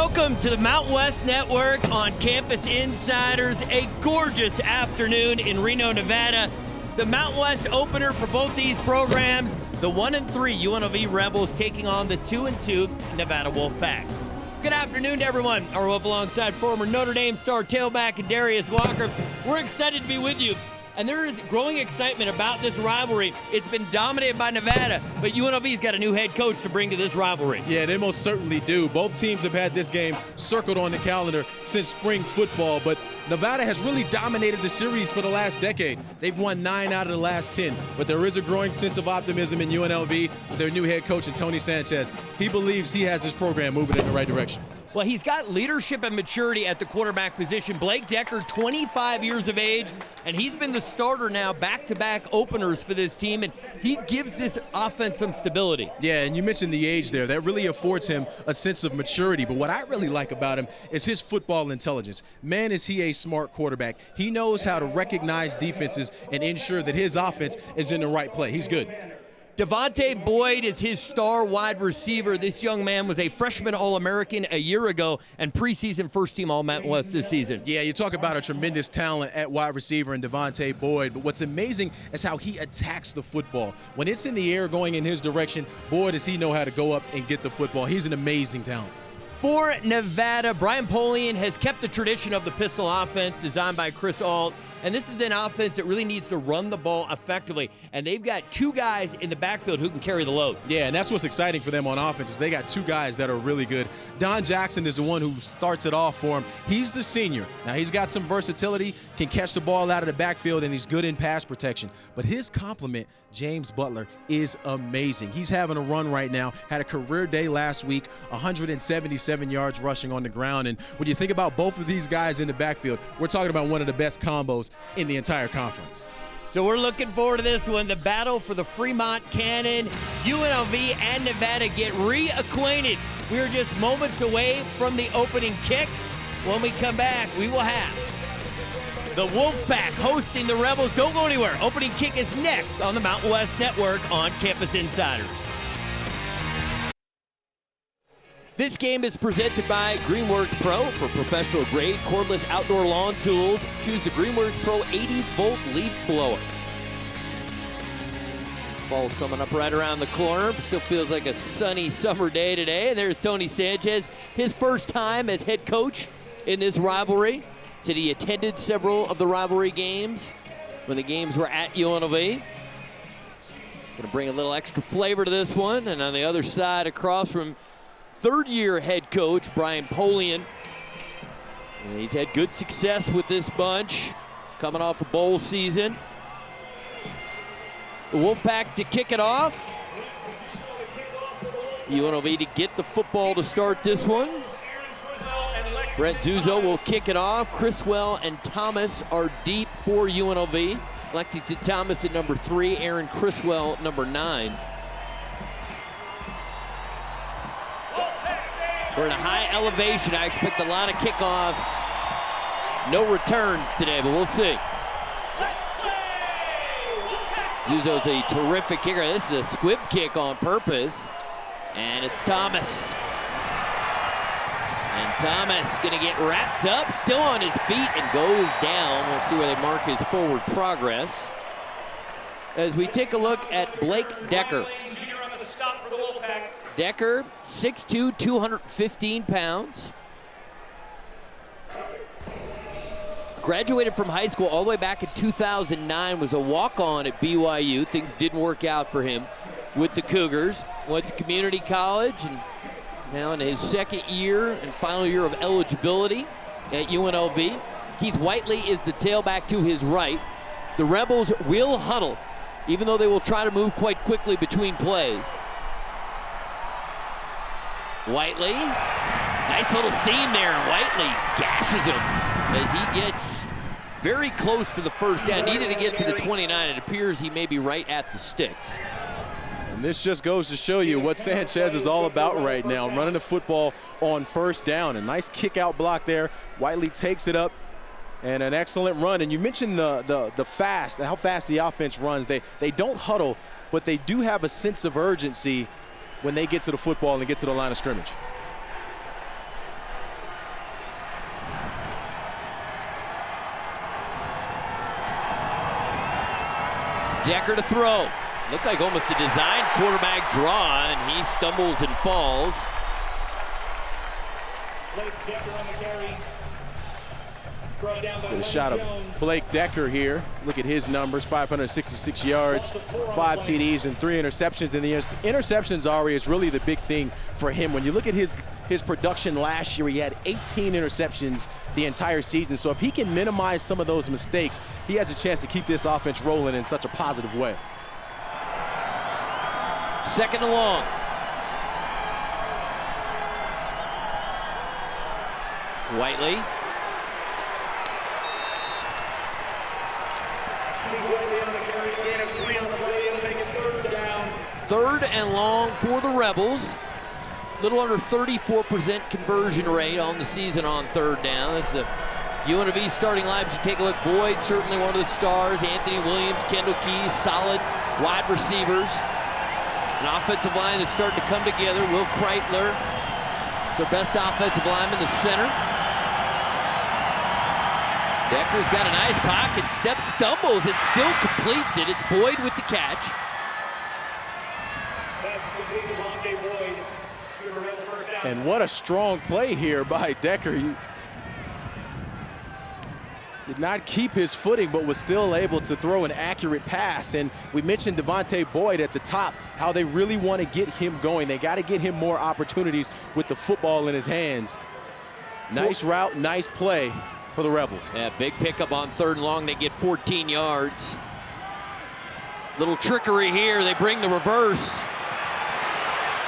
Welcome to the Mountain West Network on Campus Insiders. A gorgeous afternoon in Reno, Nevada. The Mountain West opener for both these programs. The 1-3 UNLV Rebels taking on the 2-2 Nevada Wolfpack. Good afternoon to everyone. Our Wolf alongside former Notre Dame star tailback and Darius Walker. We're excited to be with you. And there is growing excitement about this rivalry. It's been dominated by Nevada, but UNLV's got a new head coach to bring to this rivalry. Yeah, they most certainly do. Both teams have had this game circled on the calendar since spring football, but Nevada has really dominated the series for the last decade. They've won 9 out of the last 10, but there is a growing sense of optimism in UNLV with their new head coach, Tony Sanchez. He believes he has his program moving in the right direction. Well, he's got leadership and maturity at the quarterback position. Blake Decker, 25 years of age, and he's been the starter now, back-to-back openers for this team, and he gives this offense some stability. Yeah, and you mentioned the age there. That really affords him a sense of maturity. But what I really like about him is his football intelligence. Man, is he a smart quarterback. He knows how to recognize defenses and ensure that his offense is in the right play. He's good. Devontae Boyd is his star wide receiver. This young man was a freshman All-American a year ago and preseason first-team All-Mountain West this season. Yeah, you talk about a tremendous talent at wide receiver in Devontae Boyd, but what's amazing is how he attacks the football. When it's in the air going in his direction, boy, does he know how to go up and get the football. He's an amazing talent. For Nevada, Brian Polian has kept the tradition of the pistol offense designed by Chris Ault, and this is an offense that really needs to run the ball effectively, and they've got two guys in the backfield who can carry the load. Yeah, and that's what's exciting for them on offense is they got two guys that are really good. Don Jackson is the one who starts it off for him. He's the senior. Now, he's got some versatility, can catch the ball out of the backfield, and he's good in pass protection. But his complement, James Butler, is amazing. He's having a run right now, had a career day last week, 177 yards rushing on the ground. And when you think about both of these guys in the backfield, we're talking about one of the best combos in the entire conference. So we're looking forward to this one. The battle for the Fremont Cannon. UNLV and Nevada get reacquainted. We are just moments away from the opening kick. When we come back, we will have the Wolfpack hosting the Rebels. Don't go anywhere. Opening kick is next on the Mountain West Network on Campus Insiders. This game is presented by Greenworks Pro for professional grade cordless outdoor lawn tools. Choose the Greenworks Pro 80-volt leaf blower. Ball's coming up right around the corner. Still feels like a sunny summer day today. And there's Tony Sanchez, his first time as head coach in this rivalry. Said he attended several of the rivalry games when the games were at UNLV. Going to bring a little extra flavor to this one. And on the other side, across from third-year head coach Brian Polian. And he's had good success with this bunch, coming off a bowl season. The Wolfpack to kick it off. UNLV to get the football to start this one. Brett Zuzo will kick it off. Criswell and Thomas are deep for UNLV. Lexington Thomas at number 3, Aaron Criswell number 9. We're in a high elevation. I expect a lot of kickoffs. No returns today, but we'll see. Zuzo's a terrific kicker. This is a squib kick on purpose. And it's Thomas. And Thomas gonna get wrapped up, still on his feet, and goes down. We'll see where they mark his forward progress. As we take a look at Blake Decker. Decker, 6'2", 215 pounds. Graduated from high school all the way back in 2009, was a walk-on at BYU. Things didn't work out for him with the Cougars. Went to community college and now in his second year and final year of eligibility at UNLV. Keith Whiteley is the tailback to his right. The Rebels will huddle, even though they will try to move quite quickly between plays. Whiteley, nice little seam there, and Whiteley gashes him as he gets very close to the first down. Needed to get to the 29. It appears he may be right at the sticks. And this just goes to show you what Sanchez is all about right now, running the football on first down. A nice kick-out block there. Whiteley takes it up, and an excellent run. And you mentioned how fast the offense runs. They don't huddle, but they do have a sense of urgency when they get to the football and get to the line of scrimmage. Decker to throw. Looked like almost a designed quarterback draw, and he stumbles and falls. Get a shot of Blake Decker here. Look at his numbers, 566 yards, 5 TDs, and 3 interceptions. And the interceptions, Ari, is really the big thing for him. When you look at his production last year, he had 18 interceptions the entire season. So if he can minimize some of those mistakes, he has a chance to keep this offense rolling in such a positive way. Second and long. Whiteley. Third and long for the Rebels. Little under 34% conversion rate on the season on third down. This is a UNLV starting lineup. You take a look. Boyd, certainly one of the stars. Anthony Williams, Kendall Keys, solid wide receivers. An offensive line that's starting to come together. Will Kreitler, it's our best offensive lineman, the center. Decker's got a nice pocket, steps, stumbles, and still completes it. It's Boyd with the catch. And what a strong play here by Decker. He did not keep his footing, but was still able to throw an accurate pass. And we mentioned Devontae Boyd at the top, how they really want to get him going. They got to get him more opportunities with the football in his hands. Nice route, nice play for the Rebels. Yeah, big pickup on third and long. They get 14 yards. Little trickery here. They bring the reverse.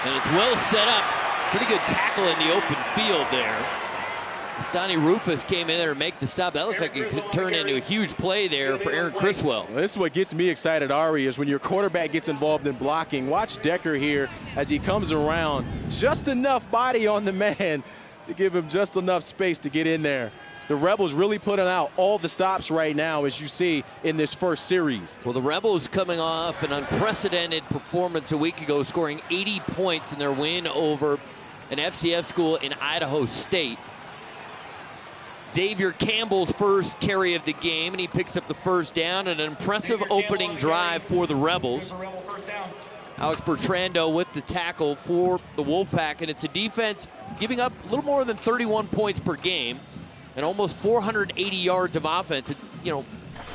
And it's well set up. Pretty good tackle in the open field there. Sonny Rufus came in there to make the stop. That looked like it could turn into a huge play there for Aaron Criswell. Well, this is what gets me excited, Ari, is when your quarterback gets involved in blocking. Watch Decker here as he comes around. Just enough body on the man to give him just enough space to get in there. The Rebels really putting out all the stops right now, as you see in this first series. Well, the Rebels coming off an unprecedented performance a week ago, scoring 80 points in their win over an FCS school in Idaho State. Xavier Campbell's first carry of the game, and he picks up the first down. An impressive opening drive for the Rebels. Alex Bertrando with the tackle for the Wolfpack, and it's a defense giving up a little more than 31 points per game and almost 480 yards of offense. You know,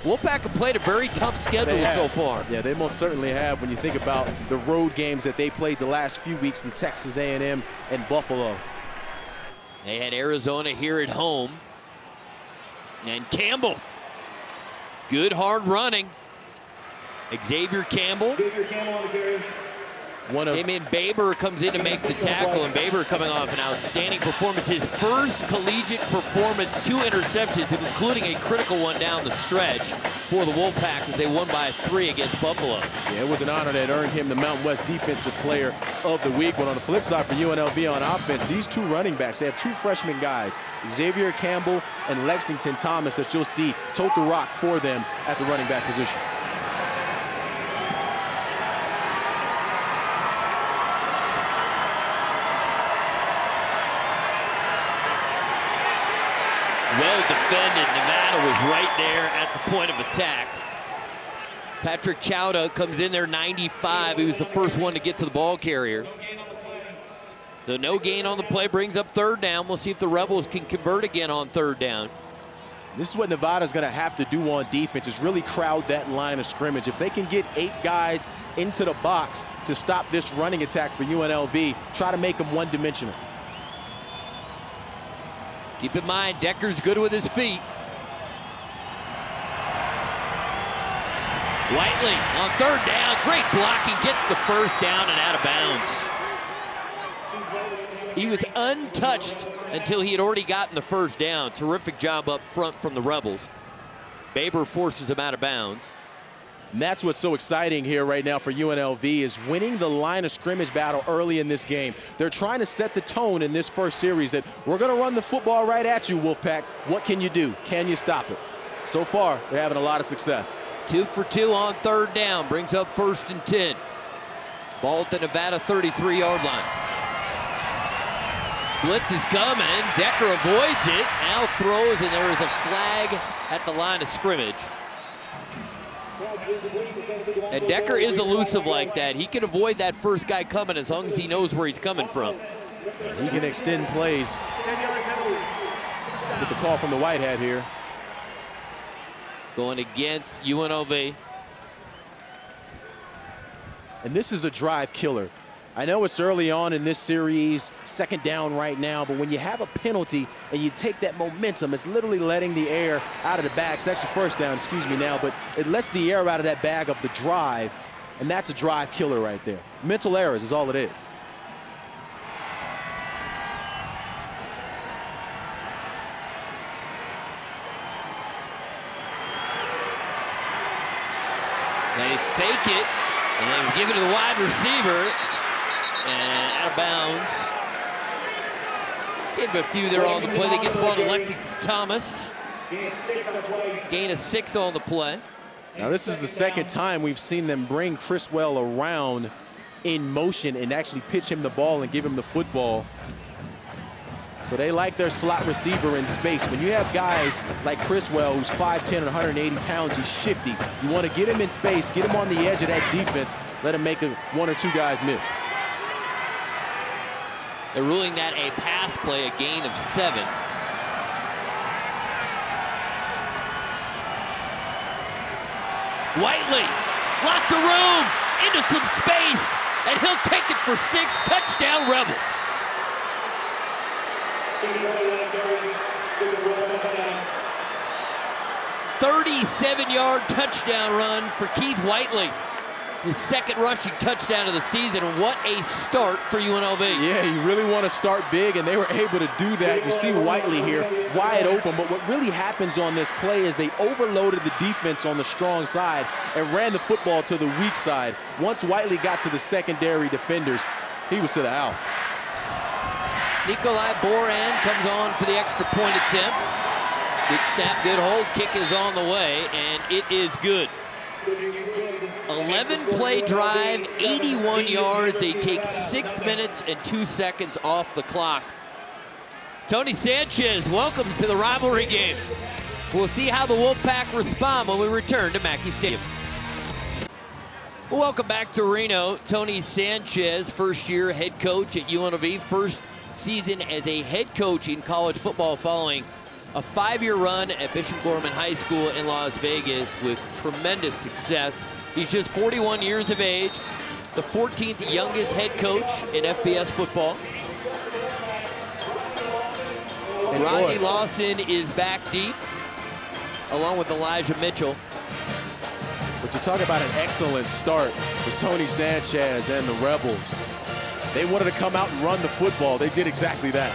Wolfpack have played a very tough schedule so far. Yeah, they most certainly have when you think about the road games that they played the last few weeks in Texas A&M and Buffalo. They had Arizona here at home. And Campbell, good hard running. Xavier Campbell. Came in, Baber comes in to make the tackle, and Baber coming off an outstanding performance. His first collegiate performance, 2 interceptions, including a critical one down the stretch for the Wolfpack as they won by 3 against Buffalo. Yeah, it was an honor that earned him the Mountain West Defensive Player of the Week. But on the flip side for UNLV on offense, these 2 running backs, they have 2 freshman guys, Xavier Campbell and Lexington Thomas, that you'll see tote the rock for them at the running back position. Well defended. Nevada was right there at the point of attack. Patrick Chowda comes in there, 95. He was the first one to get to the ball carrier. So no gain on the play, brings up third down. We'll see if the Rebels can convert again on third down. This is what Nevada's going to have to do on defense, is really crowd that line of scrimmage. If they can get 8 guys into the box to stop this running attack for UNLV, try to make them one-dimensional. Keep in mind, Decker's good with his feet. Whiteley on third down, great blocking, gets the first down and out of bounds. He was untouched until he had already gotten the first down. Terrific job up front from the Rebels. Baber forces him out of bounds. And that's what's so exciting here right now for UNLV, is winning the line of scrimmage battle early in this game. They're trying to set the tone in this first series that we're going to run the football right at you, Wolfpack. What can you do? Can you stop it? So far, they're having a lot of success. 2 for 2 on third down, brings up 1st and 10. Ball at the Nevada 33-yard line. Blitz is coming. Decker avoids it. Now throws, and there is a flag at the line of scrimmage. And Decker is elusive like that. He can avoid that first guy coming as long as he knows where he's coming from. He can extend plays. With the call from the white hat here. It's going against UNLV. And this is a drive killer. I know it's early on in this series, second down right now, but when you have a penalty and you take that momentum, it's literally letting the air out of the bag. It's actually first down, excuse me now, but it lets the air out of that bag of the drive, and that's a drive killer right there. Mental errors is all it is. They fake it, and they give it to the wide receiver. And out of bounds. Gave a few there on the play. They get the ball to Lexington Thomas. Gain of 6 on the play. Now this is the second time we've seen them bring Criswell around in motion and actually pitch him the ball and give him the football. So they like their slot receiver in space. When you have guys like Criswell, who's 5'10" and 180 pounds, he's shifty. You want to get him in space, get him on the edge of that defense, let him make one or two guys miss. They're ruling that a pass play, a gain of 7. Whiteley, lots of room, into some space, and he'll take it for 6. Touchdown, Rebels. "37-yard touchdown run for Keith Whiteley. His second rushing touchdown of the season, and what a start for UNLV. Yeah, you really want to start big, and they were able to do that. You see Whiteley here, wide open, but what really happens on this play is they overloaded the defense on the strong side and ran the football to the weak side. Once Whiteley got to the secondary defenders, he was to the house. Nikolai Boran comes on for the extra point attempt. Good snap, good hold, kick is on the way, and it is good. 11-play drive, 81 yards. They take 6 minutes and 2 seconds off the clock. Tony Sanchez, welcome to the rivalry game. We'll see how the Wolfpack respond when we return to Mackey Stadium. Welcome back to Reno. Tony Sanchez, first-year head coach at UNLV, first season as a head coach in college football following a 5-year run at Bishop Gorman High School in Las Vegas with tremendous success. He's just 41 years of age, the 14th youngest head coach in FBS football. And Rodney Lawson is back deep, along with Elijah Mitchell. But you talk about an excellent start for Tony Sanchez and the Rebels. They wanted to come out and run the football. They did exactly that.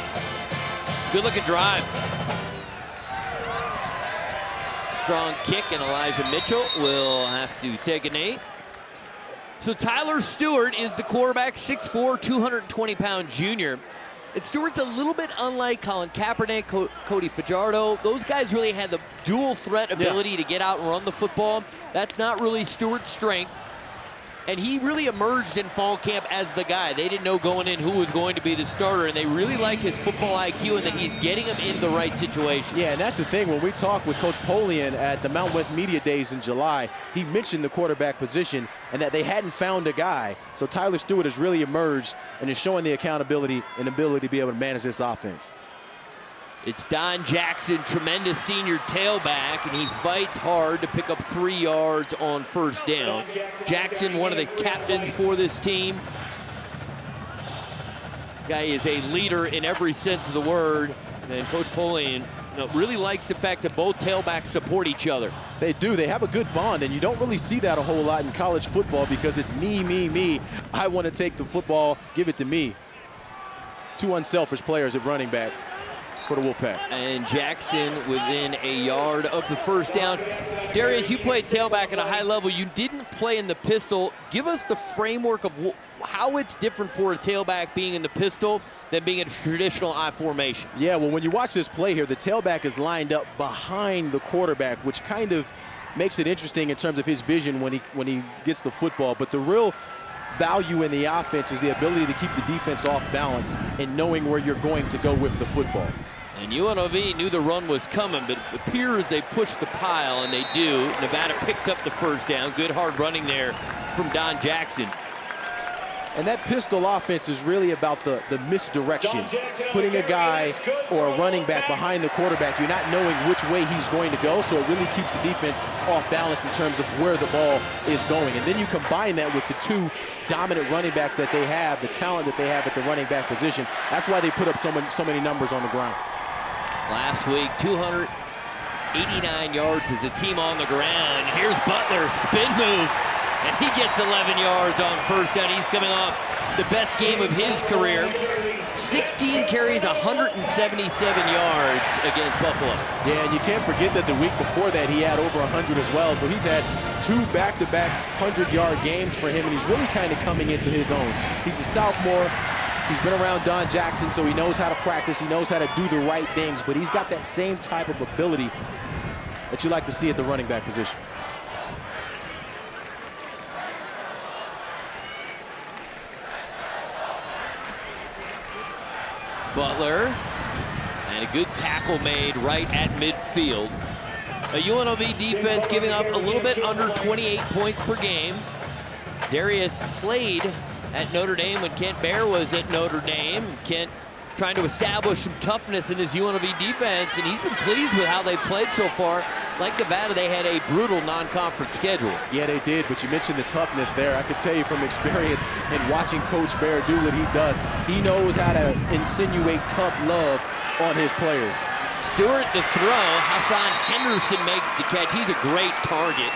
It's a good-looking drive. Strong kick, and Elijah Mitchell will have to take a knee. So Tyler Stewart is the quarterback, 6'4", 220-pound junior. And Stewart's a little bit unlike Colin Kaepernick, Cody Fajardo. Those guys really had the dual threat ability to get out and run the football. That's not really Stewart's strength. And he really emerged in fall camp as the guy. They didn't know going in who was going to be the starter, and they really like his football IQ and that he's getting him into the right situation. Yeah, and that's the thing. When we talked with Coach Polian at the Mountain West Media Days in July, he mentioned the quarterback position and that they hadn't found a guy. So Tyler Stewart has really emerged and is showing the accountability and ability to be able to manage this offense. It's Don Jackson, tremendous senior tailback, and he fights hard to pick up 3 yards on first down. Jackson, one of the captains for this team. Guy is a leader in every sense of the word, and Coach Polian really likes the fact that both tailbacks support each other. They do. They have a good bond, and you don't really see that a whole lot in college football because it's me, me, me. I want to take the football, give it to me. Two unselfish players at running back for the Wolfpack. And Jackson within a yard of the first down. Darius, you played tailback at a high level. You didn't play in the pistol. Give us the framework of how it's different for a tailback being in the pistol than being in a traditional I formation. Yeah, well, when you watch this play here, the tailback is lined up behind the quarterback, which kind of makes it interesting in terms of his vision when he gets the football. But the real value in the offense is the ability to keep the defense off balance and knowing where you're going to go with the football. And UNLV knew the run was coming, but it appears they pushed the pile, and they do. Nevada picks up the first down. Good hard running there from Don Jackson. And that pistol offense is really about the misdirection. Putting a guy or a running back behind the quarterback, you're not knowing which way he's going to go, so it really keeps the defense off balance in terms of where the ball is going. And then you combine that with the two dominant running backs that they have, the talent that they have at the running back position. That's why they put up so many numbers on the ground. Last week, 289 yards as a team on the ground. Here's Butler, spin move. And he gets 11 yards on first down. He's coming off the best game of his career. 16 carries, 177 yards against Buffalo. Yeah, and you can't forget that the week before that he had over 100 as well. So he's had two back-to-back 100-yard games for him, and he's really kind of coming into his own. He's a sophomore. He's been around Don Jackson, so he knows how to practice. He knows how to do the right things, but he's got that same type of ability that you like to see at the running back position. Butler, and a good tackle made right at midfield. A UNLV defense giving up a little bit under 28 points per game. Darius played at Notre Dame when Kent Baer was at Notre Dame. Kent trying to establish some toughness in his UNLV defense, and he's been pleased with how they've played so far. Like Nevada, they had a brutal non-conference schedule. Yeah, they did, but you mentioned the toughness there. I can tell you from experience in watching Coach Baer do what he does, he knows how to insinuate tough love on his players. Stewart to throw. Hassan Henderson makes the catch. He's a great target.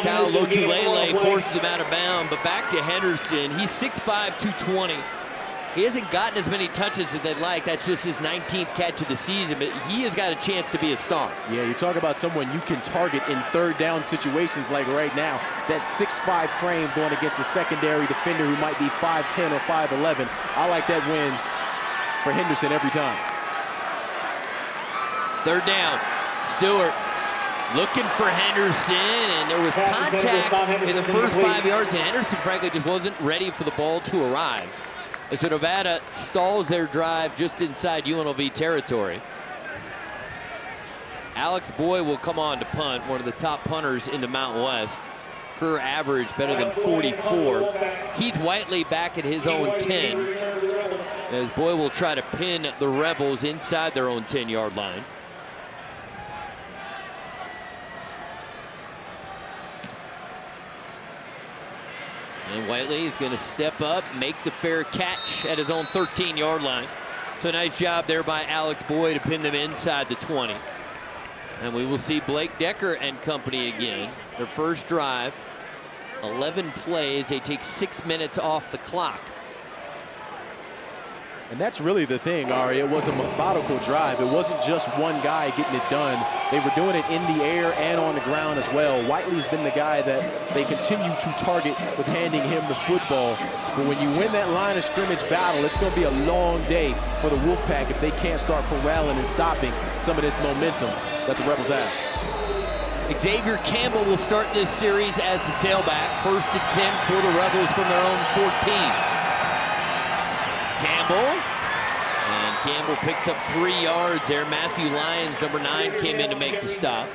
Tao Lotulele forces him out of bounds, but back to Henderson. He's 6'5", 220. He hasn't gotten as many touches as they'd like. That's just his 19th catch of the season, but he has got a chance to be a star. Yeah, you talk about someone you can target in third down situations like right now. That 6'5" frame going against a secondary defender who might be 5'10" or 5'11". I like that win for Henderson every time. Third down, Stewart looking for Henderson, and there was contact in the first 5 yards, and Henderson, frankly, just wasn't ready for the ball to arrive. And so Nevada stalls their drive just inside UNLV territory. Alex Boyd will come on to punt, one of the top punters in the Mountain West. Career average better than 44. Keith Whiteley back at his own 10, as Boyd will try to pin the Rebels inside their own 10-yard line. And Whiteley is going to step up, make the fair catch at his own 13-yard line. So nice job there by Alex Boyd to pin them inside the 20. And we will see Blake Decker and company again. Their first drive, 11 plays. They take 6 minutes off the clock. And that's really the thing, Ari. It was a methodical drive. It wasn't just one guy getting it done. They were doing it in the air and on the ground as well. Whiteley's been the guy that they continue to target with handing him the football. But when you win that line of scrimmage battle, it's going to be a long day for the Wolfpack if they can't start corralling and stopping some of this momentum that the Rebels have. Xavier Campbell will start this series as the tailback. First and 10 for the Rebels from their own 14. Campbell, and Campbell picks up 3 yards there. Matthew Lyons, number 9, came in to make the stop.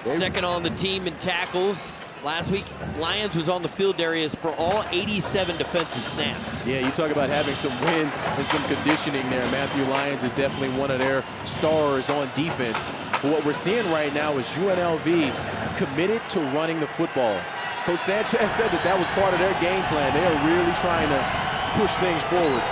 Second on the team in tackles. Last week, Lyons was on the field, Darius, for all 87 defensive snaps. Yeah, you talk about having some wind and some conditioning there. Matthew Lyons is definitely one of their stars on defense. But what we're seeing right now is UNLV committed to running the football. Coach Sanchez said that was part of their game plan. They are really trying to push things forward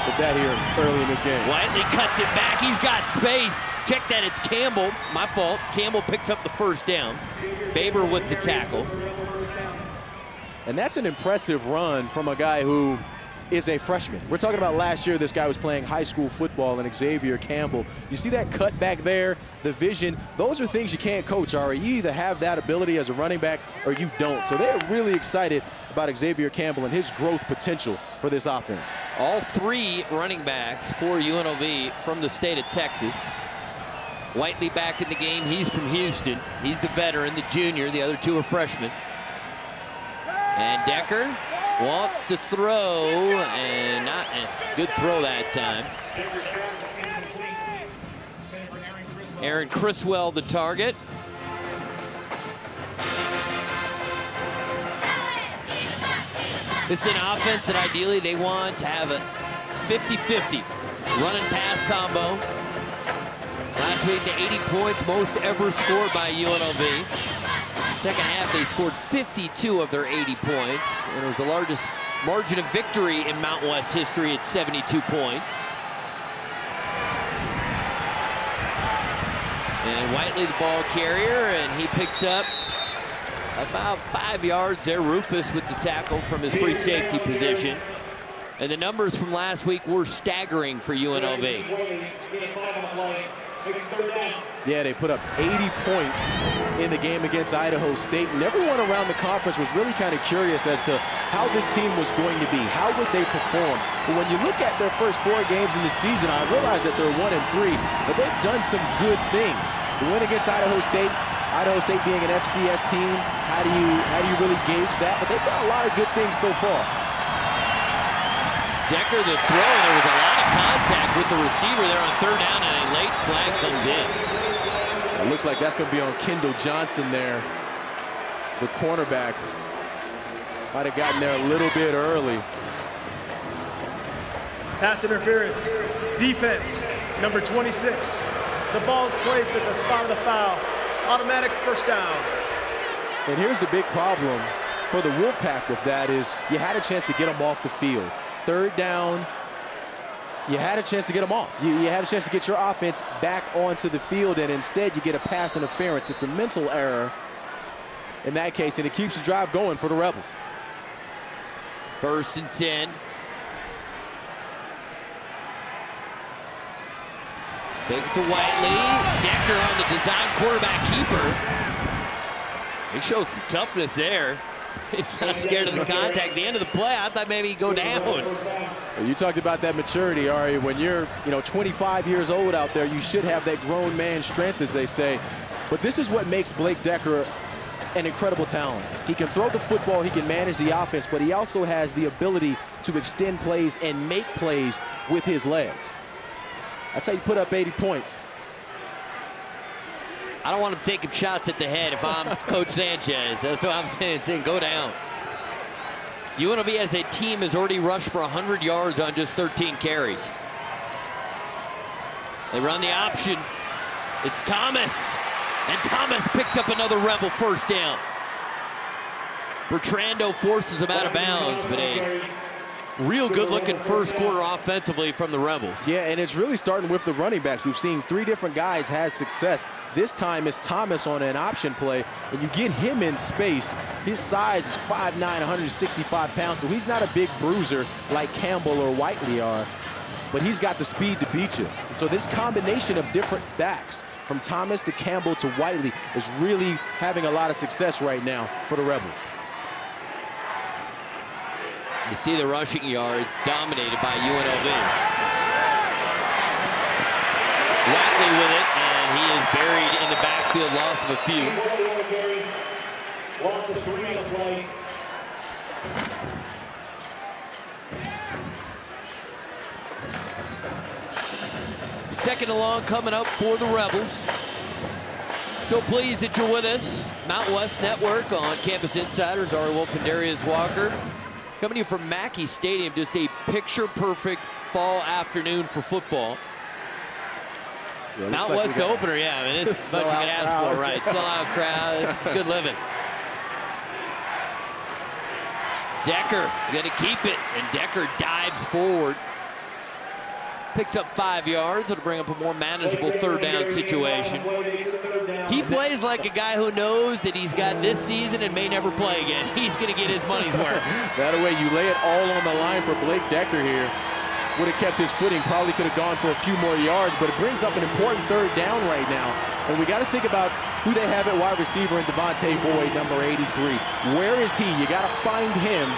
with that here early in this game. Whiteley cuts it back. He's got space. Check that. It's Campbell. My fault. Campbell picks up the first down. Baber with the tackle. And that's an impressive run from a guy who is a freshman. We're talking about last year, this guy was playing high school football, and Xavier Campbell. You see that cut back there, the vision. Those are things you can't coach, Ari. You either have that ability as a running back or you don't. So they're really excited about Xavier Campbell and his growth potential for this offense. All 3 running backs for UNLV from the state of Texas. Whiteley back in the game. He's from Houston. He's the veteran, the junior. The other 2 are freshmen. And Decker Wants to throw, and not a good throw that time. Aaron Criswell, the target. This is an offense that ideally they want to have a 50-50 run and pass combo. Last week, the 80 points, most ever scored by UNLV. Second half, they scored 52 of their 80 points. And it was the largest margin of victory in Mountain West history at 72 points. And Whiteley, the ball carrier, and he picks up about 5 yards there. Rufus with the tackle from his free safety position. And the numbers from last week were staggering for UNLV. Yeah, they put up 80 points in the game against Idaho State. And everyone around the conference was really kind of curious as to how this team was going to be. How would they perform? But when you look at their first 4 games in the season, I realize that they're 1-3, but they've done some good things. The win against Idaho State being an FCS team, how do you really gauge that? But they've done a lot of good things so far. Decker, the throw, there was a lot of contact with the receiver there on 3rd down, and a late flag comes in. It looks like that's going to be on Kendall Johnson there. The cornerback might have gotten there a little bit early. Pass interference. Defense, number 26. The ball's placed at the spot of the foul. Automatic first down. And here's the big problem for the Wolfpack with that is you had a chance to get them off the field. 3rd down, you had a chance to get them off. You had a chance to get your offense back onto the field, and instead you get a pass interference. It's a mental error in that case, and it keeps the drive going for the Rebels. 1st and 10. Take it to Whiteley. Decker on the design quarterback keeper. He shows some toughness there. He's not scared of the contact. At the end of the play, I thought maybe he'd go down. Well, you talked about that maturity, Ari. When you're 25 years old out there, you should have that grown man strength, as they say. But this is what makes Blake Decker an incredible talent. He can throw the football, he can manage the offense, but he also has the ability to extend plays and make plays with his legs. That's how you put up 80 points. I don't want him taking shots at the head if I'm Coach Sanchez. That's what I'm saying, go down. UNLV as a team has already rushed for 100 yards on just 13 carries. They run the option. It's Thomas. And Thomas picks up another Rebel first down. Bertrando forces him out of bounds, but a real good-looking first quarter offensively from the Rebels. Yeah, and it's really starting with the running backs. We've seen 3 different guys have success. This time it's Thomas on an option play, and you get him in space. His size is 5'9", 165 pounds, so he's not a big bruiser like Campbell or Whiteley are, but he's got the speed to beat you. And so this combination of different backs, from Thomas to Campbell to Whiteley, is really having a lot of success right now for the Rebels. You see the rushing yards dominated by UNLV. Whiteley with it, and he is buried in the backfield, loss of a few. Second and long coming up for the Rebels. So pleased that you're with us. Mountain West Network on Campus Insiders. Ari Wolf and Darius Walker. Coming to you from Mackey Stadium, just a picture-perfect fall afternoon for football. Yeah, Mountain West opener, yeah. I mean, this is much you can ask for, right? Sellout crowd. This is good living. Decker is going to keep it, and Decker dives forward. Picks up 5 yards. It'll bring up a more manageable 3rd down situation. He plays like a guy who knows that he's got this season and may never play again. He's going to get his money's worth. That way, you lay it all on the line for Blake Decker here. Would have kept his footing, probably could have gone for a few more yards, but it brings up an important 3rd down right now. And we got to think about who they have at wide receiver in Devontae Boyd, number 83. Where is he? You got to find him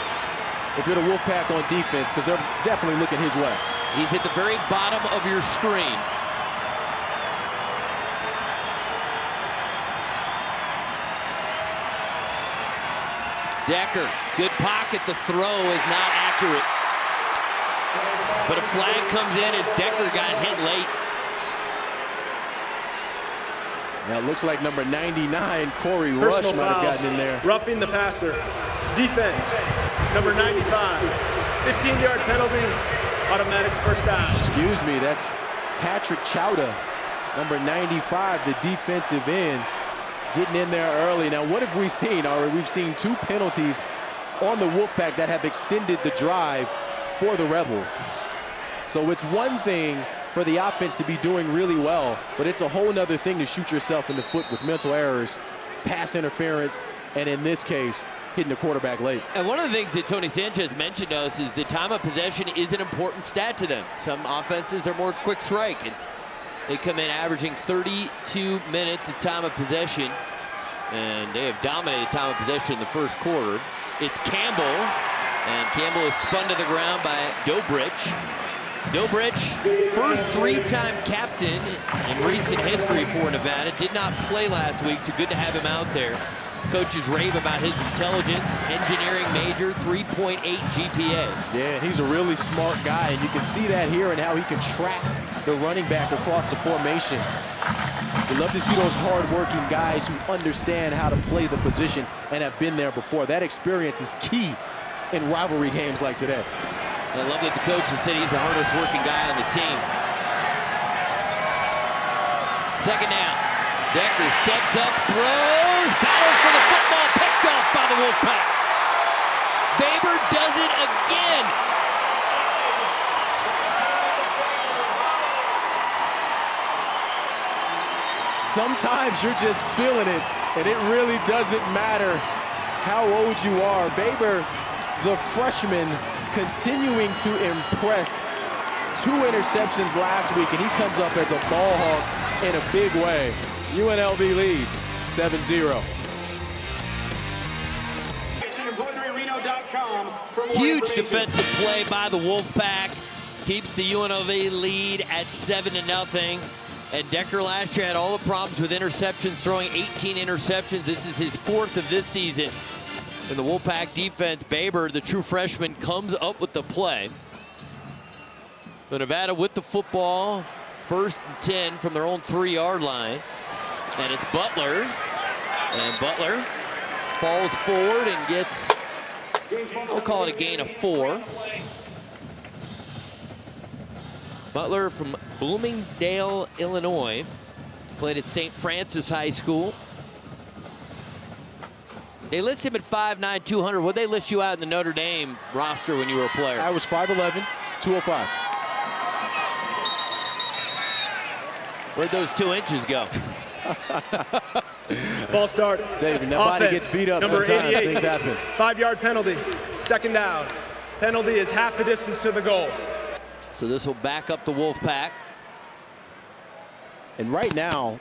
if you're the Wolfpack on defense, because they're definitely looking his way. He's at the very bottom of your screen. Decker, good pocket. The throw is not accurate. But a flag comes in as Decker got hit late. Now it looks like number 99, Corey Rush, might have gotten in there. Roughing the passer. Defense, number 95. 15-yard penalty, automatic first down. Excuse me, that's Patrick Chowda, number 95, the defensive end, getting in there early. Now, what have we seen, Ari? We've seen 2 penalties on the Wolfpack that have extended the drive for the Rebels. So it's one thing for the offense to be doing really well, but it's a whole nother thing to shoot yourself in the foot with mental errors, pass interference, and in this case, hitting the quarterback late. And one of the things that Tony Sanchez mentioned to us is the time of possession is an important stat to them. Some offenses are more quick strike, and they come in averaging 32 minutes of time of possession, and they have dominated time of possession in the first quarter. It's Campbell, and Campbell is spun to the ground by Dobrich. Dobrich, first 3-time captain in recent history for Nevada, did not play last week, so good to have him out there. Coaches rave about his intelligence, engineering major, 3.8 GPA. Yeah, and he's a really smart guy, and you can see that here and how he can track the running back across the formation. We love to see those hard-working guys who understand how to play the position and have been there before. That experience is key in rivalry games like today. And I love that the coach has said he's the hardest working guy on the team. Second down. Decker steps up, throws, battle for the football, picked off by the Wolfpack. Baber does it again. Sometimes you're just feeling it, and it really doesn't matter how old you are. Baber, the freshman, continuing to impress. 2 interceptions last week, and he comes up as a ball hawk in a big way. UNLV leads 7-0. Huge defensive play by the Wolfpack. Keeps the UNLV lead at 7-0. And Decker last year had all the problems with interceptions, throwing 18 interceptions. This is his 4th of this season. And the Wolfpack defense, Baber, the true freshman, comes up with the play. So Nevada with the football, 1st and 10 from their own 3-yard line. And it's Butler. And Butler falls forward and gets, we'll call it a gain of 4. Butler from Bloomingdale, Illinois. Played at St. Francis High School. They list him at 5'9", 200. What'd they list you out in the Notre Dame roster when you were a player? I was 5'11", 205. Where'd those 2 inches go? Ball start. David, nobody gets beat up number sometimes. 88. Things happen. 5-yard penalty. Second down. Penalty is half the distance to the goal. So this will back up the Wolfpack. And right now,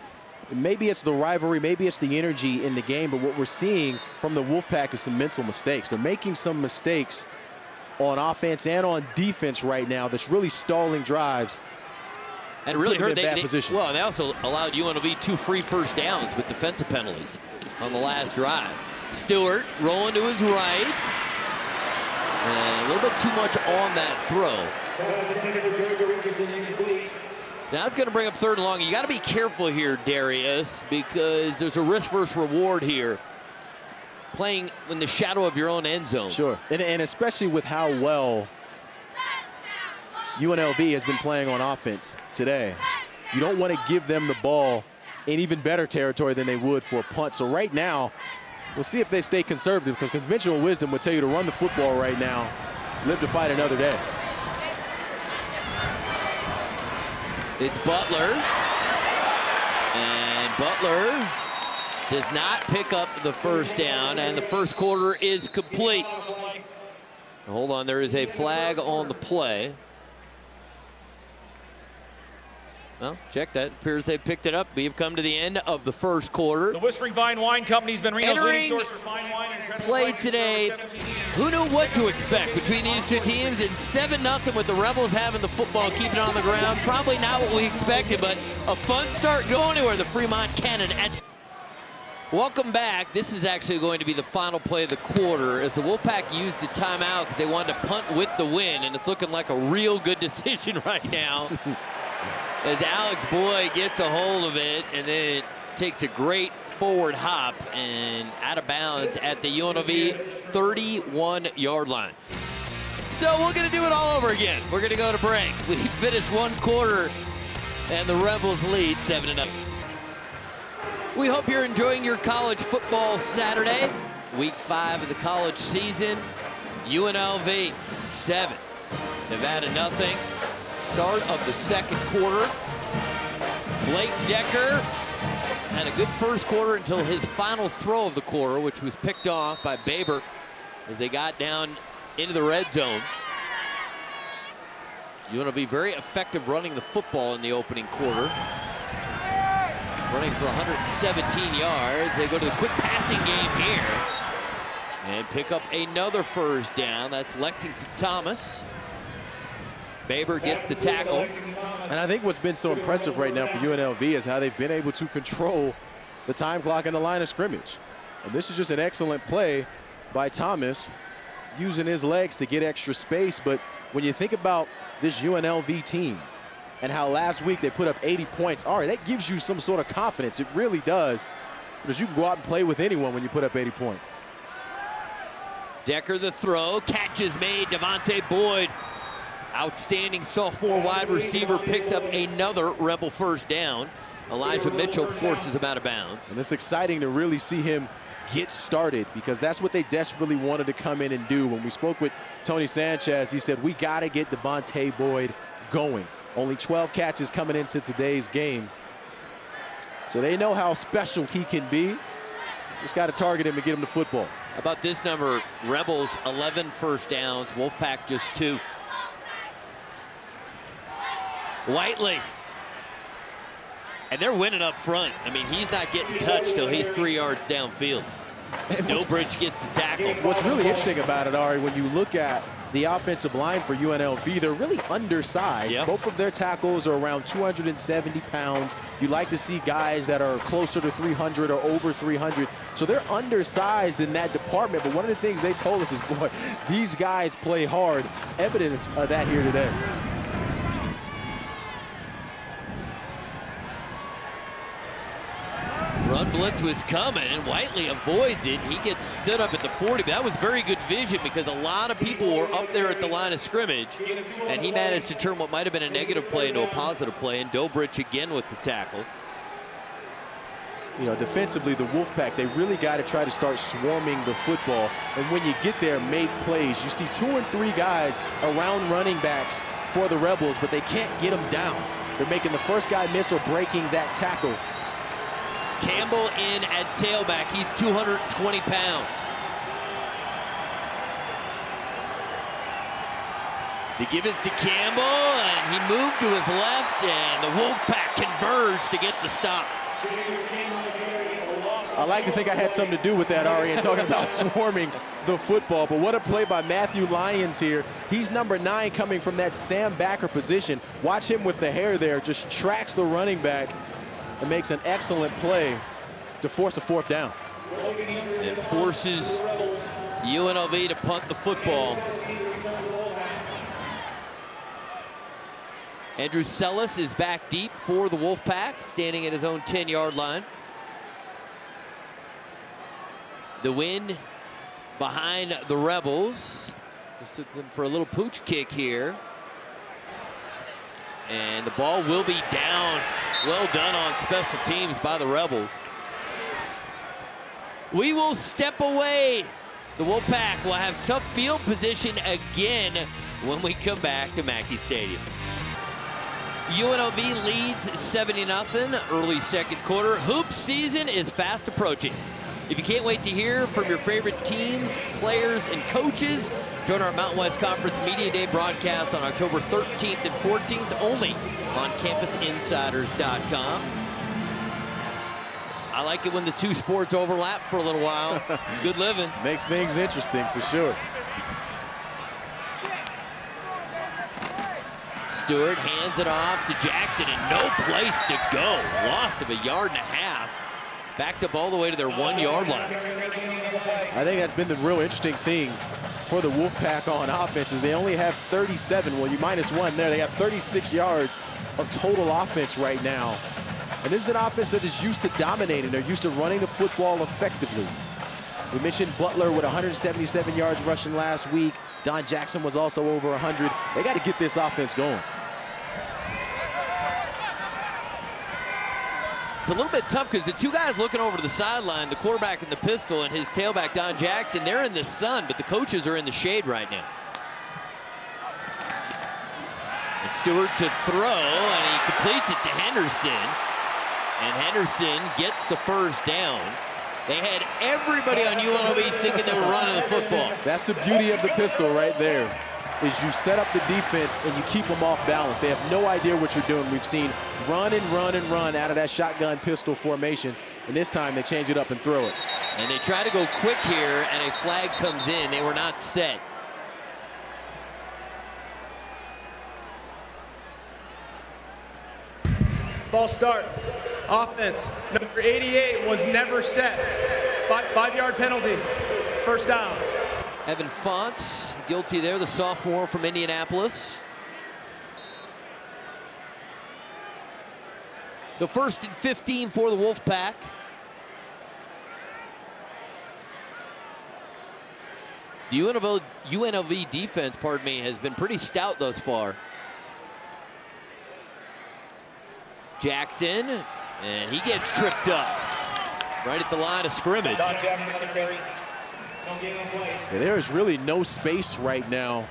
maybe it's the rivalry, maybe it's the energy in the game, but what we're seeing from the Wolfpack is some mental mistakes. They're making some mistakes on offense and on defense right now that's really stalling drives. And really hurt bad position. Well, they also allowed UNLV 2 free first downs with defensive penalties on the last drive. Stewart rolling to his right. And a little bit too much on that throw. So now it's going to bring up 3rd and long. You got to be careful here, Darius, because there's a risk versus reward here. Playing in the shadow of your own end zone. Sure, and especially with how well UNLV has been playing on offense today. You don't want to give them the ball in even better territory than they would for a punt. So right now, we'll see if they stay conservative, because conventional wisdom would tell you to run the football right now, live to fight another day. It's Butler. And Butler does not pick up the first down, and the first quarter is complete. Hold on, there is a flag on the play. Well, check that. Appears they picked it up. We've come to the end of the first quarter. The Whispering Vine Wine Company has been Reno's leading source for fine wine and incredible play prices today. for over 17 years. Who knew what to expect between these 2 teams? And 7-0 with the Rebels having the football, keeping it on the ground. Probably not what we expected, but a fun start. Go anywhere. The Fremont Cannon at Welcome back. This is actually going to be the final play of the quarter as the Wolfpack used the timeout because they wanted to punt with the win, and it's looking like a real good decision right now as Alex Boyd gets a hold of it and then it takes a great forward hop and out of bounds at the UNLV 31-yard line. So we're going to do it all over again. We're going to go to break. We finished one quarter and the Rebels lead 7-0. We hope you're enjoying your college football Saturday. Week 5 of the college season. UNLV 7, Nevada nothing. Start of the second quarter. Blake Decker had a good first quarter until his final throw of the quarter, which was picked off by Baber as they got down into the red zone. UNLV very effective running the football in the opening quarter. Running for 117 yards. They go to the quick passing game here and pick up another first down. That's Lexington Thomas. Baber gets the tackle. And I think what's been so impressive right now for UNLV is how they've been able to control the time clock and the line of scrimmage. And this is just an excellent play by Thomas, using his legs to get extra space. But when you think about this UNLV team and how last week they put up 80 points, all right, that gives you some sort of confidence. It really does, because you can go out and play with anyone when you put up 80 points. Decker the throw, catch is made, Devontae Boyd. Outstanding sophomore wide receiver picks up another Rebel first down. Elijah Mitchell forces him out of bounds. And it's exciting to really see him get started, because that's what they desperately wanted to come in and do. When we spoke with Tony Sanchez, he said, we got to get Devontae Boyd going. Only 12 catches coming into today's game. So they know how special he can be. Just got to target him and get him the football. How about this number? Rebels 11 first downs, Wolfpack just 2. Whiteley. And they're winning up front. I mean, he's not getting touched till he's 3 yards downfield. Dobridge gets the tackle. What's really interesting about it, Ari, when you look at the offensive line for UNLV, they're really undersized. Yep. Both of their tackles are around 270 pounds. You like to see guys that are closer to 300 or over 300. So they're undersized in that department. But one of the things they told us is, boy, these guys play hard. Evidence of that here today. Run blitz was coming, and Whiteley avoids it. He gets stood up at the 40, but that was very good vision because a lot of people were up there at the line of scrimmage, and he managed to turn what might have been a negative play into a positive play, and Dobridge again with the tackle. You know, defensively, the Wolfpack, they really got to try to start swarming the football. And when you get there, make plays. You see 2 and 3 guys around running backs for the Rebels, but they can't get them down. They're making the first guy miss or breaking that tackle. Campbell in at tailback. He's 220 pounds. They give it to Campbell, and he moved to his left, and the Wolfpack converged to get the stop. I like to think I had something to do with that, Ari, and talking about swarming the football. But what a play by Matthew Lyons here. He's number 9 coming from that Sam backer position. Watch him with the hair there, just tracks the running back and makes an excellent play to force a 4th down. It forces UNLV to punt the football. Andrew Sellis is back deep for the Wolfpack, standing at his own 10-yard line. The wind behind the Rebels. Just looking for a little pooch kick here. And the ball will be down. Well done on special teams by the Rebels. We will step away. The Wolfpack will have tough field position again when we come back to Mackey Stadium. UNLV leads 70-0 early second quarter. Hoop season is fast approaching. If you can't wait to hear from your favorite teams, players, and coaches, join our Mountain West Conference Media Day broadcast on October 13th and 14th only on CampusInsiders.com. I like it when the 2 sports overlap for a little while. It's good living. Makes things interesting for sure. Stewart hands it off to Jackson, and no place to go. Loss of 1.5 yards. Backed up all the way to their 1-yard line. I think that's been the real interesting thing for the Wolfpack on offense is they only have 37. Well, you -1 there. They got 36 yards of total offense right now. And this is an offense that is used to dominating. They're used to running the football effectively. We mentioned Butler with 177 yards rushing last week. Don Jackson was also over 100. They got to get this offense going. It's a little bit tough because the two guys looking over to the sideline, the quarterback and the pistol and his tailback, Don Jackson, they're in the sun, but the coaches are in the shade right now. And Stewart to throw, and he completes it to Henderson. And Henderson gets the first down. They had everybody on UNLV thinking they were running the football. That's the beauty of the pistol right there, is you set up the defense and you keep them off balance. They have no idea what you're doing. We've seen run and run and run out of that shotgun pistol formation, and this time they change it up and throw it. And they try to go quick here, and a flag comes in. They were not set. False start. Offense, number 88 was never set. Five-yard penalty. First down. Evan Fonts, guilty there, the sophomore from Indianapolis. So 1st and 15 for the Wolfpack. The UNLV defense, pardon me, has been pretty stout thus far. Jackson, and he gets tripped up right at the line of scrimmage. Yeah, there is really no space right now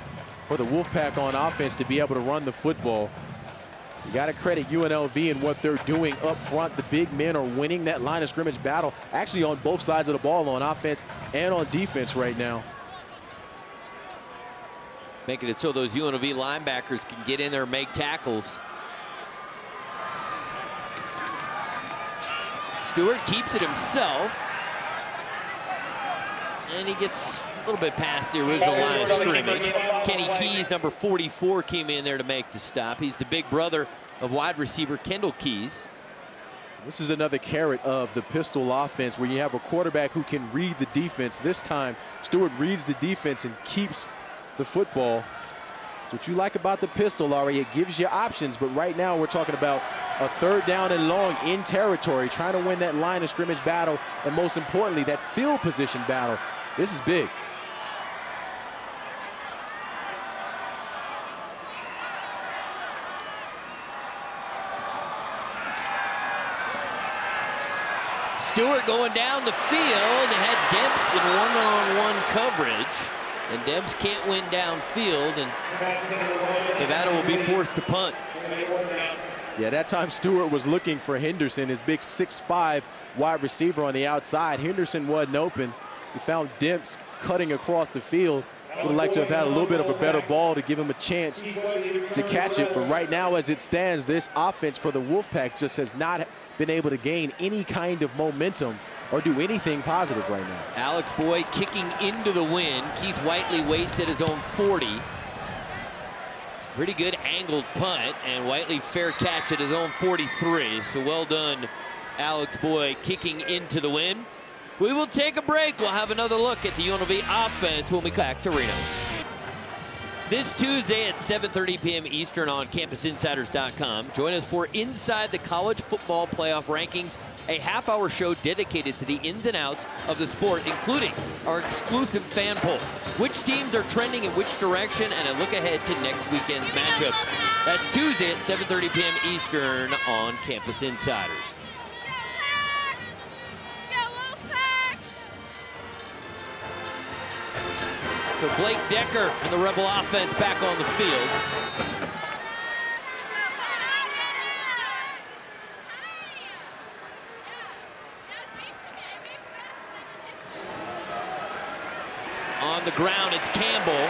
for the Wolfpack on offense to be able to run the football. You got to credit UNLV and what they're doing up front. The big men are winning that line of scrimmage battle, actually on both sides of the ball, on offense and on defense right now. Making it so those UNLV linebackers can get in there and make tackles. Stewart keeps it himself. And he gets a little bit past the original line of scrimmage. Kenny Keys, number 44, came in there to make the stop. He's the big brother of wide receiver Kendall Keys. This is another carrot of the pistol offense where you have a quarterback who can read the defense. This time, Stewart reads the defense and keeps the football. That's what you like about the pistol, Laurie. It gives you options, but right now we're talking about a 3rd down and long in territory, trying to win that line of scrimmage battle, and most importantly, that field position battle. This is big. Stewart going down the field. They had Demps in one-on-one coverage. And Demps can't win downfield, and Nevada will be forced to punt. Yeah, that time Stewart was looking for Henderson, his big 6'5" wide receiver on the outside. Henderson wasn't open. He found Demps cutting across the field. Would have liked to have had a little bit of a better ball to give him a chance to catch it. But right now, as it stands, this offense for the Wolfpack just has not been able to gain any kind of momentum or do anything positive right now. Alex Boyd kicking into the wind. Keith Whiteley waits at his own 40. Pretty good angled punt, and Whiteley fair catch at his own 43. So well done, Alex Boyd kicking into the wind. We will take a break. We'll have another look at the UNLV offense when we come back to Reno. This Tuesday at 7:30 p.m. Eastern on CampusInsiders.com. Join us for Inside the College Football Playoff Rankings, a half-hour show dedicated to the ins and outs of the sport, including our exclusive fan poll. Which teams are trending in which direction, and a look ahead to next weekend's matchups. That's Tuesday at 7:30 p.m. Eastern on Campus Insiders. So Blake Decker and the Rebel offense back on the field. On the ground, it's Campbell.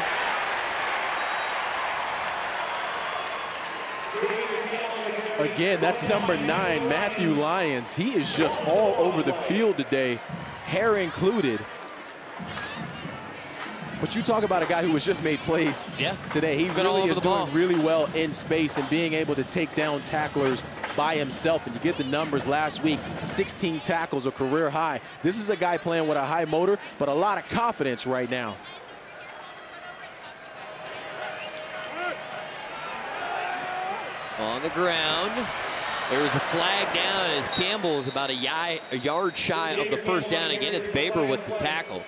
Again, that's number 9, Matthew Lyons. He is just all over the field today, hair included. But you talk about a guy who has just made plays today. He really is doing really well in space and being able to take down tacklers by himself. And you get the numbers last week, 16 tackles, a career high. This is a guy playing with a high motor, but a lot of confidence right now. On the ground. There was a flag down as Campbell is about a yard shy of the first down. Again, it's Baber with the tackle.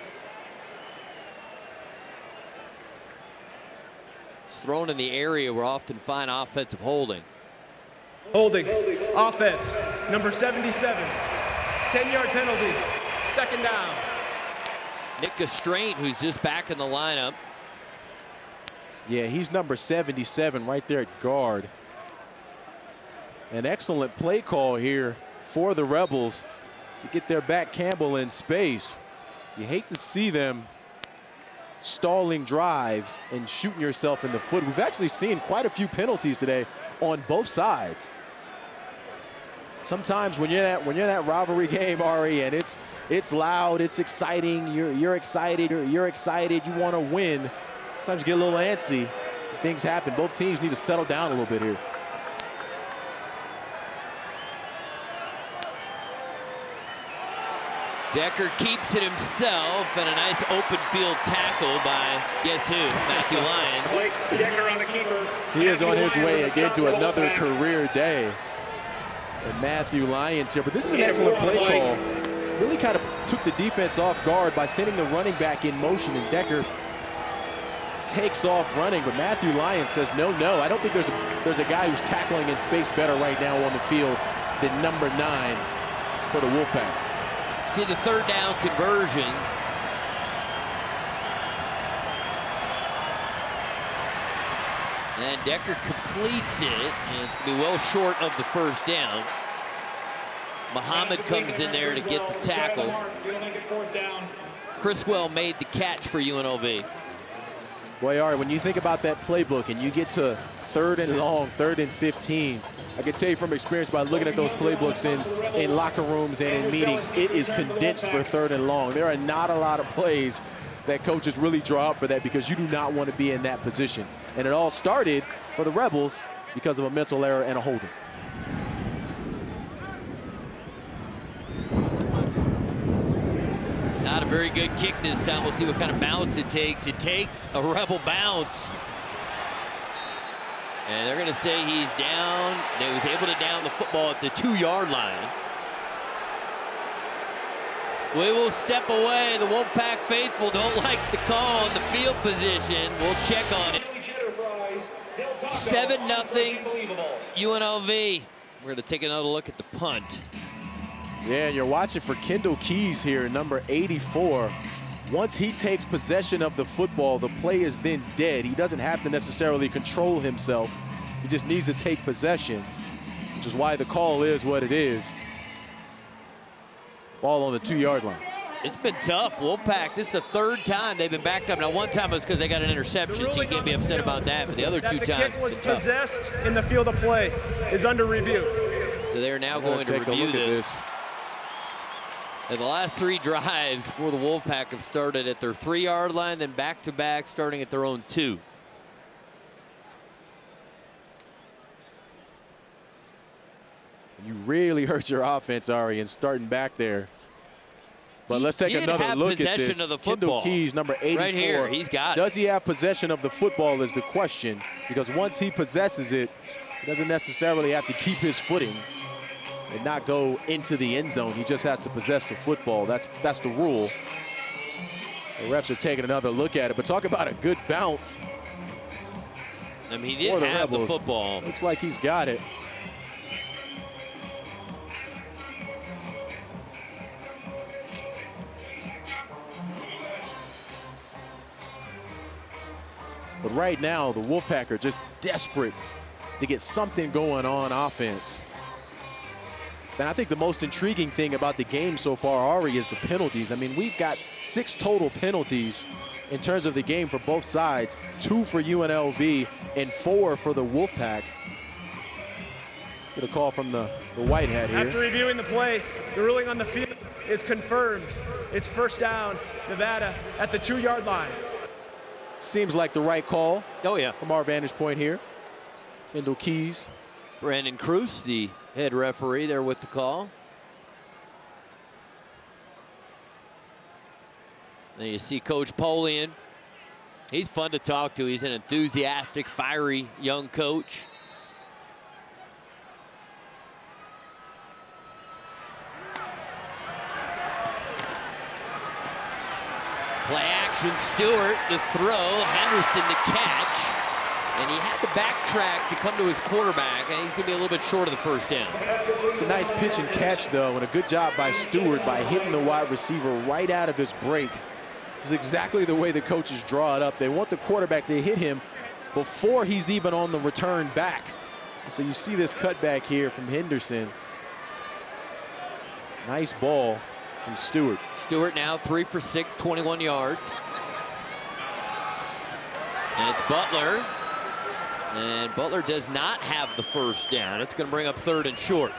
It's thrown in the area where often find offensive holding. Holding. Offense. Number 77. 10-yard penalty. Second down. Nick Gastraint, who's just back in the lineup. Yeah, he's number 77 right there at guard. An excellent play call here for the Rebels to get their back Campbell in space. You hate to see them stalling drives and shooting yourself in the foot. We've actually seen quite a few penalties today on both sides. Sometimes when you're in that rivalry game, Ari, and it's loud, it's exciting, you're excited, you want to win. Sometimes you get a little antsy. Things happen. Both teams need to settle down a little bit here. Decker keeps it himself, and a nice open field tackle by, guess who, Matthew Lyons. Decker on the keeper. He is on his way again to another career day. And Matthew Lyons here, but this is an excellent play call. Really kind of took the defense off guard by sending the running back in motion, and Decker takes off running, but Matthew Lyons says, no, I don't think there's a guy who's tackling in space better right now on the field than number 9 for the Wolfpack. See the third down conversions. And Decker completes it, and it's going to be well short of the first down. Muhammad comes in there to get the tackle. Criswell made the catch for UNLV. Boy, Ari, when you think about that playbook and you get to 3rd and long, 3rd and 15, I can tell you from experience by looking at those playbooks in locker rooms and in meetings, it is condensed for 3rd and long. There are not a lot of plays that coaches really draw up for that because you do not want to be in that position. And it all started for the Rebels because of a mental error and a holding. Not a very good kick this time. We'll see what kind of bounce it takes. It takes a Rebel bounce. And they're going to say he's down. They was able to down the football at the 2-yard line. We will step away. The Wolfpack faithful don't like the call in the field position. We'll check on it. 7-0 UNLV. We're going to take another look at the punt. Yeah, and you're watching for Kendall Keys here, number 84. Once he takes possession of the football, the play is then dead. He doesn't have to necessarily control himself. He just needs to take possession, which is why the call is what it is. Ball on the 2-yard line. It's been tough. Wolfpack, this is the 3rd time they've been backed up. Now, one time it was because they got an interception, so you can't be upset about that. But the other 2 times, the kick was possessed in the field of play is under review. So they're now going to review this. And the last 3 drives for the Wolfpack have started at their 3-yard line, then back-to-back, starting at their own 2. You really hurt your offense, Ari, in starting back there. But let's take another look at this. Of the Kendall Keys, number 84. Right here, he's got it. Does he have possession of the football is the question, because once he possesses it, he doesn't necessarily have to keep his footing and not go into the end zone. He just has to possess the football. That's the rule. The refs are taking another look at it, but talk about a good bounce. I mean, he didn't have the football. Looks like he's got it. But right now, the Wolfpack are just desperate to get something going on offense. And I think the most intriguing thing about the game so far, Ari, is the penalties. I mean, we've got 6 total penalties in terms of the game for both sides. 2 for UNLV and 4 for the Wolfpack. Get a call from the white hat here. After reviewing the play, the ruling on the field is confirmed. It's first down, Nevada, at the 2-yard line. Seems like the right call. Oh, yeah. From our vantage point here. Kendall Keys Brandon Cruz, the head referee, there with the call. Then you see Coach Polian. He's fun to talk to. He's an enthusiastic, fiery young coach. Play action, Stewart to throw, Henderson to catch. And he had to backtrack to come to his quarterback, and he's going to be a little bit short of the first down. It's a nice pitch and catch, though, and a good job by Stewart by hitting the wide receiver right out of his break. This is exactly the way the coaches draw it up. They want the quarterback to hit him before he's even on the return back. So you see this cutback here from Henderson. Nice ball from Stewart. Stewart now 3 for 6, 21 yards. And it's Butler. And Butler does not have the first down. It's going to bring up 3rd and short.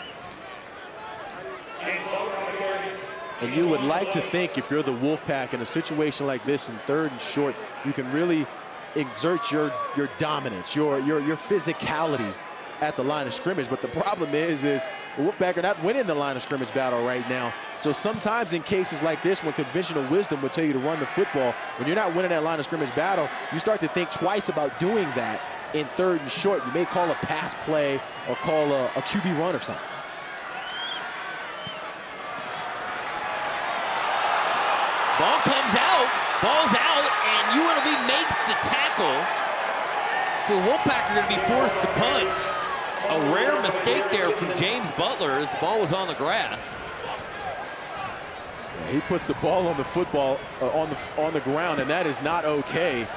And you would like to think if you're the Wolfpack in a situation like this in 3rd and short, you can really exert your dominance, your physicality at the line of scrimmage. But the problem is the Wolfpack are not winning the line of scrimmage battle right now. So sometimes in cases like this, when conventional wisdom would tell you to run the football, when you're not winning that line of scrimmage battle, you start to think twice about doing that in 3rd and short. You may call a pass play or call a QB run or something. Ball comes out, ball's out, and UNLV makes the tackle. So the Wolfpack are going to be forced to punt. A rare mistake there from James Butler as the ball was on the grass. Yeah, he puts the ball on the football on the ground, and that is not okay.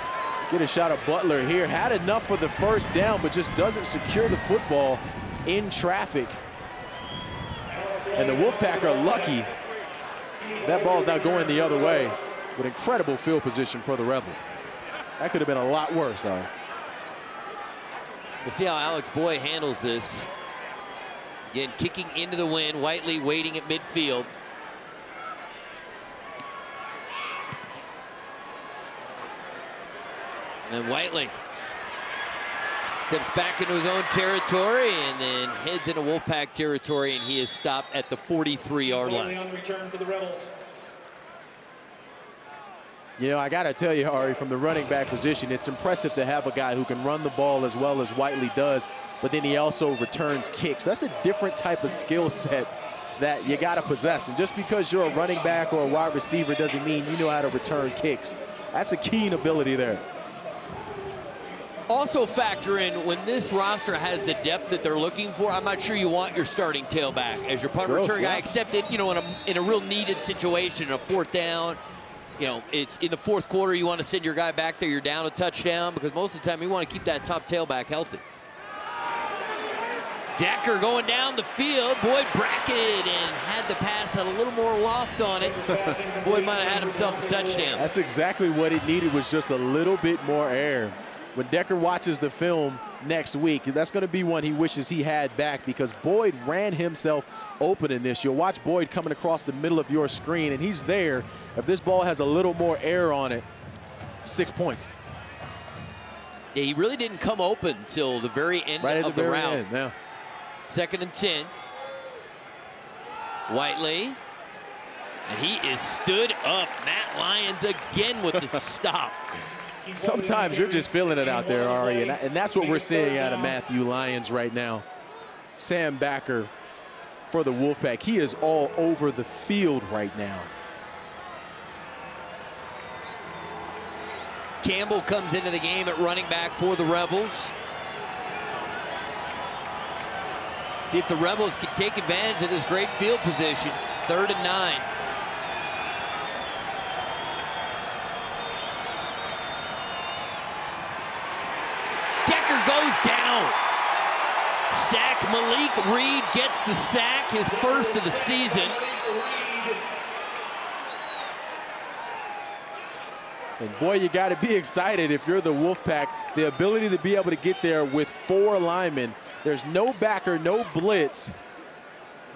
Get a shot at Butler here. Had enough for the first down, but just doesn't secure the football in traffic. And the Wolfpack are lucky that ball's not going the other way. But incredible field position for the Rebels. That could have been a lot worse, though. We'll see how Alex Boyd handles this. Again, kicking into the wind. Whiteley waiting at midfield. And then Whiteley steps back into his own territory and then heads into Wolfpack territory, and he is stopped at the 43-yard line. On return for the Rebels. You know, I got to tell you, Ari, from the running back position, it's impressive to have a guy who can run the ball as well as Whiteley does, but then he also returns kicks. That's a different type of skill set that you got to possess. And just because you're a running back or a wide receiver doesn't mean you know how to return kicks. That's a keen ability there. Also factor in, when this roster has the depth that they're looking for, I'm not sure you want your starting tailback as your punt return guy, except in, you know, in a real needed situation, in a 4th down. You know, it's in the 4th quarter, you want to send your guy back there, you're down a touchdown, because most of the time you want to keep that top tailback healthy. Decker going down the field. Boyd bracketed and had the pass, had a little more loft on it. Boyd might have had himself a touchdown. That's exactly what it needed, was just a little bit more air. When Decker watches the film next week, that's going to be one he wishes he had back, because Boyd ran himself open in this. You'll watch Boyd coming across the middle of your screen, and he's there. If this ball has a little more air on it, 6 points. Yeah, he really didn't come open until the very end of the route. Yeah. 2nd and 10. Whiteley. And he is stood up. Matt Lyons again with the stop. Sometimes you're just feeling it out there, Ari, and that's what we're seeing out of Matthew Lyons right now. Sam Backer for the Wolfpack. He is all over the field right now. Campbell comes into the game at running back for the Rebels. See if the Rebels can take advantage of this great field position. 3rd and 9. Decker goes down. Sack. Malik Reed gets the sack, his first of the season. And boy, you got to be excited if you're the Wolfpack. The ability to be able to get there with 4 linemen. There's no backer, no blitz.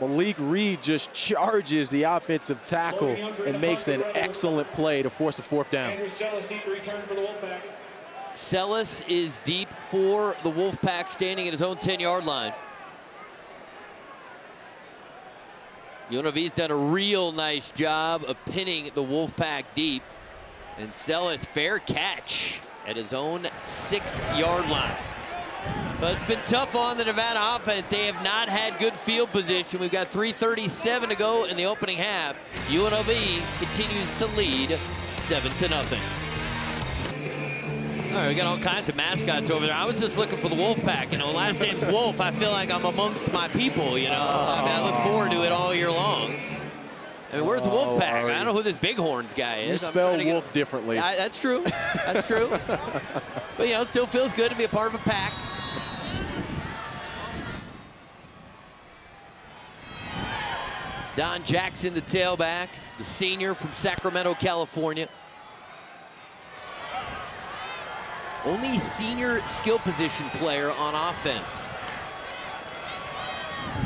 Malik Reed just charges the offensive tackle and makes an excellent play to force a 4th down. Sellis is deep for the Wolfpack, standing at his own 10-yard line. UNLV's done a real nice job of pinning the Wolfpack deep. And Sellis, fair catch at his own 6-yard line. But it's been tough on the Nevada offense. They have not had good field position. We've got 3:37 to go in the opening half. UNLV continues to lead 7-0. All right, we got all kinds of mascots over there. I was just looking for the Wolfpack. You know, last name's Wolf. I feel like I'm amongst my people, you know. I mean, I look forward to it all year long. I mean, where's the Wolfpack? I don't know who this Bighorns guy is. You spell wolf differently. That's true. That's true. But, you know, it still feels good to be a part of a pack. Don Jackson, the tailback, the senior from Sacramento, California. Only senior skill position player on offense.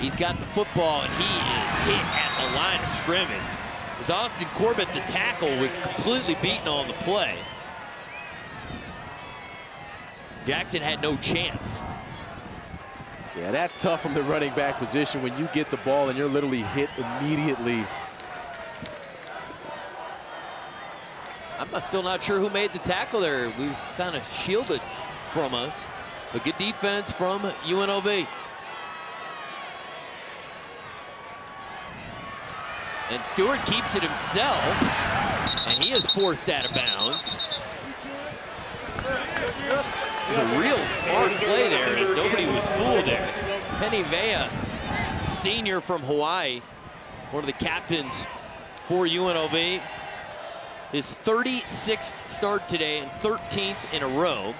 He's got the football, and he is hit at the line of scrimmage. As Austin Corbett, the tackle, was completely beaten on the play. Jackson had no chance. Yeah, that's tough from the running back position when you get the ball and you're literally hit immediately. I'm still not sure who made the tackle there. We was kind of shielded from us. But good defense from UNLV. And Stewart keeps it himself, and he is forced out of bounds. It was a real smart play there, as nobody was fooled there. Penny Vea, senior from Hawaii, one of the captains for UNLV. His 36th start today and 13th in a row.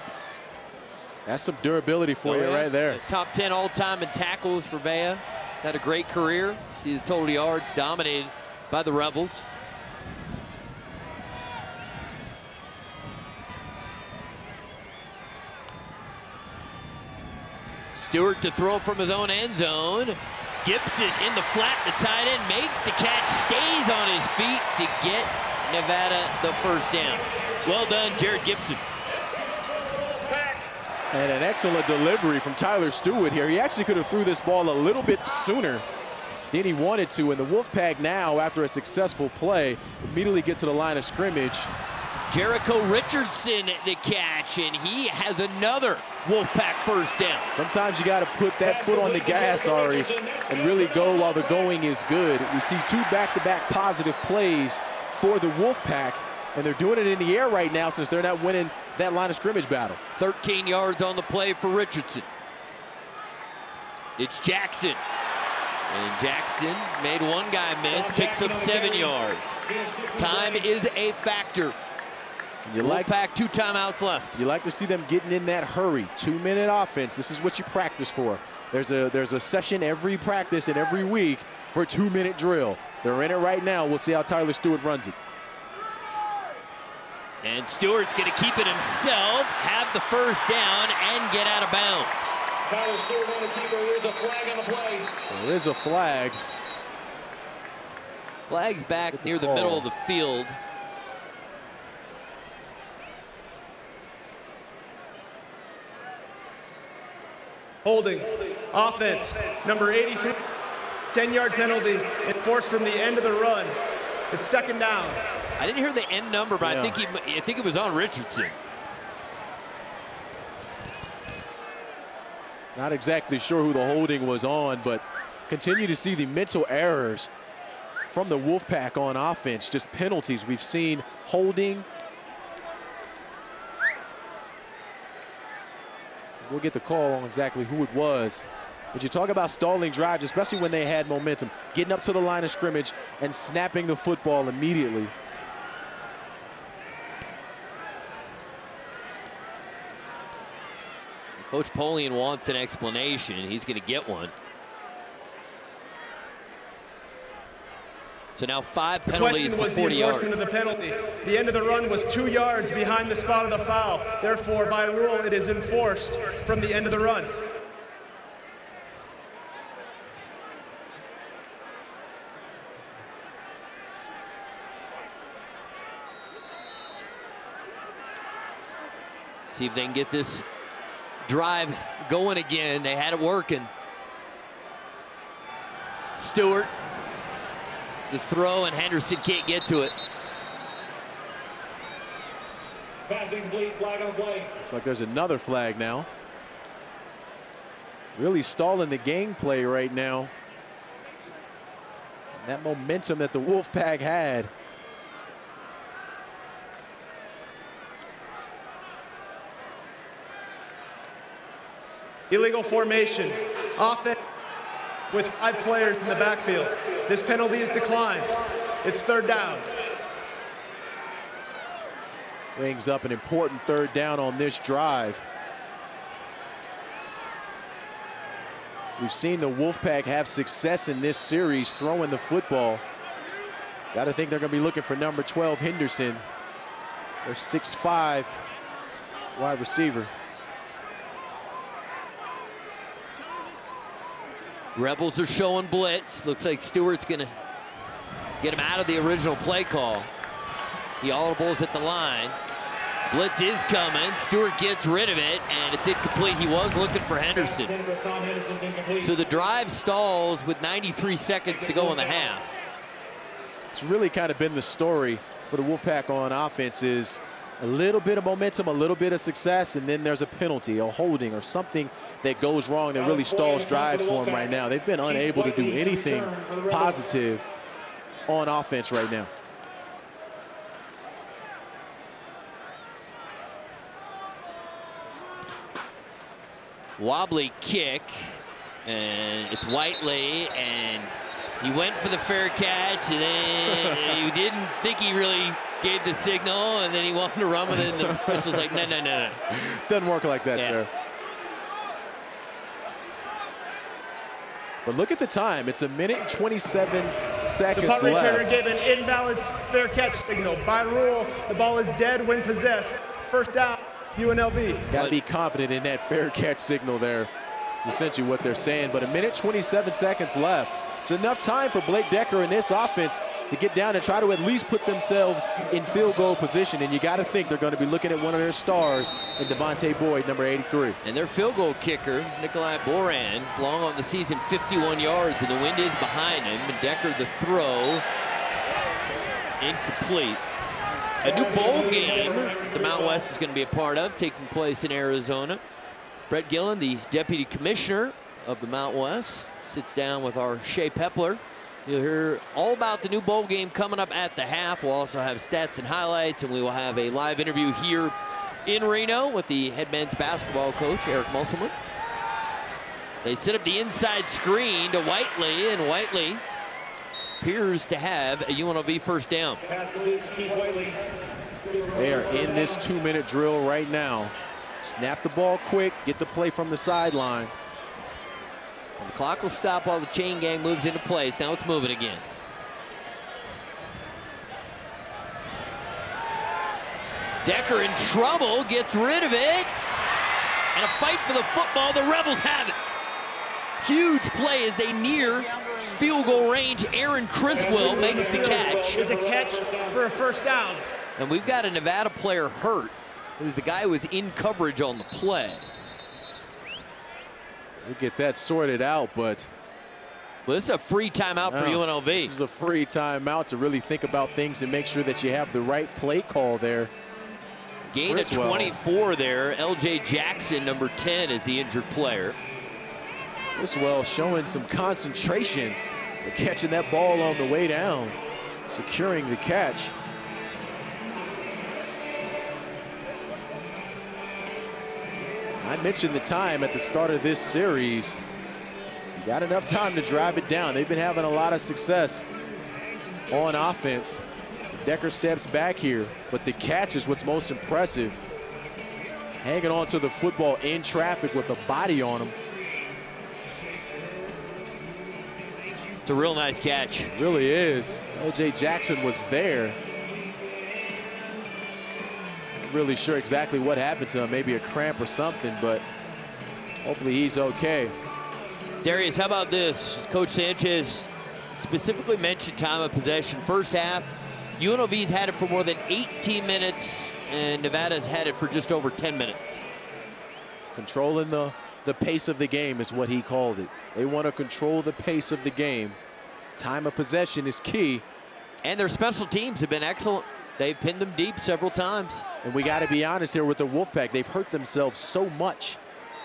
That's some durability for you right there. Top 10 all-time in tackles for Vea. Had a great career. See the total yards dominated by the Rebels. Stewart to throw from his own end zone. Gibson in the flat, the tight end makes the catch, stays on his feet to get Nevada the first down. Well done, Jared Gibson. And an excellent delivery from Tyler Stewart here. He actually could have threw this ball a little bit sooner than he wanted to. And the Wolfpack now, after a successful play, immediately gets to the line of scrimmage. Jericho Richardson the catch, and he has another Wolfpack first down. Sometimes you got to put that foot on the gas, Ari, and really go while the going is good. We see two back-to-back positive plays for the Wolfpack, and they're doing it in the air right now since they're not winning that line of scrimmage battle. 13 yards on the play for Richardson. It's Jackson. And Jackson made one guy miss, picks up 7 yards. Time is a factor. Wolfpack, 2 timeouts left. You like to see them getting in that hurry. 2-minute offense. This is what you practice for. There's a session every practice and every week for a 2-minute drill. They're in it right now. We'll see how Tyler Stewart runs it. And Stewart's going to keep it himself, have the first down, and get out of bounds. Tyler Stewart on the keeper. There's a flag on the play. There is a flag. Flag's back near the middle of the field. Holding. Offense, number 83. 10-yard penalty enforced from the end of the run. It's second down. I didn't hear the end number, but I think it was on Richardson. Not exactly sure who the holding was on, but continue to see the mental errors from the Wolfpack on offense. Just penalties. We've seen holding. We'll get the call on exactly who it was. But you talk about stalling drives, especially when they had momentum, getting up to the line of scrimmage and snapping the football immediately. Coach Polian wants an explanation. He's going to get one. So now 5 penalties for 40 yards. The penalty. The end of the run was 2 yards behind the spot of the foul. Therefore, by rule, it is enforced from the end of the run. See if they can get this drive going again. They had it working. Stewart the throw, and Henderson can't get to it. Passing complete, flag on play. Looks like there's another flag now. Really stalling the gameplay right now. And that momentum that the Wolfpack had. Illegal formation. Offense with 5 players in the backfield. This penalty is declined. It's 3rd down. Brings up an important 3rd down on this drive. We've seen the Wolfpack have success in this series throwing the football. Got to think they're going to be looking for number 12, Henderson. Their 6'5" wide receiver. Rebels are showing blitz. Looks like Stewart's going to get him out of the original play call. The audible's at the line. Blitz is coming. Stewart gets rid of it, and it's incomplete. He was looking for Henderson. So the drive stalls with 93 seconds to go in the half. It's really kind of been the story for the Wolfpack on offense is a little bit of momentum, a little bit of success, and then there's a penalty, a holding, or something that goes wrong that really stalls drives for them right now. They've been unable to do anything positive on offense right now. Wobbly kick, and it's Whiteley, and he went for the fair catch, and then he didn't think he really gave the signal, and then he wanted to run with it, and the official's like, no. Doesn't work like that, sir. But look at the time. It's 1:27 seconds The punt returner left. gave an invalid fair catch signal. By rule, the ball is dead when possessed. 1st down, UNLV. Got to be confident in that fair catch signal there. It's essentially what they're saying. But 1:27 seconds left. It's enough time for Blake Decker and this offense to get down and try to at least put themselves in field goal position. And you got to think they're going to be looking at one of their stars in Devontae Boyd, number 83. And their field goal kicker, Nikolai Boran, is long on the season, 51 yards, and the wind is behind him. And Decker, the throw, incomplete. A new bowl game the Mount West is going to be a part of, taking place in Arizona. Brett Gillen, the deputy commissioner of the Mount West, sits down with our Shea Pepler. You'll hear all about the new bowl game coming up at the half. We'll also have stats and highlights, and we will have a live interview here in Reno with the head men's basketball coach, Eric Musselman. They set up the inside screen to Whiteley, and Whiteley appears to have a UNLV 1st down. They are in this 2-minute drill right now. Snap the ball quick, get the play from the sideline. The clock will stop while the chain gang moves into place. Now it's moving again. Decker in trouble, gets rid of it. And a fight for the football. The Rebels have it. Huge play as they near field goal range. Aaron Criswell makes the catch. Is a catch for a 1st down. And we've got a Nevada player hurt. It was the guy who was in coverage on the play. We'll get that sorted out, but well, this is a free timeout for UNLV. This is a free timeout to really think about things and make sure that you have the right play call there. Gain of 24 there. LJ Jackson, number 10, is the injured player. Criswell showing some concentration, but catching that ball on the way down, securing the catch. I mentioned the time at the start of this series. You got enough time to drive it down. They've been having a lot of success on offense. Decker steps back here, but the catch is what's most impressive. Hanging on to the football in traffic with a body on him. It's a real nice catch. It really is. LJ Jackson was there. Really sure exactly what happened to him, maybe a cramp or something, but hopefully he's okay. Darius, how about this? Coach Sanchez specifically mentioned time of possession. 1st half, UNLV's had it for more than 18 minutes, and Nevada's had it for just over 10 minutes. Controlling the pace of the game is what he called it. They want to control the pace of the game. Time of possession is key. And their special teams have been excellent. They've pinned them deep several times. And we got to be honest here with the Wolfpack. They've hurt themselves so much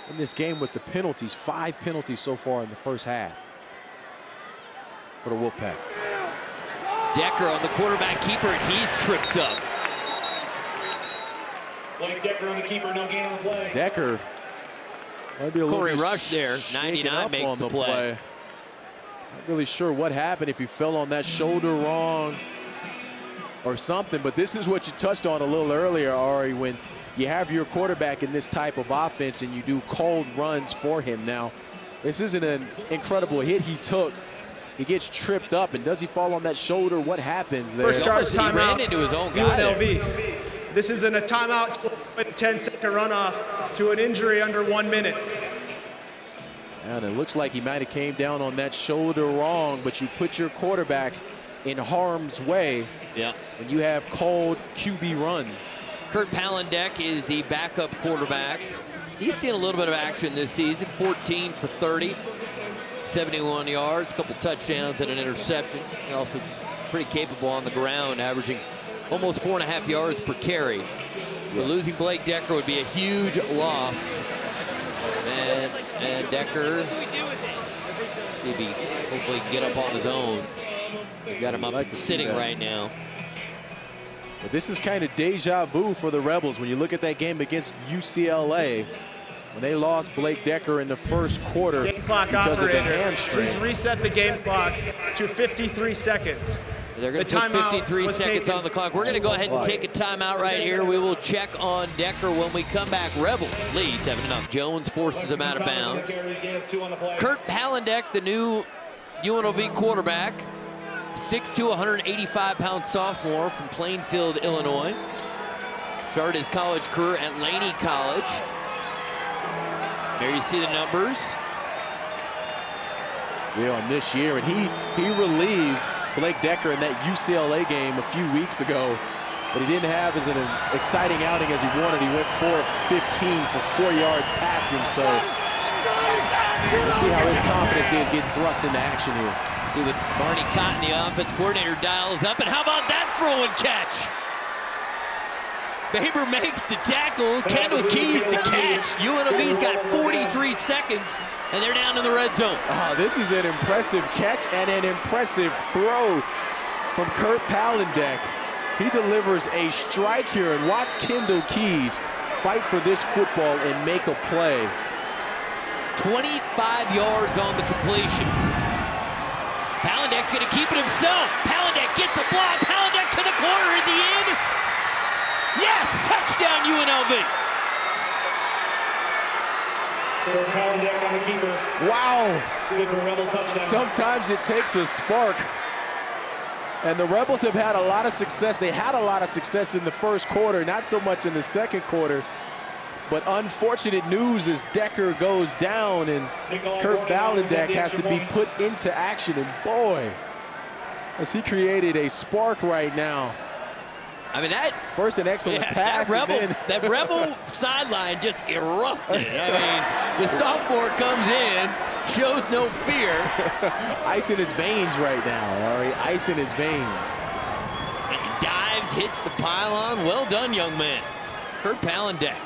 in this game with the penalties. 5 penalties so far in the first half for the Wolfpack. Decker on the quarterback keeper, and he's tripped up. Blake Decker on the keeper, no gain on the play. Decker might be a Corey little Rush there, shaken 99 up makes on the play. Not really sure what happened, if he fell on that shoulder wrong or something, but this is what you touched on a little earlier, Ari, when you have your quarterback in this type of offense and you do cold runs for him. Now, this isn't an incredible hit he took. He gets tripped up, and does he fall on that shoulder? What happens there? First charge timeout. He ran into his own guy UNLV. there. This is in a timeout, 10-second runoff to an injury under 1 minute. And it looks like he might have came down on that shoulder wrong, but you put your quarterback in harm's way when you have cold QB runs. Kurt Palandek is the backup quarterback. He's seen a little bit of action this season, 14 for 30, 71 yards, a couple touchdowns and an interception. He's also pretty capable on the ground, averaging almost 4.5 yards per carry. But losing Blake Decker would be a huge loss. And Decker, maybe hopefully get up on his own. They've got him up sitting right now. But this is kind of deja vu for the Rebels when you look at that game against UCLA when they lost Blake Decker in the first quarter Game clock because operator, of the hamstring. please reset the game clock to 53 seconds. They're going to put 53 seconds on the clock. We're going to go ahead and take a timeout right here. We will check on Decker when we come back. Rebels lead 7-0. Jones forces him out of bounds. Kurt Palandek, the new UNLV quarterback, 6'2", 185-pound sophomore from Plainfield, Illinois. Started his college career at Laney College. There you see the numbers. Yeah, on this year, and he relieved Blake Decker in that UCLA game a few weeks ago, but he didn't have as an exciting outing as he wanted. He went 4 of 15 for 4 yards passing, so we'll see how his confidence is getting thrust into action here. See what Barney Cotton, the offense coordinator, dials up, and how about that throw and catch? Baber makes the tackle, Kendall Keys the catch. UNLV's got 43 seconds, and they're down in the red zone. Oh, this is an impressive catch and an impressive throw from Kurt Palandek. He delivers a strike here, and watch Kendall Keys fight for this football and make a play. 25 yards on the completion. Palandek's gonna keep it himself. Palandek gets a block. Palandek to the corner. Is he in? Yes, touchdown UNLV. Wow. Sometimes it takes a spark. And the Rebels have had a lot of success. They had a lot of success in the first quarter, not so much in the second quarter. But unfortunate news as Decker goes down and Kurt Palandek has to be put into action. And boy, has he created a spark right now. I mean, that first an excellent pass. That Rebel sideline just erupted. I mean, the sophomore comes in, shows no fear. Ice in his veins right now, Ari. Ice in his veins. And he dives, hits the pylon. Well done, young man. Kurt Palandek.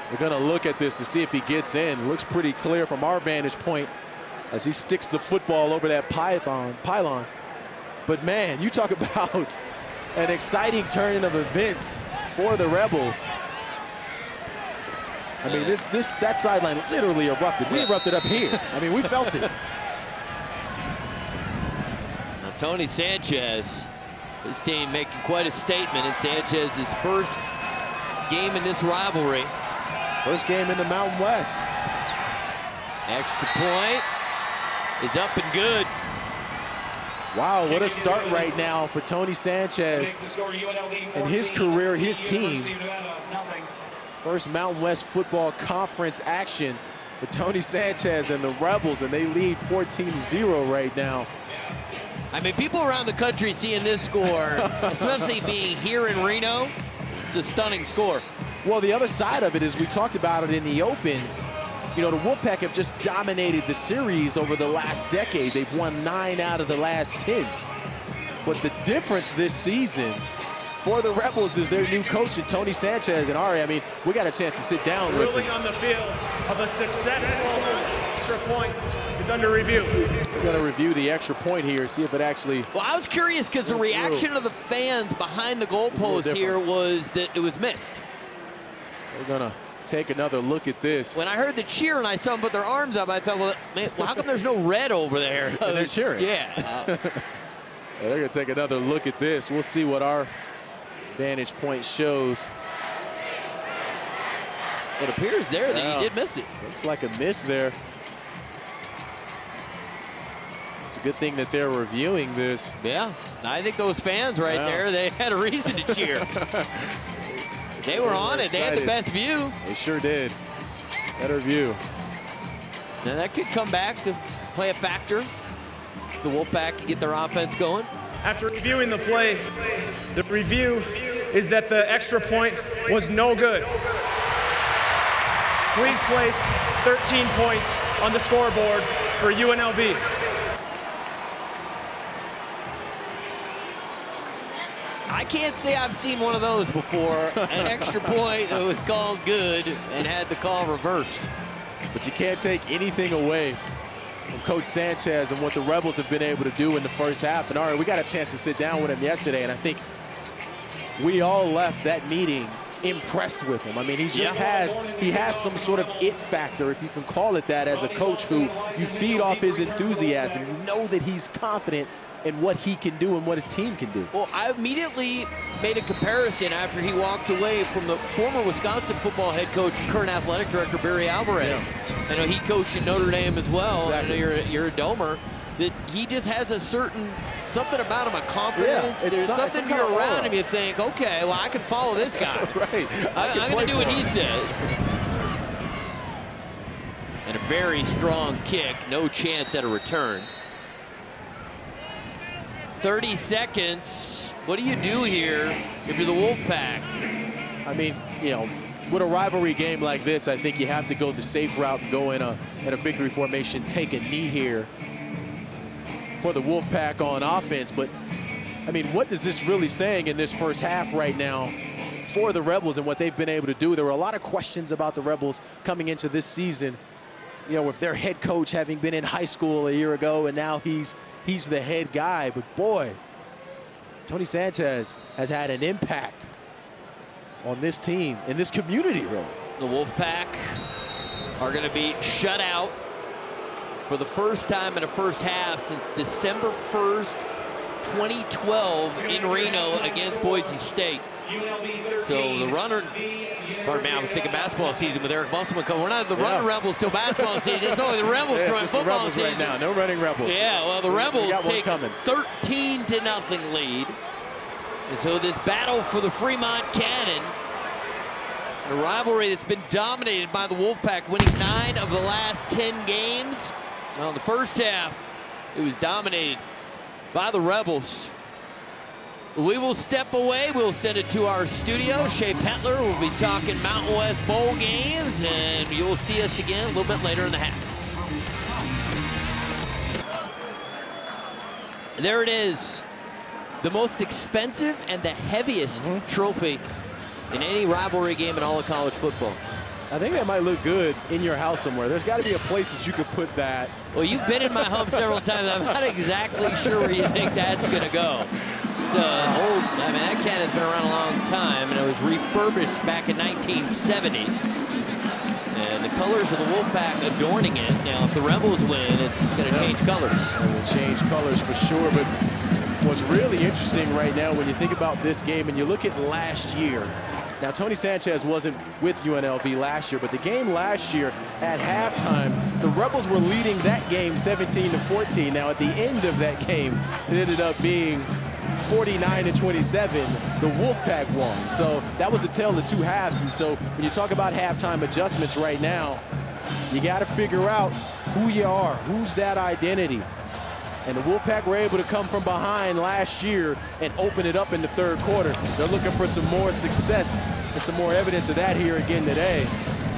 We're going to look at this to see if he gets in. Looks pretty clear from our vantage point as he sticks the football over that pylon. But man, you talk about an exciting turn of events for the Rebels. I mean, that sideline literally erupted. We erupted up here. I mean, we felt it. Now, Tony Sanchez, his team making quite a statement in Sanchez's first game in this rivalry. First game in the Mountain West. Extra point is up and good. Wow, what a start right now for Tony Sanchez and his career, his team. First Mountain West Football Conference action for Tony Sanchez and the Rebels, and they lead 14-0 right now. I mean, people around the country seeing this score, especially being here in Reno, it's a stunning score. Well, the other side of it is we talked about it in the open. you know, the Wolfpack have just dominated the series over the last decade. They've won 9 out of the last 10. But the difference this season for the Rebels is their new coach, and Tony Sanchez. And Ari, I mean, we got a chance to sit down with him. Ruling on the field of a successful extra point is under review. We're going to review the extra point here, see if it actually... Well, I was curious because the reaction of the fans behind the goalpost here was that it was missed. We're going to take another look at this. When I heard the cheer and I saw them put their arms up, I thought, well, man, how come there's no red over there? They're cheering. Yeah. They're going to take another look at this. We'll see what our vantage point shows. It appears there that he did miss it. Looks like a miss there. It's a good thing that they're reviewing this. Yeah, I think those fans right there, they had a reason to cheer. They were on it. They had the best view. They sure did. Better view. Now that could come back to play a factor. The Wolfpack can get their offense going. After reviewing the play, the review is that the extra point was no good. Please place 13 points on the scoreboard for UNLV. I can't say I've seen one of those before. An extra point that was called good and had the call reversed. But you can't take anything away from Coach Sanchez and what the Rebels have been able to do in the first half. And all right, we got a chance to sit down with him yesterday, and I think we all left that meeting impressed with him. I mean, he just has some sort of it factor, if you can call it that, as a coach who you feed off his enthusiasm. You know that he's confident in what he can do and what his team can do. Well, I immediately made a comparison after he walked away from the former Wisconsin football head coach and current athletic director, Barry Alvarez. I know he coached at Notre Dame as well. Exactly. I know you're a Domer. That he just has a certain, something about him, a confidence. Yeah, There's something you're around him, you think, okay, well, I can follow this guy. Right. I'm going to do what he says. And a very strong kick, no chance at a return. 30 seconds. What do you do here if you're the Wolfpack? I mean, you know, with a rivalry game like this, I think you have to go the safe route and go in a victory formation, take a knee here for the Wolfpack on offense. But, I mean, what is this really saying in this first half right now for the Rebels and what they've been able to do? There were a lot of questions about the Rebels coming into this season, you know, with their head coach having been in high school a year ago, and now he's the head guy. But boy, Tony Sanchez has had an impact on this team and this community, really. The Wolfpack are going to be shut out for the first time in a first half since December 1st, 2012 in Reno against Boise State. So the runner, pardon me, I was thinking basketball season with Eric Musselman. We're not the running Rebels till basketball season. It's only the Rebels during football season. Right now, no running Rebels. Yeah, well, the Rebels take a 13-0 lead. And so this battle for the Fremont Cannon, a rivalry that's been dominated by the Wolfpack, winning 9 of the last 10 games. Well, in the first half, it was dominated by the Rebels. We will step away. We'll send it to our studio. Shea Petler will be talking Mountain West Bowl games, and you'll see us again a little bit later in the half. There it is. The most expensive and the heaviest trophy in any rivalry game in all of college football. I think that might look good in your house somewhere. There's got to be a place that you could put that. Well, you've been in my home several times. I'm not exactly sure where you think that's going to go. It's an old, I mean, that cannon's been around a long time, and it was refurbished back in 1970. And the colors of the Wolfpack adorning it. Now, if the Rebels win, it's going to change colors. It will change colors for sure, but what's really interesting right now when you think about this game and you look at last year. Now, Tony Sanchez wasn't with UNLV last year, but the game last year at halftime, the Rebels were leading that game 17-14. Now, at the end of that game, it ended up being 49-27. The Wolfpack won. So that was a tale of two halves. And so when you talk about halftime adjustments right now, you got to figure out who you are, who's that identity. And the Wolfpack were able to come from behind last year and open it up in the third quarter. They're looking for some more success and some more evidence of that here again today.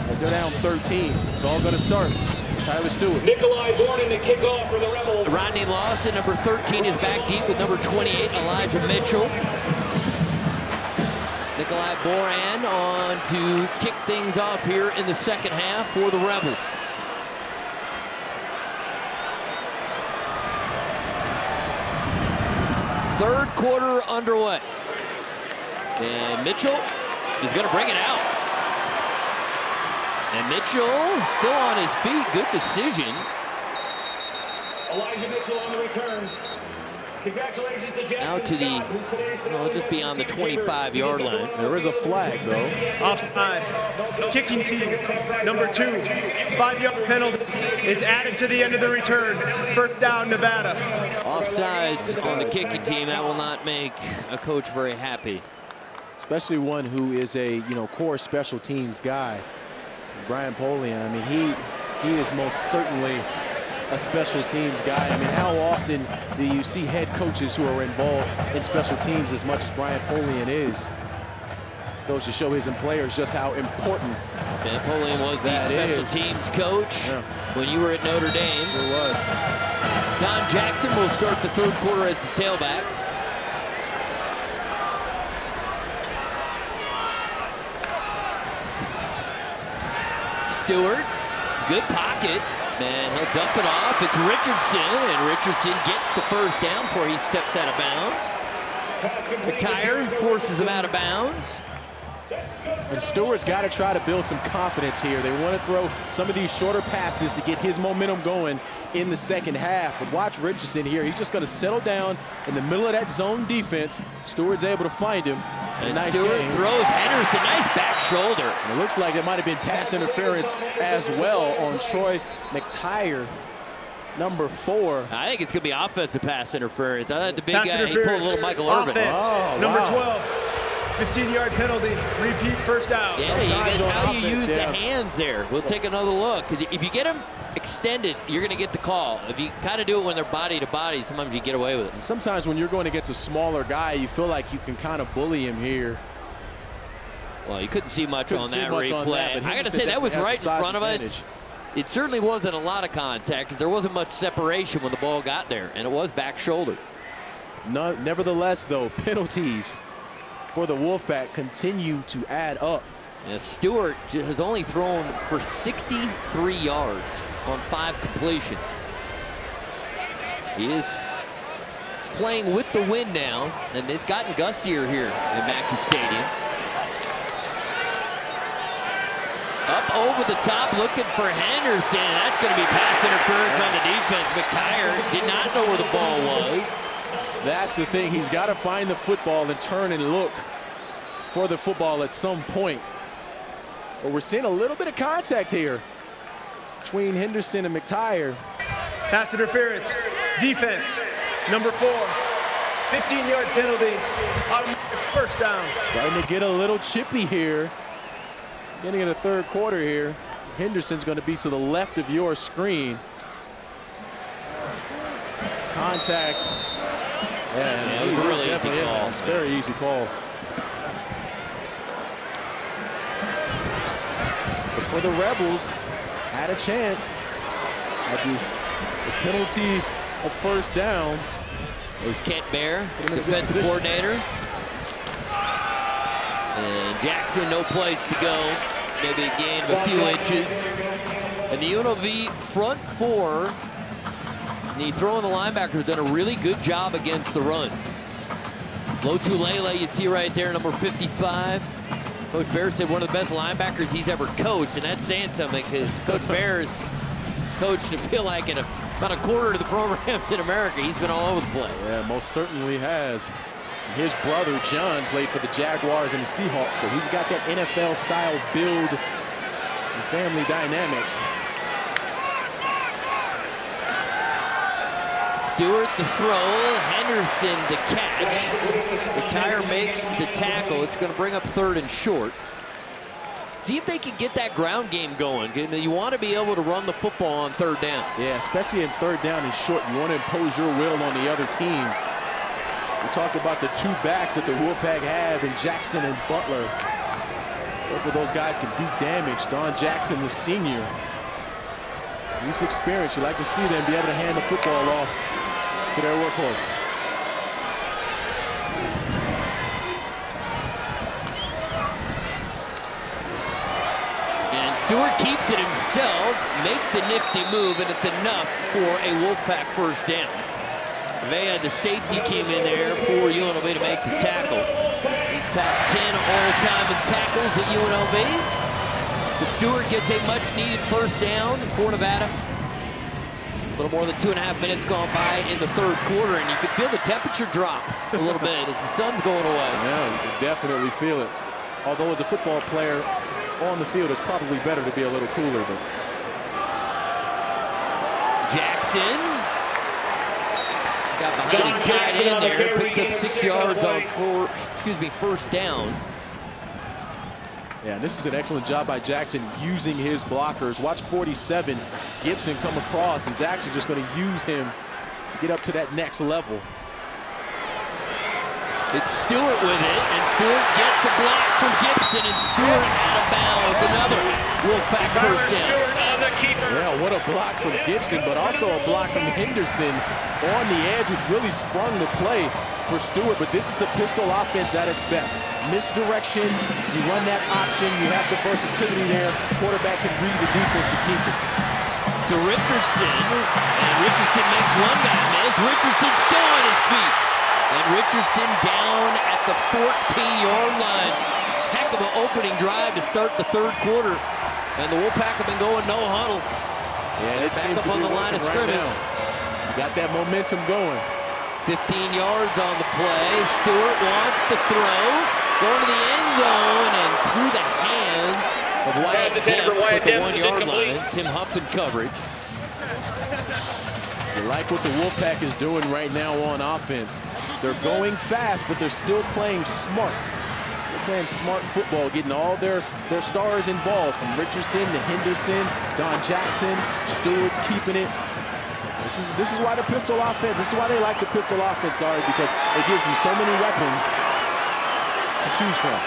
as they're down 13. It's all going to start. Tyler Stewart. Nikolai Born in the kickoff for the Rebels. Rodney Lawson, number 13, is back deep with number 28, Elijah Mitchell. Nikolai Boran on to kick things off here in the second half for the Rebels. Third quarter underway. And Mitchell is going to bring it out. And Mitchell still on his feet. Good decision. Elijah Mitchell on the return. Congratulations to Jackson. Now to the, well, just beyond the 25-yard line. There is a flag, though. Offside. Kicking team, number 2. 5-yard penalty is added to the end of the return. First down, Nevada. Offsides on the kicking team. That will not make a coach very happy. Especially one who is a, core special teams guy. Brian Polian, I mean, he is most certainly a special teams guy. I mean, how often do you see head coaches who are involved in special teams as much as Brian Polian is? Goes to show his players just how important. And Polian was the special teams coach when you were at Notre Dame. Sure was. Don Jackson will start the third quarter as the tailback. Stewart, good pocket. Man, he'll dump it off. It's Richardson, and Richardson gets the first down before he steps out of bounds. McTire forces him out of bounds. And Stewart's got to try to build some confidence here. They want to throw some of these shorter passes to get his momentum going in the second half. But watch Richardson here. He's just going to settle down in the middle of that zone defense. Stewart's able to find him. And nice Stewart game. throws Henderson. Nice back shoulder. And it looks like there might have been pass interference as well on Troy McTire, number 4. I think it's going to be offensive pass interference. I thought the big Pass guy, he pulled a little Michael Irvin. Offense, number 12. 15-yard penalty, repeat first down. Yeah, you guys, how you use the yeah. hands there. We'll take another look. Because if you get them extended, you're going to get the call. If you kind of do it when they're body to body, sometimes you get away with it. And sometimes when you're going against a smaller guy, you feel like you can kind of bully him here. Well, you couldn't see much on that replay. I got to say, that was right in front of us. It certainly wasn't a lot of contact because there wasn't much separation when the ball got there, and it was back shoulder. No, nevertheless, though, penalties for the Wolfpack continue to add up. Yeah, Stewart has only thrown for 63 yards on 5 completions. He is playing with the wind now, and it's gotten gustier here in Mackey Stadium. Up over the top, looking for Henderson. That's going to be pass interference on the defense. McTire did not know where the ball was. That's the thing. He's got to find the football and turn and look for the football at some point. But we're seeing a little bit of contact here between Henderson and McTire. Pass interference, defense, number 4. 15-yard penalty, automatic first down. Starting to get a little chippy here. Getting in the third quarter here. Henderson's going to be to the left of your screen. Contact. Yeah, it was a really easy call. It's a very easy call. But for the Rebels, had a chance. The penalty of first down. It was Kent Bear, defensive coordinator. And Jackson, no place to go. Maybe a gain of a few inches. And the UNLV front 4, the throwing the linebackers done a really good job against the run. Lotulele, you see right there, number 55. Coach Bear said one of the best linebackers he's ever coached, and that's saying something because Coach Bear's coached, I feel like, in about a quarter of the programs in America. He's been all over the place. Yeah, most certainly has. His brother, John, played for the Jaguars and the Seahawks, so he's got that NFL-style build and family dynamics. Stewart the throw, Henderson the catch. McTire makes the tackle. It's going to bring up 3rd and short. See if they can get that ground game going. You want to be able to run the football on 3rd down. Yeah, especially in 3rd down and short. You want to impose your will on the other team. We talked about the 2 backs that the Wolfpack have in Jackson and Butler. Both of those guys can do damage. Don Jackson, the senior, he's experienced. You like to see them be able to hand the football off to their workhorse. And Stewart keeps it himself, makes a nifty move, and it's enough for a Wolfpack first down. The safety came in there for UNLV to make the tackle. He's top 10 all-time in tackles at UNLV. But Stewart gets a much-needed first down for Nevada. A little more than 2.5 minutes gone by in the third quarter, and you can feel the temperature drop a little bit as the sun's going away. Yeah, you can definitely feel it. Although as a football player on the field, it's probably better to be a little cooler. But Jackson got behind his tight end there, picks up 6 yards on first down. Yeah, and this is an excellent job by Jackson using his blockers. Watch 47, Gibson come across, and Jackson just going to use him to get up to that next level. It's Stewart with it, and Stewart gets a block from Gibson, and Stewart out of bounds. Another Wolfpack first down. Yeah, what a block from Gibson, but also a block from Henderson on the edge, which really sprung the play for Stewart. But this is the pistol offense at its best. Misdirection, you run that option, you have the versatility there. Quarterback can read the defense and keep it. To Richardson, and Richardson makes one guy miss. Richardson still on his feet. And Richardson down at the 14-yard line. Heck of an opening drive to start the third quarter. And the Wolfpack have been going no huddle. Yeah, it back up on the line of scrimmage. You got that momentum going. 15 yards on the play. Stewart wants to throw. Going to the end zone and through the hands of Wyatt Dempsey at the 1-yard line. Tim Huff in coverage. You like what the Wolfpack is doing right now on offense. They're going fast, but they're still playing smart. They're playing smart football, getting all their stars involved, from Richardson to Henderson, Don Jackson, Stewart's keeping it. This is why the pistol offense, this is why they like the pistol offense, sorry, because it gives them so many weapons to choose from.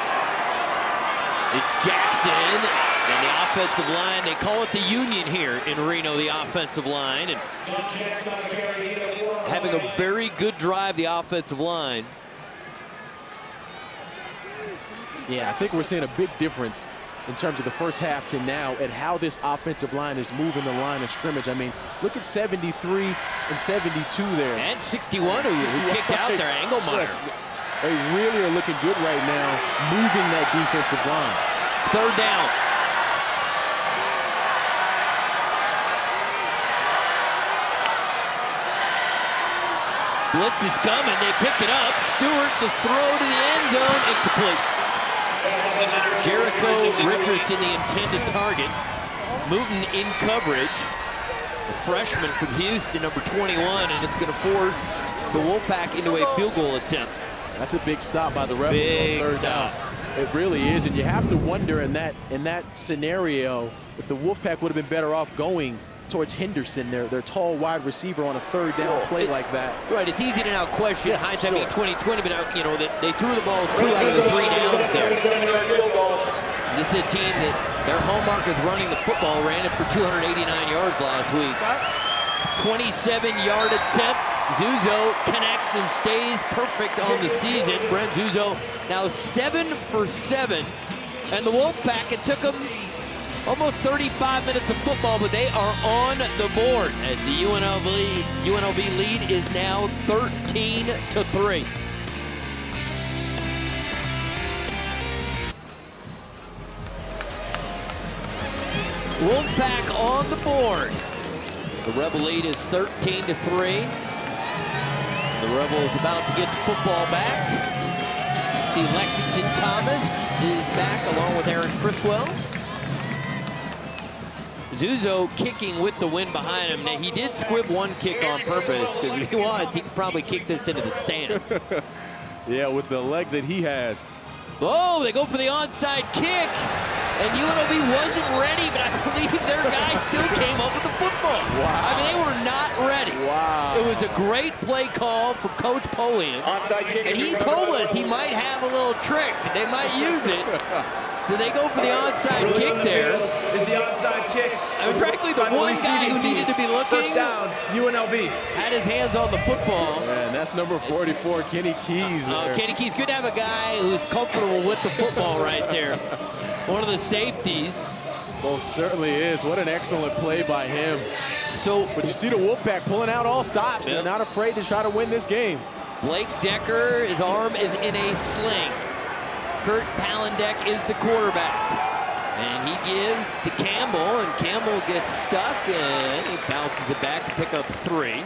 It's Jackson and the offensive line. They call it the Union here in Reno, the offensive line. And having a very good drive, the offensive line. Yeah, I think we're seeing a big difference in terms of the first half to now and how this offensive line is moving the line of scrimmage. I mean, look at 73 and 72 there. And 61 who kicked out there, Engelmeyer. They really are looking good right now, moving that defensive line. Third down. Blitz is coming, they pick it up. Stewart, the throw to the end zone, incomplete. Jericho Richardson, the intended target. Mooten in coverage. A freshman from Houston, number 21, and it's going to force the Wolfpack into a field goal attempt. That's a big stop by the Rebels. Big on third stop. down. It really is, and you have to wonder in that scenario if the Wolfpack would have been better off going towards Henderson, their tall wide receiver, on a third down play like that. Right, it's easy to now question hindsight being 20/20, but now, you know, they threw the ball 2 out of the 3 downs there. This is a team that their hallmark is running the football, ran it for 289 yards last week. 27-yard attempt. Zuzo connects and stays perfect on the season. Brent Zuzo now 7 for 7. And the Wolfpack, it took them almost 35 minutes of football, but they are on the board as the UNLV lead is now 13-3. Wolfpack on the board. The Rebel lead is 13-3. The Rebels about to get the football back. See Lexington Thomas is back along with Aaron Criswell. Zuzo kicking with the wind behind him. Now, he did squib one kick on purpose because if he wants, he could probably kick this into the stands. Yeah, with the leg that he has. Oh, they go for the onside kick. And UNLV wasn't ready, but I believe their guy still came up with the football. Wow. I mean, they were not ready. Wow. It was a great play call from Coach Polian. And he told us he might have a little trick. They might use it. So they go for the onside Really kick on the there. field is the onside kick. I mean, frankly, the one guy who needed to be looking First down, UNLV. had his hands on the football. And that's number 44, Kenny Keys. Kenny Keys, good to have a guy who's comfortable with the football right there. One of the safeties. Well, certainly is. What an excellent play by him. So, But you see the Wolfpack pulling out all stops. Yep. They're not afraid to try to win this game. Blake Decker, his arm is in a sling. Kurt Palandek is the quarterback. And he gives to Campbell, and Campbell gets stuck, and he bounces it back to pick up 3.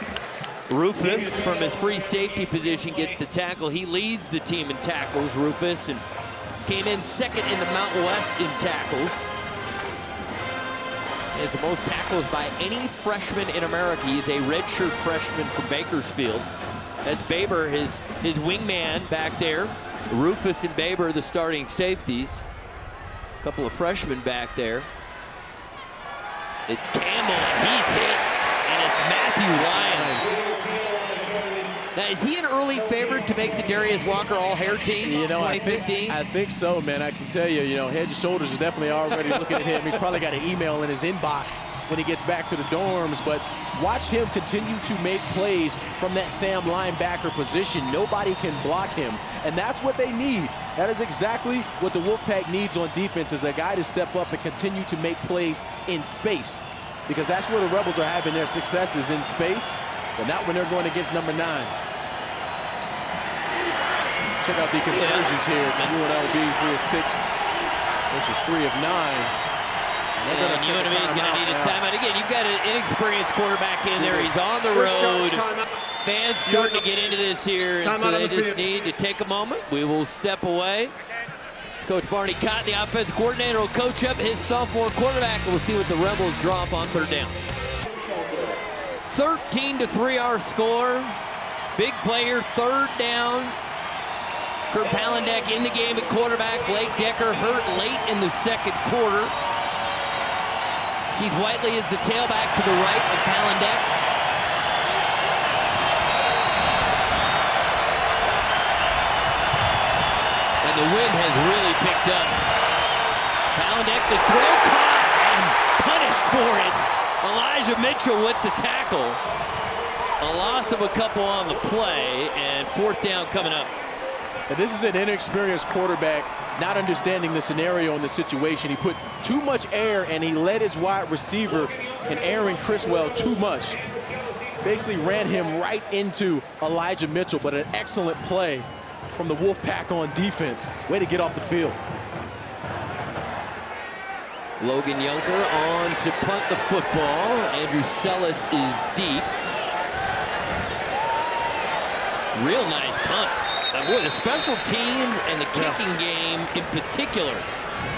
Rufus, from his free safety position, gets the tackle. He leads the team in tackles, Rufus, and came in second in the Mountain West in tackles. He has the most tackles by any freshman in America. He's a redshirt freshman from Bakersfield. That's Baber, his wingman back there. Rufus and Baber, the starting safeties. A couple of freshmen back there. It's Campbell, and he's hit, and it's Matthew Lyons. Now, is he an early favorite to make the Darius Walker All-Hair team? You know, 2015? I think so, man. I can tell you, Head and Shoulders is definitely already looking at him. He's probably got an email in his inbox when he gets back to the dorms. But watch him continue to make plays from that Sam linebacker position. Nobody can block him, and that's what they need. That is exactly what the Wolfpack needs on defense, is a guy to step up and continue to make plays in space, because that's where the Rebels are having their successes, in space, but not when they're going against number 9. Check out the conversions here from UNLV, 3 of 6 versus 3 of 9. And UNLV is going to need a timeout. Again, you've got an inexperienced quarterback in there. He's on the road. Fans starting to get into this here, and so they just need to take a moment. We will step away. Coach Barney Cotton, the offense coordinator, will coach up his sophomore quarterback, and we'll see what the Rebels drop on 3rd down. 13-3 our score. Big player, 3rd down. Kurt Palandek in the game at quarterback. Blake Decker hurt late in the 2nd quarter. Keith Whiteley is the tailback to the right of Palandek. And the wind has really picked up. Palandek, the throw caught and punished for it. Elijah Mitchell with the tackle. A loss of a couple on the play, and 4th down coming up. And this is an inexperienced quarterback not understanding the scenario and the situation. He put too much air, and he led his wide receiver and Aaron Criswell too much. Basically ran him right into Elijah Mitchell, but an excellent play from the Wolfpack on defense. Way to get off the field. Logan Yunker on to punt the football. Andrew Sellis is deep. Real nice punt. Boy, the special teams and the kicking game in particular,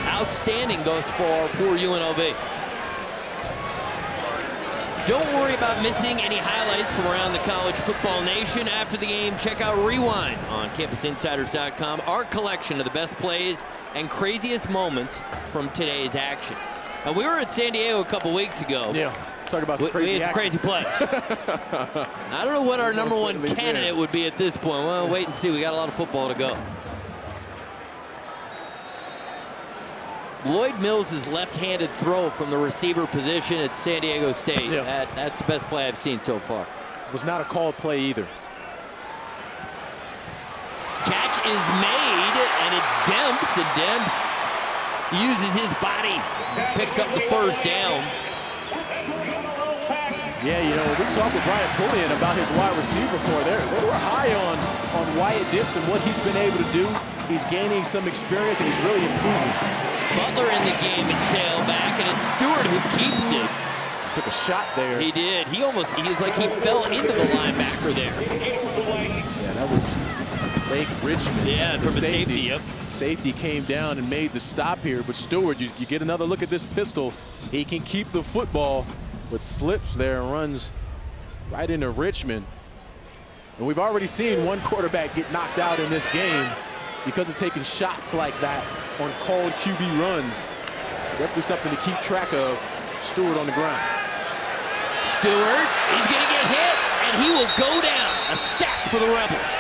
outstanding thus far for UNLV. Don't worry about missing any highlights from around the college football nation. After the game, check out Rewind on CampusInsiders.com, our collection of the best plays and craziest moments from today's action. And we were at San Diego a couple weeks ago. Yeah. Talk about some crazy action. Crazy plays. I don't know what our number 1 candidate would be at this point. Well, wait and see. We got a lot of football to go. Lloyd Mills' left-handed throw from the receiver position at San Diego State. Yeah. That's the best play I've seen so far. Was not a called play either. Catch is made, and it's Demps, and Demps uses his body, picks up the 1st down. Yeah, we talked with Brian Pullian about his wide receiver core. They were high on Wyatt Dips and what he's been able to do. He's gaining some experience, and he's really improving. Butler in the game at tailback, and it's Stewart who keeps it. Took a shot there. He did. He was like he fell into the linebacker there. Yeah, that was Lake Richmond. Yeah, from a safety, yep. Safety came down and made the stop here, but Stewart, you get another look at this pistol. He can keep the football, but slips there and runs right into Richmond. And we've already seen one quarterback get knocked out in this game because of taking shots like that on called QB runs. Definitely something to keep track of. Stewart on the ground. Stewart, he's going to get hit, and he will go down. A sack for the Rebels.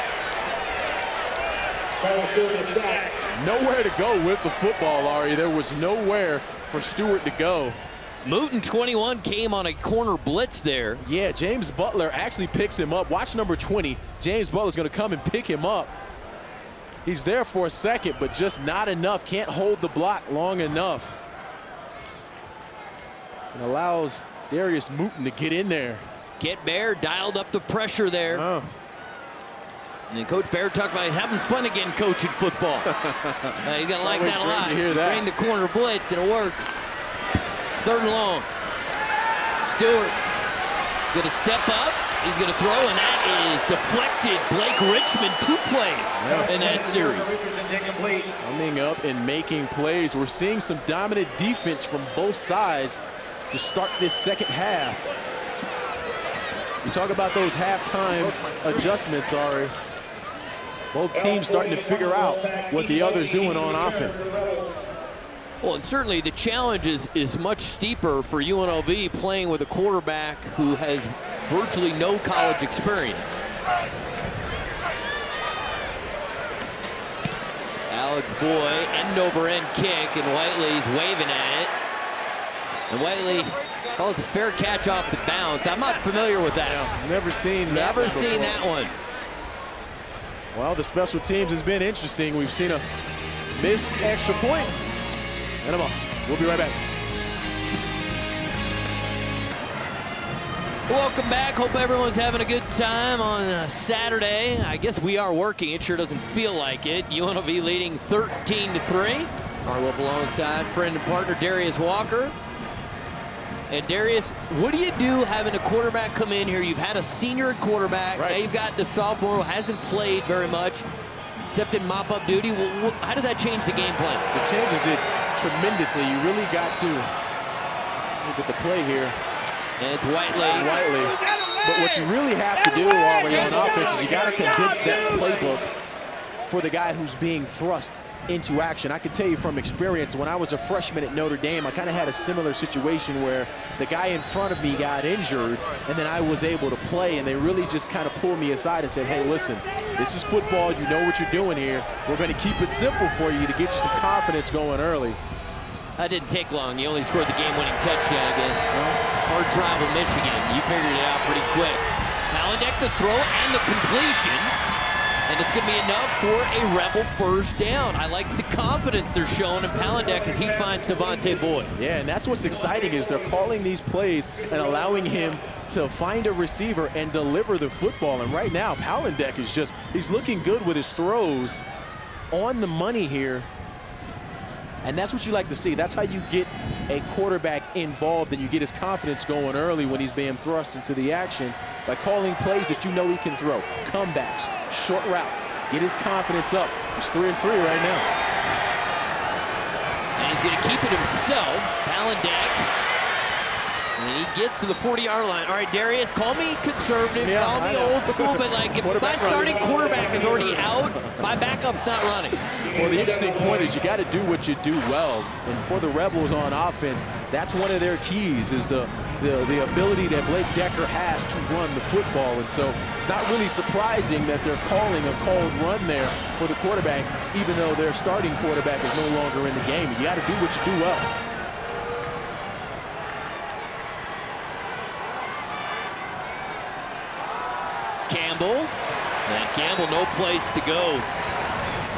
Nowhere to go with the football, Ari. There was nowhere for Stewart to go. Mooten 21 came on a corner blitz there. Yeah, James Butler actually picks him up. Watch number 20. James Butler's going to come and pick him up. He's there for a second, but just not enough. Can't hold the block long enough. And allows Darius Mooten to get in there. Kent Bear dialed up the pressure there. Oh. And then Coach Bear talked about having fun again coaching football. He's going to like that a lot. Hear that. Bring the corner blitz, and it works. 3rd and long. Stewart going to step up. He's going to throw, and that is deflected. Blake Richmond, 2 plays in that series. Coming up and making plays. We're seeing some dominant defense from both sides to start this second half. You talk about those halftime adjustments, Ari. Both teams starting to figure out what the other's doing on offense. Well, and certainly the challenge is much steeper for UNLV playing with a quarterback who has virtually no college experience. Alex Boy, end-over-end kick, and Whiteley's waving at it. And Whiteley calls a fair catch off the bounce. I'm not familiar with that. Yeah, never seen that one. Well, the special teams has been interesting. We've seen a missed extra point and a muff. We'll be right back. Welcome back. Hope everyone's having a good time on Saturday. I guess we are working. It sure doesn't feel like it. UNLV leading 13-3. Our Wolf alongside friend and partner Darius Walker. And Darius, what do you do having a quarterback come in here? You've had a senior at quarterback. Right. Now you've got the sophomore who hasn't played very much, except in mop-up duty. Well, how does that change the game plan? It changes it tremendously. You really got to look at the play here. And it's Whiteley. But what you really have to do while you're on offense is you got to condense that playbook for the guy who's being thrust into action. I can tell you from experience, when I was a freshman at Notre Dame, I kind of had a similar situation where the guy in front of me got injured, and then I was able to play, and they really just kind of pulled me aside and said, hey, listen, this is football. You know what you're doing here. We're going to keep it simple for you to get you some confidence going early. That didn't take long. You only scored the game-winning touchdown against arch rival Michigan. You figured it out pretty quick. Palandek the throw and the completion. And it's going to be enough for a Rebel first down. I like the confidence they're showing in Palandek as he finds Devontae Boyd. Yeah, and that's what's exciting is they're calling these plays and allowing him to find a receiver and deliver the football. And right now, Palandek is just, he's looking good with his throws on the money here. And that's what you like to see. That's how you get a quarterback involved and you get his confidence going early when he's being thrust into the action by calling plays that you know he can throw. Comebacks, short routes, get his confidence up. He's 3-3 right now. And he's going to keep it himself. Palandek. And he gets to the 40-yard line. All right, Darius, call me conservative, call me old school, but like if my starting quarterback is already out, my backup's not running. Well, the interesting point is you got to do what you do well. And for the Rebels on offense, that's one of their keys is the ability that Blake Decker has to run the football. And so it's not really surprising that they're calling a called run there for the quarterback, even though their starting quarterback is no longer in the game. You got to do what you do well. Campbell. And Campbell, no place to go.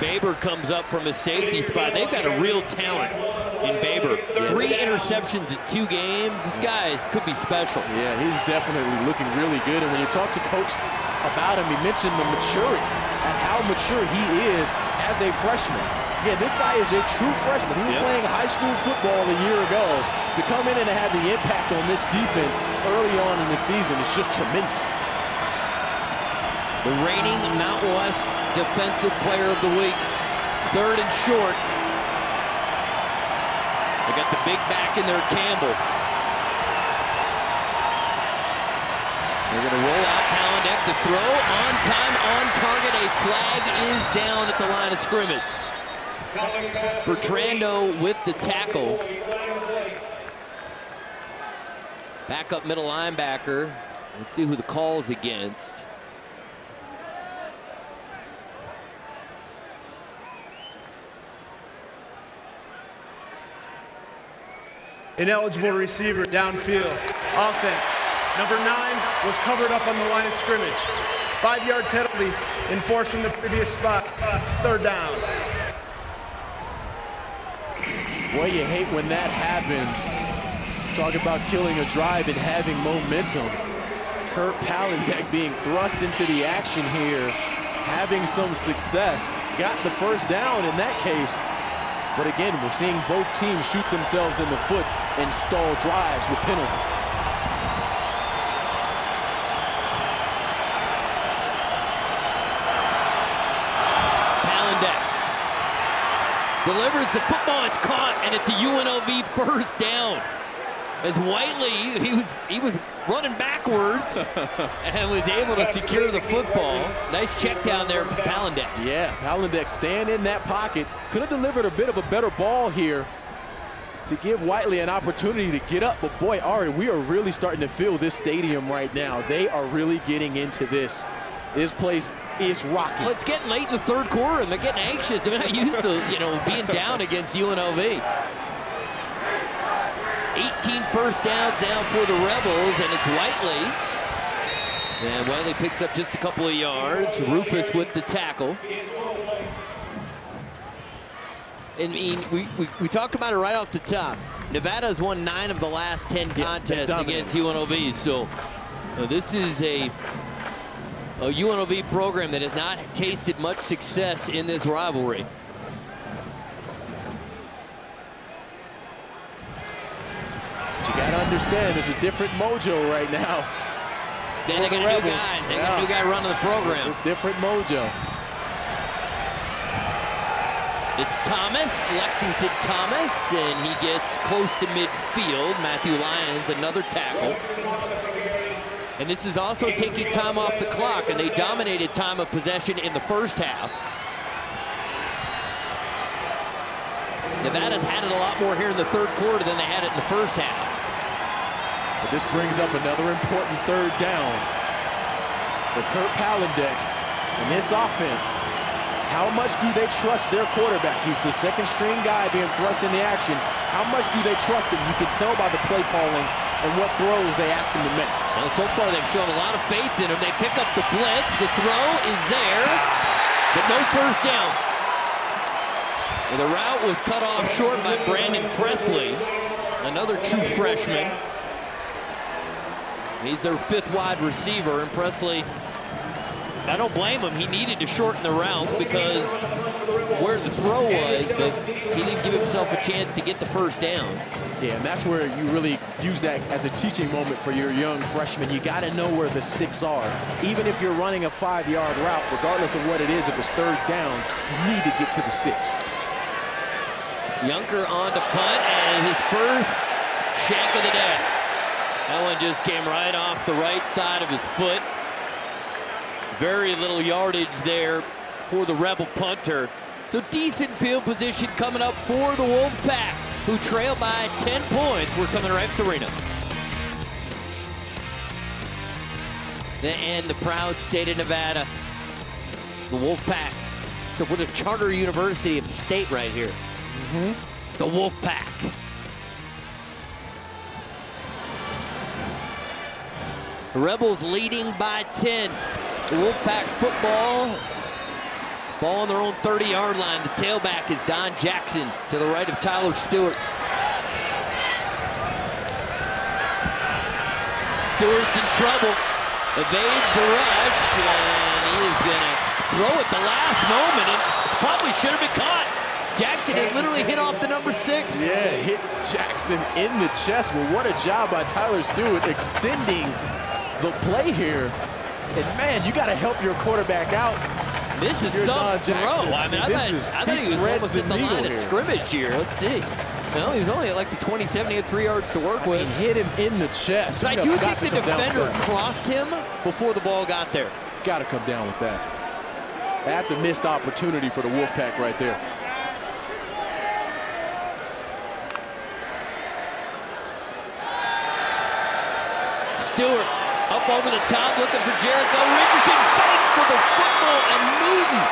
Baber comes up from his safety spot. They've got a real talent in Baber. 3 interceptions in 2 games. This guy could be special. Yeah, he's definitely looking really good. And when you talk to Coach about him, he mentioned the maturity and how mature he is as a freshman. Yeah, this guy is a true freshman. He was playing high school football a year ago. To come in and have the impact on this defense early on in the season is just tremendous. The reigning Mountain West Defensive Player of the Week. 3rd and short. They got the big back in there, Campbell. They're going to roll out Palandek to throw. On time, on target. A flag is down at the line of scrimmage. Bertrando with the tackle. Backup middle linebacker. Let's see who the call is against. ineligible receiver downfield. Offense, number 9 was covered up on the line of scrimmage. 5-yard penalty enforced from the previous spot. 3rd down. Boy, you hate when that happens. Talk about killing a drive and having momentum. Kurt Palandek being thrust into the action here, having some success. Got the first down in that case. But again, we're seeing both teams shoot themselves in the foot and stall drives with penalties. Palandek delivers the football, it's caught, and it's a UNLV first down. As Whiteley, he was running backwards and was able to secure the football. Nice check down there for Palandek. Yeah, Palandek staying in that pocket. Could have delivered a bit of a better ball here to give Whiteley an opportunity to get up. But boy, Ari, we are really starting to feel this stadium right now. They are really getting into this. This place is rocking. Well, it's getting late in the 3rd quarter, and they're getting anxious. They're not used to, being down against UNLV. 18 first downs now for the Rebels, and it's Whiteley. And Whiteley picks up just a couple of yards. Rufus with the tackle. I mean, we talked about it right off the top. Nevada's won 9 of the last 10 contests against UNLV, so this is a UNLV program that has not tasted much success in this rivalry. But you got to understand, there's a different mojo right now. Then they got a new guy. They got a new guy running the program. Different mojo. It's Thomas, Lexington Thomas, and he gets close to midfield. Matthew Lyons, another tackle. And this is also taking time off the clock, and they dominated time of possession in the first half. Nevada's had it a lot more here in the 3rd quarter than they had it in the first half. But this brings up another important 3rd down for Kurt Palandek and this offense. How much do they trust their quarterback? He's the 2nd string guy being thrust in the action. How much do they trust him? You can tell by the play calling and what throws they ask him to make. Well, so far they've shown a lot of faith in him. They pick up the blitz. The throw is there, but no first down. And the route was cut off short by Brandon Presley, another true freshman. He's their 5th wide receiver, and Presley, I don't blame him. He needed to shorten the route because where the throw was, but he didn't give himself a chance to get the first down. Yeah, and that's where you really use that as a teaching moment for your young freshmen. You got to know where the sticks are. Even if you're running a 5-yard route, regardless of what it is, if it's 3rd down, you need to get to the sticks. Junker on to punt, and his first shank of the day. That one just came right off the right side of his foot. Very little yardage there for the Rebel punter. So decent field position coming up for the Wolfpack, who trail by 10 points. We're coming right to Reno. And the proud state of Nevada, the Wolfpack. We're the charter university of the state right here. The Wolfpack. The Rebels leading by 10. The Wolfpack football. Ball on their own 30-yard line. The tailback is Don Jackson to the right of Tyler Stewart. Stewart's in trouble. Evades the rush, and he is going to throw at the last moment, and probably should have been caught. Jackson had literally hit off the number 6. Yeah, hits Jackson in the chest. But what a job by Tyler Stewart extending the play here. And man, you got to help your quarterback out. This is some throw. I mean, I thought he was almost at the line of scrimmage here. Let's see. No, he was only at like the 27. He had 3 yards to work with. He hit him in the chest. But I do think the defender crossed him before the ball got there. Got to come down with that. That's a missed opportunity for the Wolfpack right there. Stewart up over the top, looking for Jericho. Richardson fighting for the football, and Mooten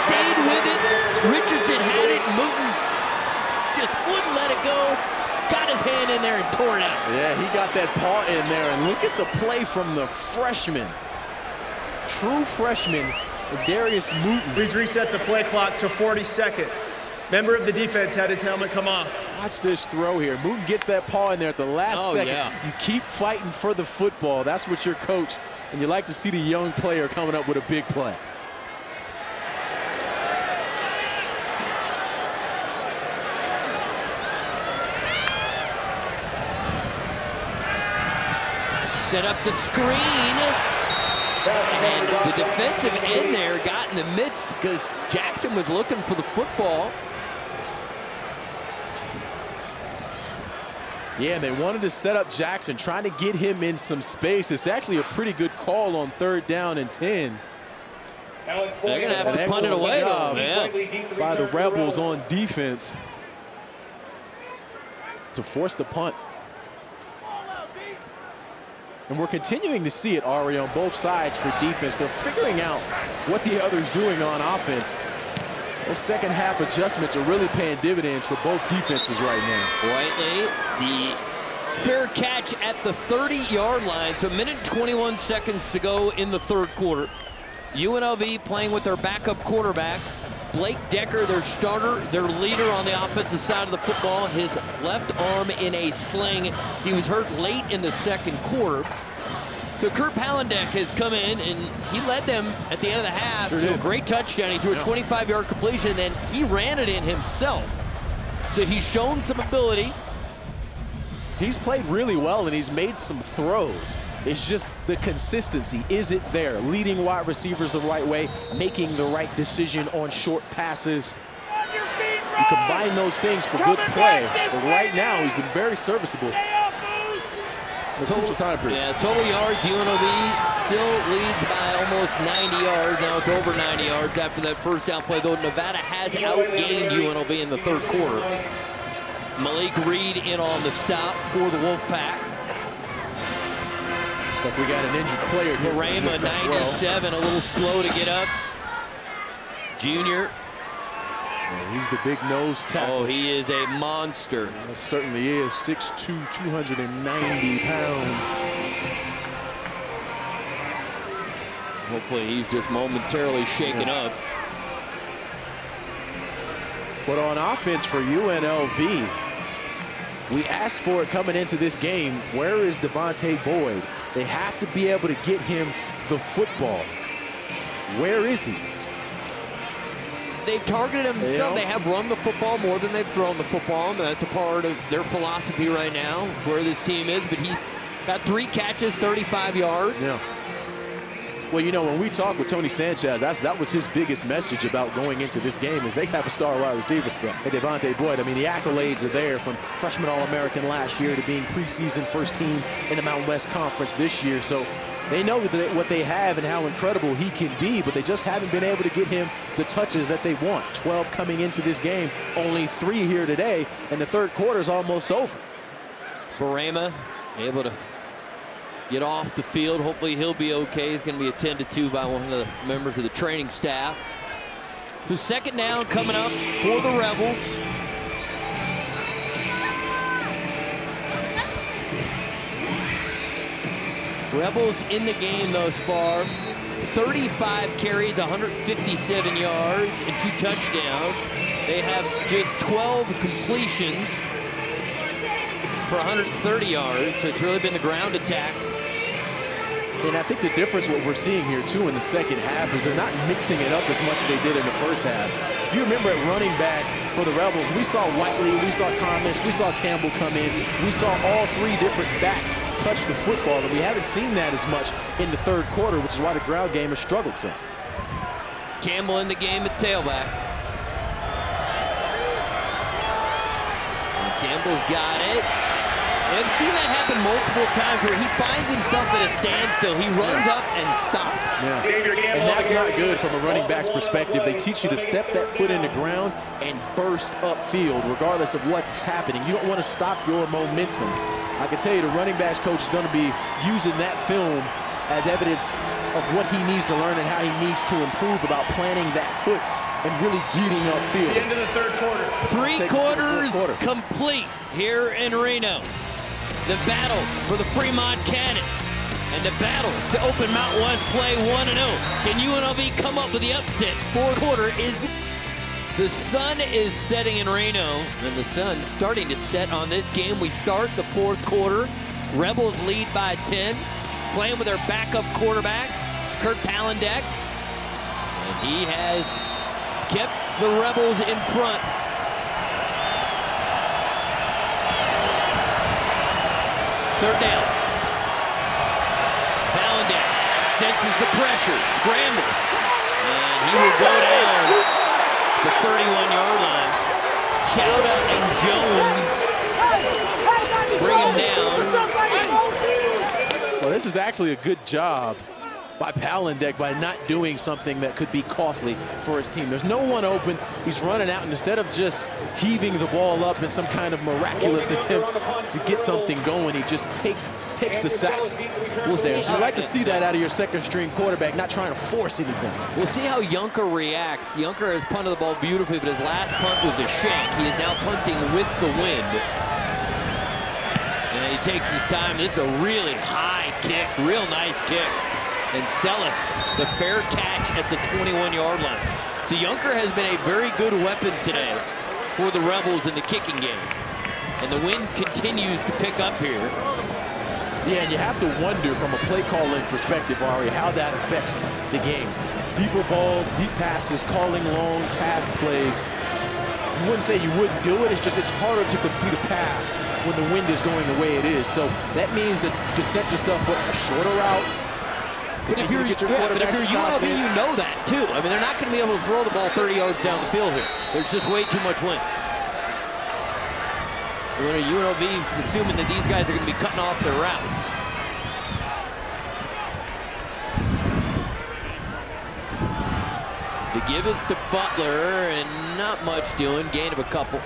stayed with it. Richardson had it. Mooten just wouldn't let it go. Got his hand in there and tore it out. Yeah, he got that paw in there, and look at the play from the freshman. True freshman, Darius Mooten. Please reset the play clock to 40 seconds. Member of the defense had his helmet come off. Watch this throw here. Mooten gets that paw in there at the last second. Yeah. You keep fighting for the football. That's what you're coached, and you like to see the young player coming up with a big play. Set up the screen, and the defensive end there got in the midst because Jackson was looking for the football. Yeah, they wanted to set up Jackson, trying to get him in some space. It's actually a pretty good call on 3rd down and 10. They're going to have to punt it away, though. Yeah. By the Rebels on defense to force the punt. And we're continuing to see it, Ari, on both sides for defense. They're figuring out what the other's doing on offense. Those second half adjustments are really paying dividends for both defenses right now. Rightly, the fair catch at the 30-yard line. So 1:21 seconds to go in the 3rd quarter. UNLV playing with their backup quarterback. Blake Decker, their starter, their leader on the offensive side of the football, his left arm in a sling. He was hurt late in the 2nd quarter. So Kurt Palandek has come in, and he led them at the end of the half to a great touchdown. He threw a 25-yard completion, and then he ran it in himself. So he's shown some ability. He's played really well, and he's made some throws. It's just the consistency. Is it there? Leading wide receivers the right way, making the right decision on short passes. You combine those things for good play, but right now he's been very serviceable. Total time period. Yeah, total yards, UNLV still leads by almost 90 yards. Now it's over 90 yards after that first down play, though Nevada has outgained UNLV in the 3rd quarter. Malik Reed in on the stop for the Wolfpack. Looks like we got an injured player here. Varema, 97, a little slow to get up. Junior. Yeah, he's the big nose tackle. Oh, he is a monster. He certainly is. 6'2", 290 pounds. Hopefully he's just momentarily shaken up. But on offense for UNLV, we asked for it coming into this game. Where is Devontae Boyd? They have to be able to get him the football. Where is he? They've targeted him some. They have run the football more than they've thrown the football. And that's a part of their philosophy right now, where this team is. But he's got 3 catches, 35 yards. Yeah. Well, you know, when we talked with Tony Sanchez, that was his biggest message about going into this game is they have a star wide receiver, Devontae Boyd. I mean, the accolades are there, from freshman All-American last year to being preseason first team in the Mountain West Conference this year. So they know what they have and how incredible he can be, but they just haven't been able to get him the touches that they want. 12 coming into this game, only 3 here today, and the 3rd quarter is almost over. Varema able to get off the field. Hopefully he'll be okay. He's going to be attended to by one of the members of the training staff. So 2nd down coming up for the Rebels. Rebels in the game thus far. 35 carries, 157 yards, and 2 touchdowns. They have just 12 completions for 130 yards, so it's really been the ground attack. And I think the difference, what we're seeing here, too, in the second half is they're not mixing it up as much as they did in the first half. If you remember at running back for the Rebels, we saw Whiteley, we saw Thomas, we saw Campbell come in. We saw all 3 different backs touch the football, and we haven't seen that as much in the 3rd quarter, which is why the ground game has struggled some. Campbell in the game at tailback. And Campbell's got it. I've seen that happen multiple times where he finds himself at a standstill. He runs up and stops. Yeah. And that's not good from a running back's perspective. They teach you to step that foot in the ground and burst upfield regardless of what's happening. You don't want to stop your momentum. I can tell you the running backs coach is going to be using that film as evidence of what he needs to learn and how he needs to improve about planting that foot and really getting It's the upfield. end of the third quarter. Three Take us to the fourth quarters quarter. complete here in Reno. The battle for the Fremont Cannon and the battle to open Mountain West play 1-0. Can UNLV come up with the upset? Fourth quarter is... The sun is setting in Reno, and the sun's starting to set on this game. We start the fourth quarter. Rebels lead by 10, playing with their backup quarterback, Kurt Palandek. And he has kept the Rebels in front. Third down. Palandek senses the pressure, scrambles, and he will go down the 31-yard line. Chowda and Jones bring him down. Well, this is actually a good job by Palandek by not doing something that could be costly for his team. There's no one open. He's running out, and instead of just heaving the ball up in some kind of miraculous attempt to get something going, he just takes the sack. We'll see. So you like to see that out of your second-string quarterback, not trying to force anything. We'll see how Junker reacts. Junker has punted the ball beautifully, but his last punt was a shank. He is now punting with the wind. And he takes his time. It's a really high kick, real nice kick. And Sellis, the fair catch at the 21-yard line. So Junker has been a very good weapon today for the Rebels in the kicking game. And the wind continues to pick up here. Yeah, and you have to wonder from a play calling perspective, Ari, how that affects the game. Deeper balls, deep passes, calling long pass plays. You wouldn't say you wouldn't do it. It's just it's harder to complete a pass when the wind is going the way it is. So that means that you can set yourself up for shorter routes. But if you're UNLV, you know that too. I mean, they're not going to be able to throw the ball 30 yards down the field here. There's just way too much wind. UNLV is assuming that these guys are going to be cutting off their routes. The give is to Butler, and not much doing. Gain of a couple.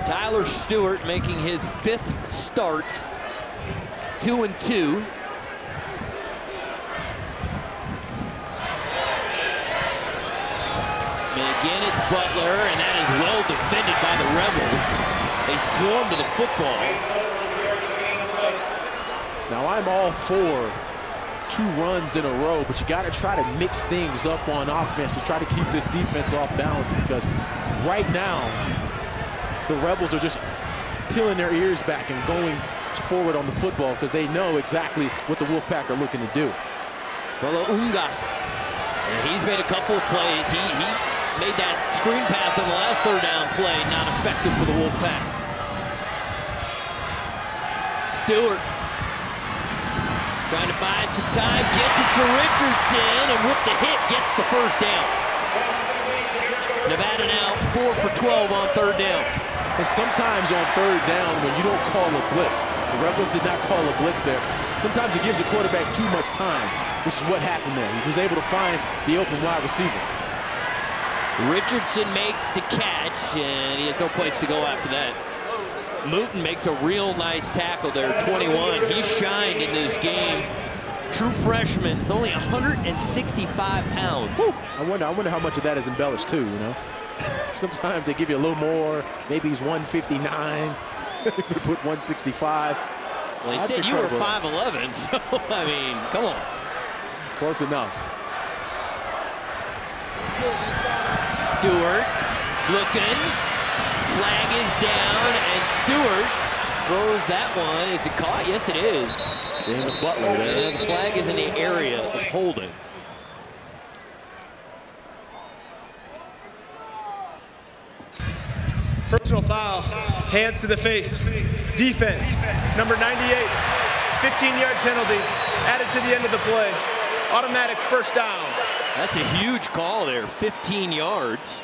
Tyler Stewart making his 5th start. 2-2. And again, it's Butler, and that is well defended by the Rebels. They swarm to the football. Now, I'm all for 2 runs in a row, but you got to try to mix things up on offense to try to keep this defense off balance, because right now, the Rebels are just peeling their ears back and going forward on the football because they know exactly what the Wolfpack are looking to do. Well, Unga, and he's made a couple of plays. He made that screen pass on the last third down play, not effective for the Wolfpack. Stewart trying to buy some time, gets it to Richardson, and with the hit, gets the first down. Nevada now 4 for 12 on third down. And sometimes on third down, when you don't call a blitz, the Rebels did not call a blitz there. Sometimes it gives a quarterback too much time, which is what happened there. He was able to find the open wide receiver. Richardson makes the catch, and he has no place to go after that. Mooten makes a real nice tackle there, 21. He shined in this game. True freshman, it's only 165 pounds. Whew. I wonder how much of that is embellished too, you know? Sometimes they give you a little more. Maybe he's 159. We put 165. Well, they said you were 5'11", so, I mean, come on. Close enough. Stewart looking. Flag is down, and Stewart throws that one. Is it caught? Yes, it is. James Butler there. Yeah, the flag is in the area of holding. Personal foul, hands to the face. Defense, number 98, 15-yard penalty, added to the end of the play. Automatic first down. That's a huge call there, 15 yards.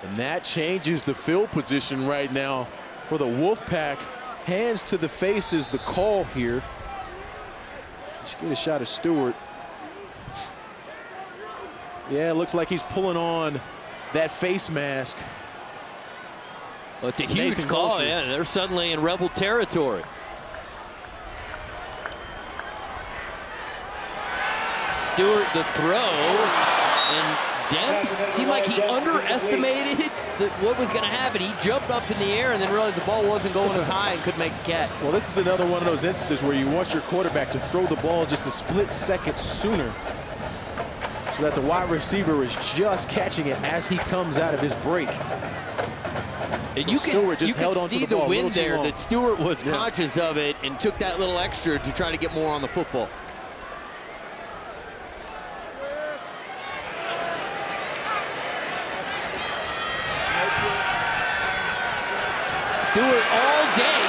And that changes the field position right now for the Wolfpack. Hands to the face is the call here. Let's get a shot of Stewart. Yeah, it looks like he's pulling on that face mask. Well, it's a huge Nathan call, Mosley. yeah. They're suddenly in Rebel territory. Stewart the throw, and Demps seemed like he underestimated what was going to happen. He jumped up in the air and then realized the ball wasn't going as high and couldn't make the catch. Well, this is another one of those instances where you want your quarterback to throw the ball just a split second sooner so that the wide receiver is just catching it as he comes out of his break. And So you Stewart can just held on to see the the ball a wind little too there, long. that Stewart was conscious of it and took that little extra to try to get more on the football. Stewart all day,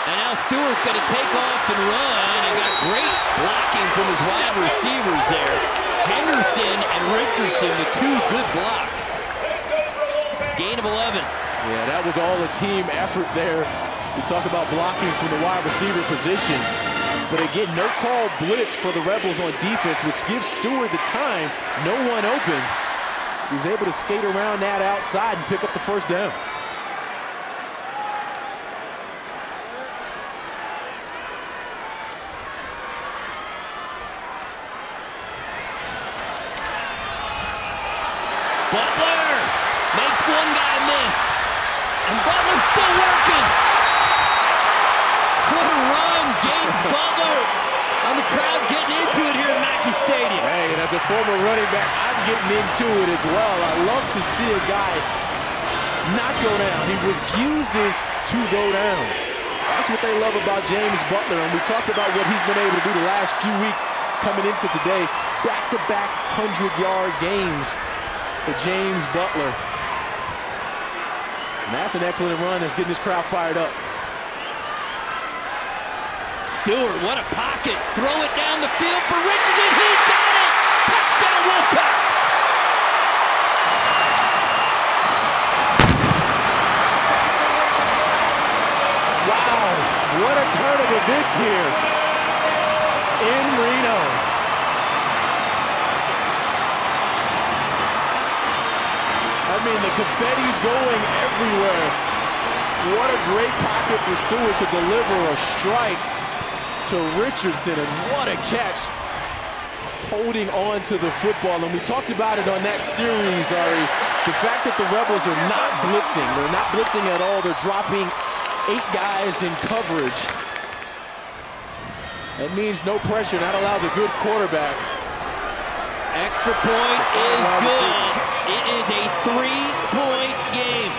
and now Stewart's going to take off and run, and got great blocking from his wide receivers there. Henderson and Richardson with 2 good blocks. Gain of 11. Yeah, that was all a team effort there. We talk about blocking from the wide receiver position. But again, no call blitz for the Rebels on defense, which gives Stewart the time. No one open. He's able to skate around that outside and pick up the first down. Butler makes one guy miss, and Butler's still working. What a run, James Butler, and the crowd getting into it here at Mackey Stadium. Hey, and as a former running back, I'm getting into it as well. I love to see a guy not go down. He refuses to go down. That's what they love about James Butler, and we talked about what he's been able to do the last few weeks coming into today. Back-to-back 100-yard games for James Butler. And that's an excellent run that's getting this crowd fired up. Stewart, what a pocket. Throw it down the field for Richardson. He's got it. Touchdown, Wolfpack. Wow, what a turn of events here in Reno. I mean, the confetti's going everywhere. What a great pocket for Stewart to deliver a strike to Richardson, and what a catch holding on to the football. And we talked about it on that series, Ari. The fact that the Rebels are not blitzing. They're not blitzing at all. They're dropping 8 guys in coverage. That means no pressure. That allows a good quarterback. Extra point is good. It is a 3-point game.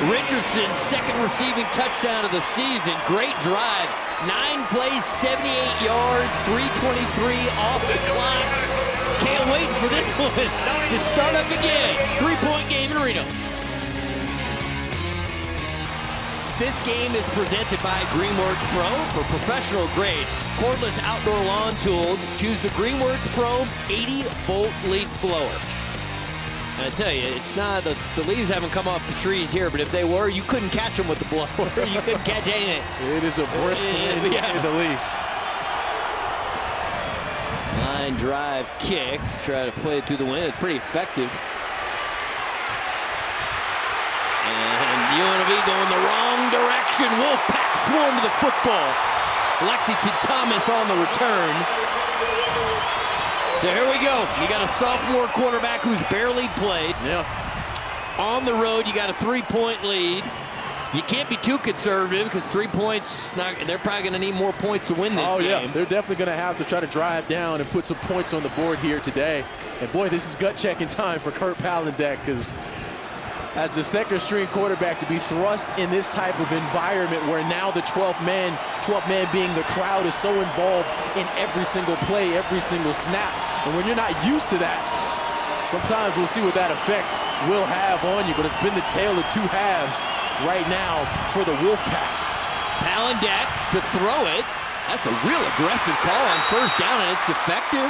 Richardson's second receiving touchdown of the season. Great drive. 9 plays, 78 yards, 3:23 off the clock. Can't wait for this one to start up again. 3-point game in Reno. This game is presented by Greenworks Pro for professional grade cordless outdoor lawn tools. Choose the Greenworks Pro 80-volt leaf blower. I tell you, it's not the leaves haven't come off the trees here, but if they were, you couldn't catch them with the blower. You couldn't catch anything. It is a brisk wind, to say the least. Line drive kick to try to play it through the wind. It's pretty effective. And UNLV going the wrong direction. Wolfpack swarm to the football. Lexington Thomas on the return. So here we go. You got a sophomore quarterback who's barely played. Yeah. On the road, you got a 3-point lead. You can't be too conservative because 3 points, they're probably going to need more points to win this game. Oh, yeah. They're definitely going to have to try to drive down and put some points on the board here today. And, boy, this is gut-checking time for Kurt Palandek, because as the second-string quarterback, to be thrust in this type of environment where now the 12th man being the crowd, is so involved in every single play, every single snap. And when you're not used to that, sometimes we'll see what that effect will have on you. But it's been the tale of 2 halves right now for the Wolfpack. Palandek to throw it. That's a real aggressive call on first down, and it's effective.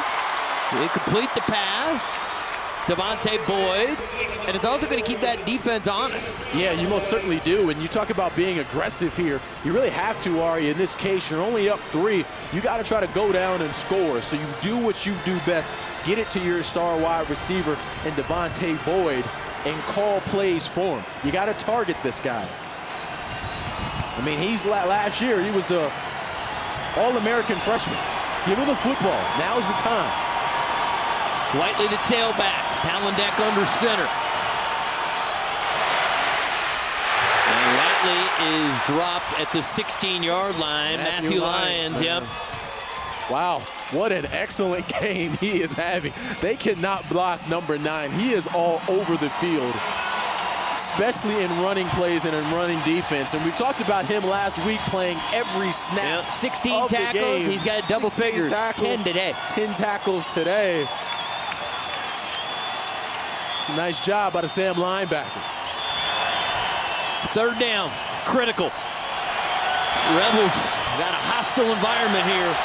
They complete the pass. Devontae Boyd, and it's also going to keep that defense honest. Yeah, you most certainly do. And you talk about being aggressive here. You really have to, Ari. In this case, you're only up 3. You got to try to go down and score. So you do what you do best. Get it to your star wide receiver and Devontae Boyd. and call plays for him. You got to target this guy. I mean, last year, he was the All-American freshman. Give him the football. Now's the time. Whiteley the tailback. Palandek under center. And Whiteley is dropped at the 16-yard line. Matthew Lyons, yep. Wow, what an excellent game he is having. They cannot block number 9. He is all over the field, especially in running plays and in running defense. And we talked about him last week playing every snap. Yep. 16 tackles. He's got double figures. Tackles, 10 today. 10 tackles today. It's a nice job by the Sam linebacker. Third down, critical. Rebels got a hostile environment here.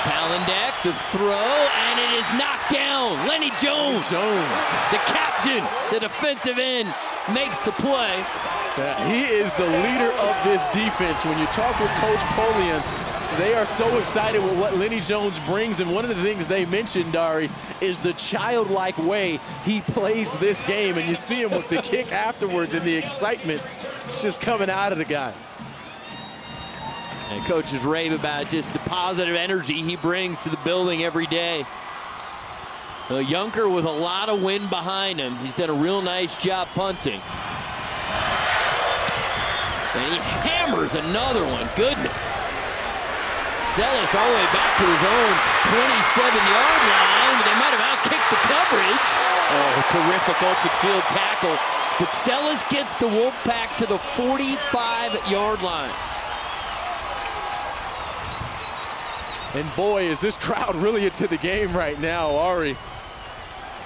Palandek, the throw, and it is knocked down. Lenny Jones, the captain, the defensive end, makes the play. Yeah, he is the leader of this defense. When you talk with Coach Polian, they are so excited with what Lenny Jones brings, and one of the things they mentioned, Dari, is the childlike way he plays this game, and you see him with the kick afterwards and the excitement just coming out of the guy. And coaches rave about just the positive energy he brings to the building every day. Junker with a lot of wind behind him. He's done a real nice job punting. And he hammers another one. Goodness. Sellis all the way back to his own 27-yard line. They might have outkicked the coverage. Oh, terrific open field tackle. But Sellis gets the Wolfpack to the 45-yard line. And boy, is this crowd really into the game right now, Ari.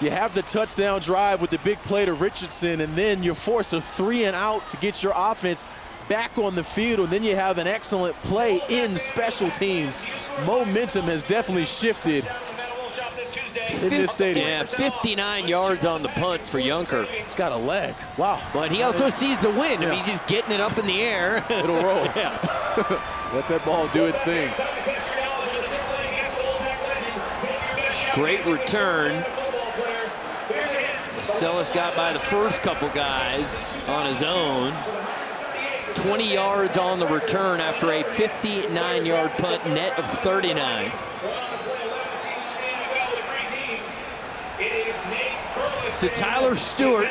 You have the touchdown drive with the big play to Richardson, and then you force a 3 and out to get your offense back on the field, and then you have an excellent play in special teams. Momentum has definitely shifted in this stadium. Yeah, 59 yards on the punt for Junker. He's got a leg. Wow. But he also sees the wind. Yeah. I mean, he's just getting it up in the air. It'll roll. Yeah. Let that ball do its thing. Great return. Sellis got by the first couple guys on his own. 20 yards on the return after a 59-yard punt, net of 39. So Tyler Stewart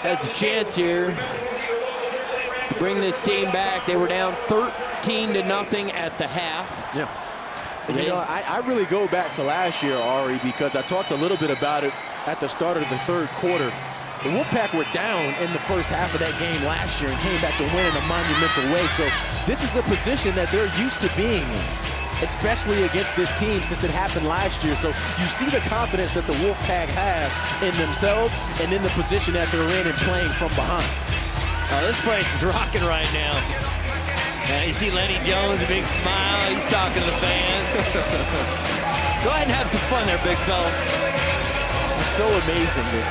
has a chance here to bring this team back. They were down 13-0 at the half. Yeah. You know, I really go back to last year, Ari, because I talked a little bit about it at the start of the third quarter. The Wolfpack were down in the first half of that game last year and came back to win in a monumental way. So this is a position that they're used to being in, especially against this team since it happened last year. So you see the confidence that the Wolfpack have in themselves and in the position that they're in and playing from behind. Oh, this place is rocking right now. You see Lenny Jones, a big smile. He's talking to the fans. Go ahead and have some fun there, big fella. It's so amazing, this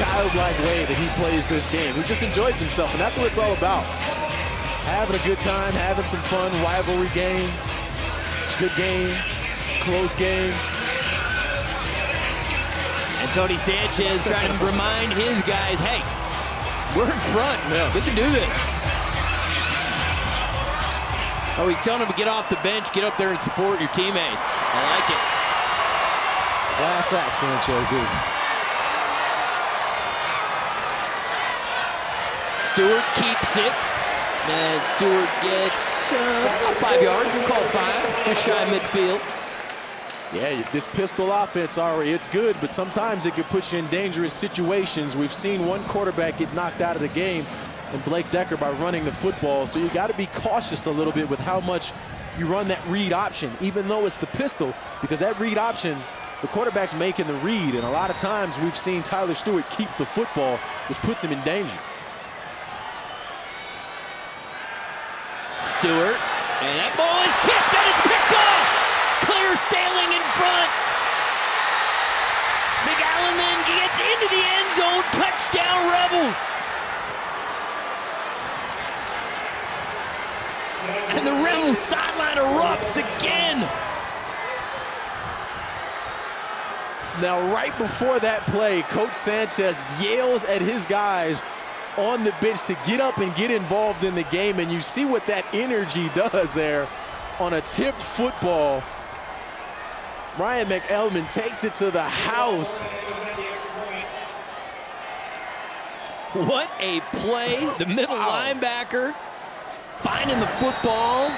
childlike way that he plays this game. He just enjoys himself, and that's what it's all about. Having a good time, having some fun, rivalry game. It's a good game, close game. And Tony Sanchez trying to remind his guys, hey, we're in front. Yeah. We can do this. Oh, he's telling him to get off the bench, get up there and support your teammates. I like it. Class act, Sanchez is. Stewart keeps it. And Stewart gets about 5 yards. We'll call it 5, just shy of midfield. Yeah, this pistol offense, Ari, it's good, but sometimes it can put you in dangerous situations. We've seen one quarterback get knocked out of the game, and Blake Decker, by running the football. So you got to be cautious a little bit with how much you run that read option, even though it's the pistol, because that read option, the quarterback's making the read, and a lot of times we've seen Tyler Stewart keep the football, which puts him in danger. Stewart, and that ball is tipped and it's picked off. Clear sailing in front. McAllen gets into the end zone. Touchdown, Rebels. And the Rebels sideline erupts again. Now, right before that play, Coach Sanchez yells at his guys on the bench to get up and get involved in the game, and you see what that energy does there on a tipped football. Ryan McElman takes it to the house. What a play. The middle linebacker finding the football.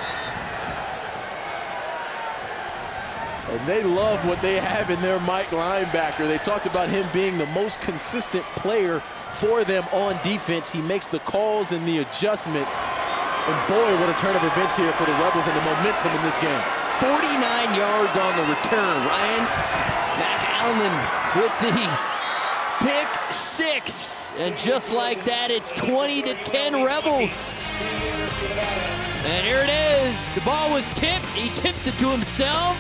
And they love what they have in their Mike linebacker. They talked about him being the most consistent player for them on defense. He makes the calls and the adjustments. And boy, what a turn of events here for the Rebels and the momentum in this game. 49 yards on the return. Ryan McElman with the pick 6. And just like that, it's 20-10 Rebels. And here it is. The ball was tipped. He tips it to himself.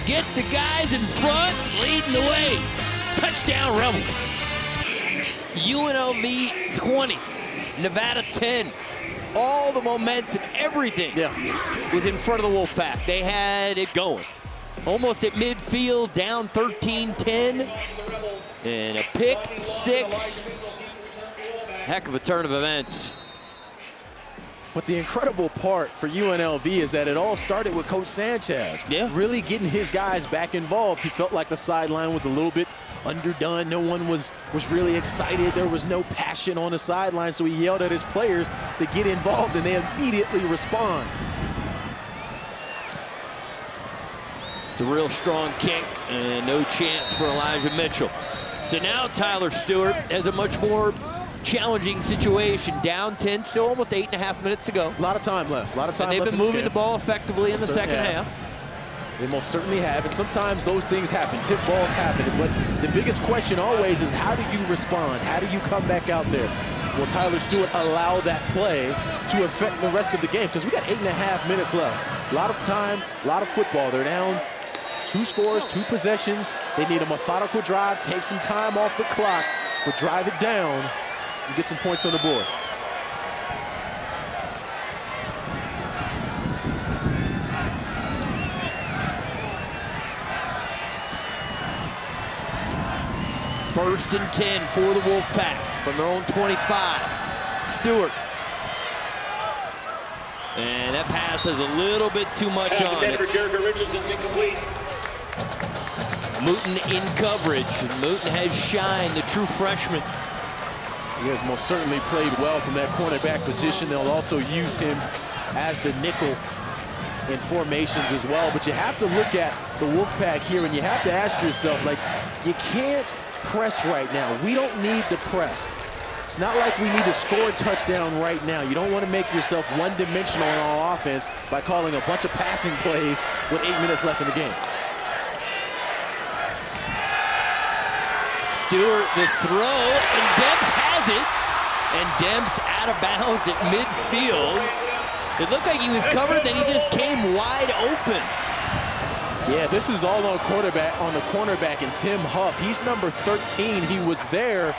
Gets the guys in front, leading the way. Touchdown, Rebels. UNLV 20, Nevada 10. All the momentum, everything was in front of the Wolfpack. They had it going. Almost at midfield, down 13-10. And a pick 6. Heck of a turn of events. But the incredible part for UNLV is that it all started with Coach Sanchez. Really getting his guys back involved. He felt like the sideline was a little bit underdone. No one was really excited. There was no passion on the sideline, so he yelled at his players to get involved, and they immediately respond. It's a real strong kick, and no chance for Elijah Mitchell. So now Tyler Stewart has a much more challenging situation. Down 10, still almost 8.5 minutes to go. A lot of time left. A lot of time and left. They've been moving the ball effectively in the second half. They most certainly have, and sometimes those things happen. Tip balls happen, but the biggest question always is, how do you respond? How do you come back out there? Will Tyler Stewart allow that play to affect the rest of the game? Because we got 8.5 minutes left. A lot of time, a lot of football. They're down 2 scores, 2 possessions. They need a methodical drive, take some time off the clock, but drive it down and get some points on the board. First and 10 for the Wolfpack from their own 25. Stewart. And that pass has a little bit too much on it. Mooten in coverage. And Mooten has shined, the true freshman. He has most certainly played well from that cornerback position. They'll also use him as the nickel in formations as well. But you have to look at the Wolfpack here, and you have to ask yourself, like, you can't press right now. We don't need to press. It's not like we need to score a touchdown right now. You don't want to make yourself one-dimensional on offense by calling a bunch of passing plays with 8 minutes left in the game. Stewart, the throw, and Demps has it. And Demps out of bounds at midfield. It looked like he was covered, then he just came wide open. Yeah, this is all on the cornerback, and Tim Huff. He's number 13. He was there,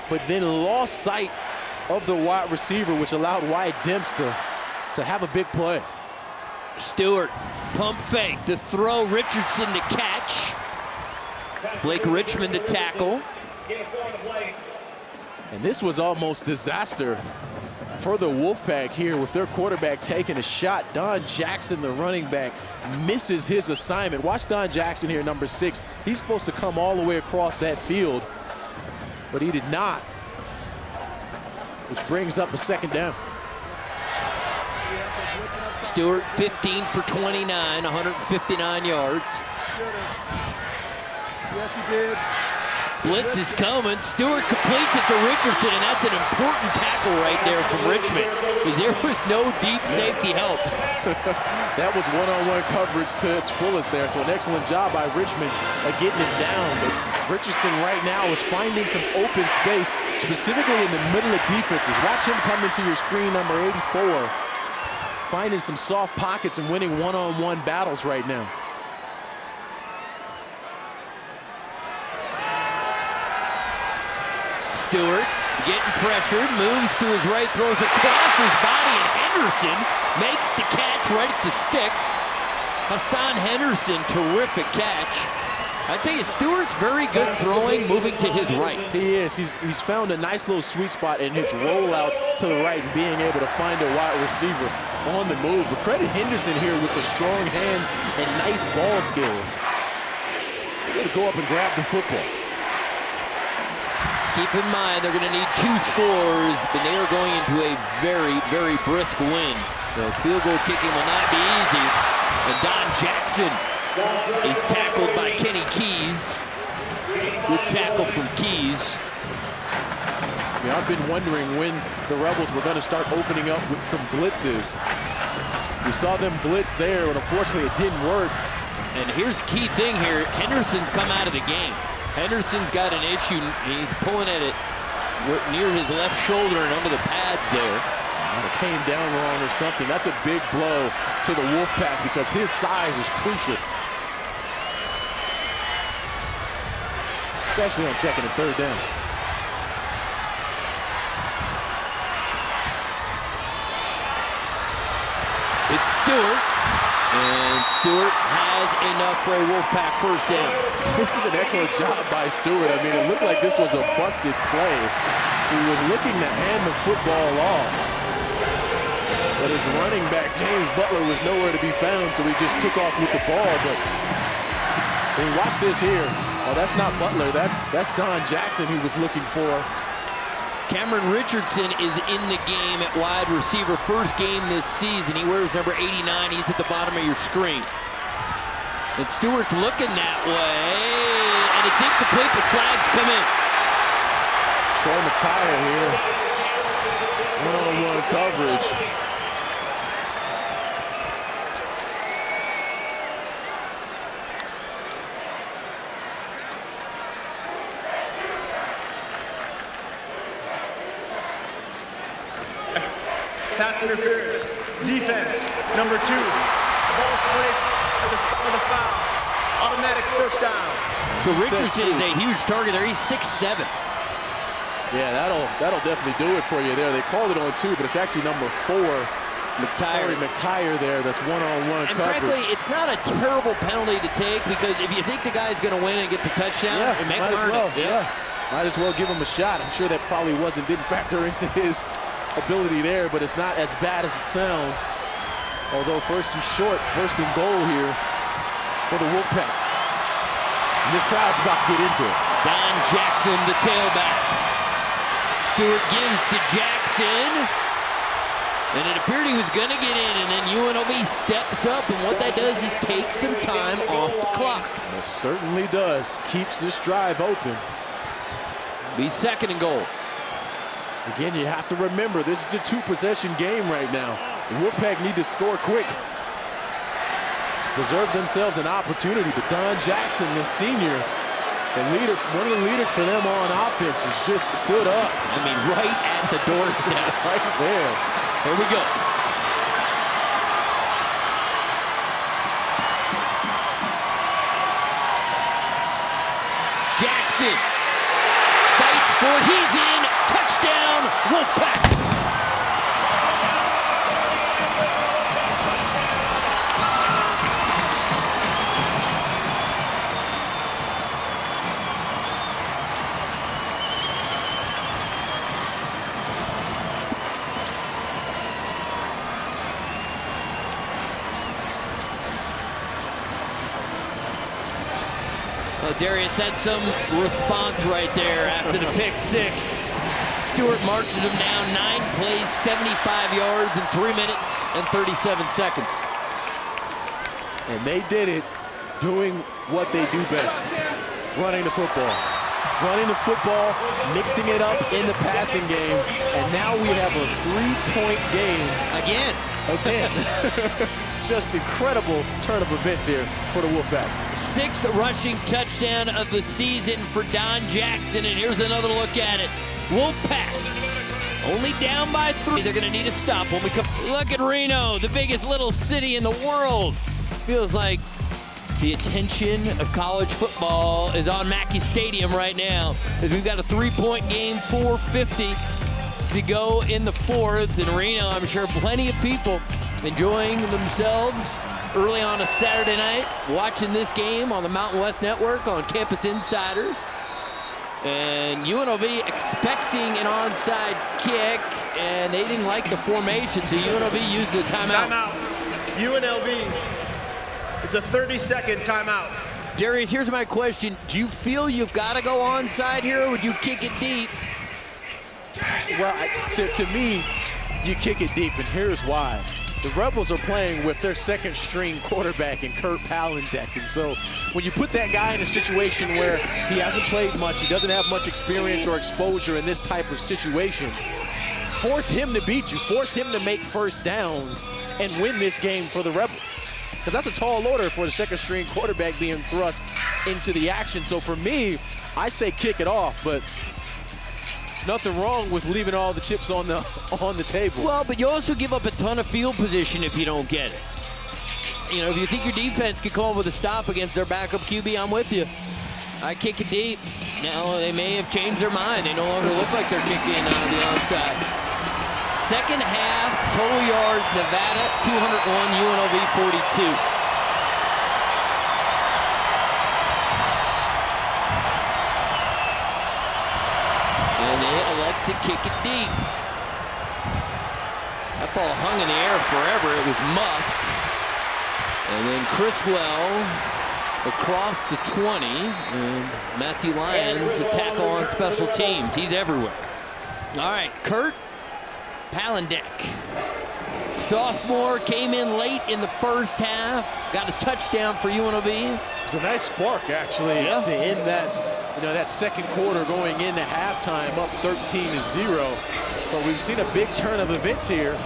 but then lost sight of the wide receiver, which allowed Wyatt Demps to have a big play. Stewart, pump fake, the throw, Richardson to catch. Blake Richmond to tackle. And this was almost disaster for the Wolfpack here with their quarterback taking a shot. Don Jackson, the running back, misses his assignment. Watch Don Jackson here, number 6. He's supposed to come all the way across that field, but he did not, which brings up a second down. Stewart 15 for 29, 159 yards. Yes, he did. Blitz is coming. Stewart completes it to Richardson, and that's an important tackle right there from Richmond, because there was no deep safety help. That was one-on-one coverage to its fullest there, so an excellent job by Richmond at getting it down. But Richardson right now is finding some open space, specifically in the middle of defenses. Watch him come into your screen, number 84, finding some soft pockets and winning one-on-one battles right now. Stewart getting pressured, moves to his right, throws across his body, and Henderson makes the catch right at the sticks. Hassan Henderson, terrific catch. I tell you, Stewart's very good throwing, moving to his right. He is. He's found a nice little sweet spot in his rollouts to the right and being able to find a wide receiver on the move. But credit Henderson here with the strong hands and nice ball skills. They're going to go up and grab the football. Keep in mind, they're going to need 2 scores, but they are going into a very, very brisk win. The field goal kicking will not be easy. And Don Jackson is tackled by Kenny Keys. Good tackle from Keys. Yeah, I've been wondering when the Rebels were going to start opening up with some blitzes. We saw them blitz there, but unfortunately it didn't work. And here's the key thing here. Henderson's come out of the game. Henderson's got an issue. He's pulling at it near his left shoulder and under the pads there. It came down wrong or something. That's a big blow to the Wolfpack because his size is crucial. Especially on 2nd and 3rd down. It's Stewart. And Stewart has enough for a Wolfpack first down. This is an excellent job by Stewart. I mean, it looked like this was a busted play. He was looking to hand the football off. But his running back, James Butler, was nowhere to be found, so he just took off with the ball. But when you watch this here, oh, that's not Butler. That's Don Jackson he was looking for. Cameron Richardson is in the game at wide receiver. First game this season. He wears number 89. He's at the bottom of your screen. And Stewart's looking that way. And it's incomplete, but flags come in. Troy McTire here. One-on-one coverage. Pass interference. Defense, number 2. The ball is placed at the spot of the foul. Automatic first down. So Richardson is a huge target there. He's 6'7". Yeah, that'll definitely do it for you there. They called it on 2, but it's actually number 4. McTire there, that's one-on-one coverage. And frankly, it's not a terrible penalty to take because if you think the guy's going to win and get the touchdown, make him earn it. Yeah. Might as well give him a shot. I'm sure that probably didn't factor into his ability there, but it's not as bad as it sounds. Although first and goal here for the Wolfpack. And this crowd's about to get into it. Don Jackson, the tailback. Stewart gives to Jackson. And it appeared he was going to get in, and then UNLV steps up, and what that does is take some time off the clock. It certainly does. Keeps this drive open. Be 2nd and goal. Again, you have to remember, this is a 2-possession game right now. The Wolfpack need to score quick to preserve themselves an opportunity. But Don Jackson, the senior, one of the leaders for them on offense, has just stood up. I mean, right at the doorstep. Right there. Here we go. Jackson fights for it. He's in. Touchdown, Wolfpack. Well, Darius had some response right there after the pick 6. Stewart marches him down 9 plays, 75 yards in 3 minutes and 37 seconds. And they did it doing what they do best, running the football. Running the football, mixing it up in the passing game, and now we have a 3-point game. Again. Just incredible turn of events here for the Wolfpack. 6th rushing touchdown of the season for Don Jackson, and here's another look at it. Wolfpack only down by 3. They're going to need a stop when we come. Look at Reno, the biggest little city in the world. Feels like the attention of college football is on Mackey Stadium right now as we've got a 3-point game, 4:50 to go in the 4th. In Reno, I'm sure plenty of people enjoying themselves early on a Saturday night, watching this game on the Mountain West Network on Campus Insiders. And UNLV expecting an onside kick, and they didn't like the formation, so UNLV used a timeout. Timeout. UNLV, it's a 30-second timeout. Darius, here's my question. Do you feel you've got to go onside here, or would you kick it deep? Well, to me, you kick it deep, and here's why. The Rebels are playing with their second-string quarterback in Kurt Palandek, and so when you put that guy in a situation where he hasn't played much, he doesn't have much experience or exposure in this type of situation, force him to beat you, force him to make first downs and win this game for the Rebels. Because that's a tall order for the second-string quarterback being thrust into the action. So for me, I say kick it off, but nothing wrong with leaving all the chips on the table. Well, but you also give up a ton of field position if you don't get it. You know, if you think your defense could come up with a stop against their backup QB, I'm with you. I kick it deep. Now, they may have changed their mind. They no longer look like they're kicking out of the onside. Second half, total yards, Nevada 201, UNLV 42. And they elect to kick it deep. That ball hung in the air forever. It was muffed. And then Criswell across the 20. And Matthew Lyons, the tackle on special teams. He's everywhere. All right, Kurt Palandek. Sophomore, came in late in the first half. Got a touchdown for UNLV. It was a nice spark, actually, to end that second quarter going into halftime up 13-0. But we've seen a big turn of events here.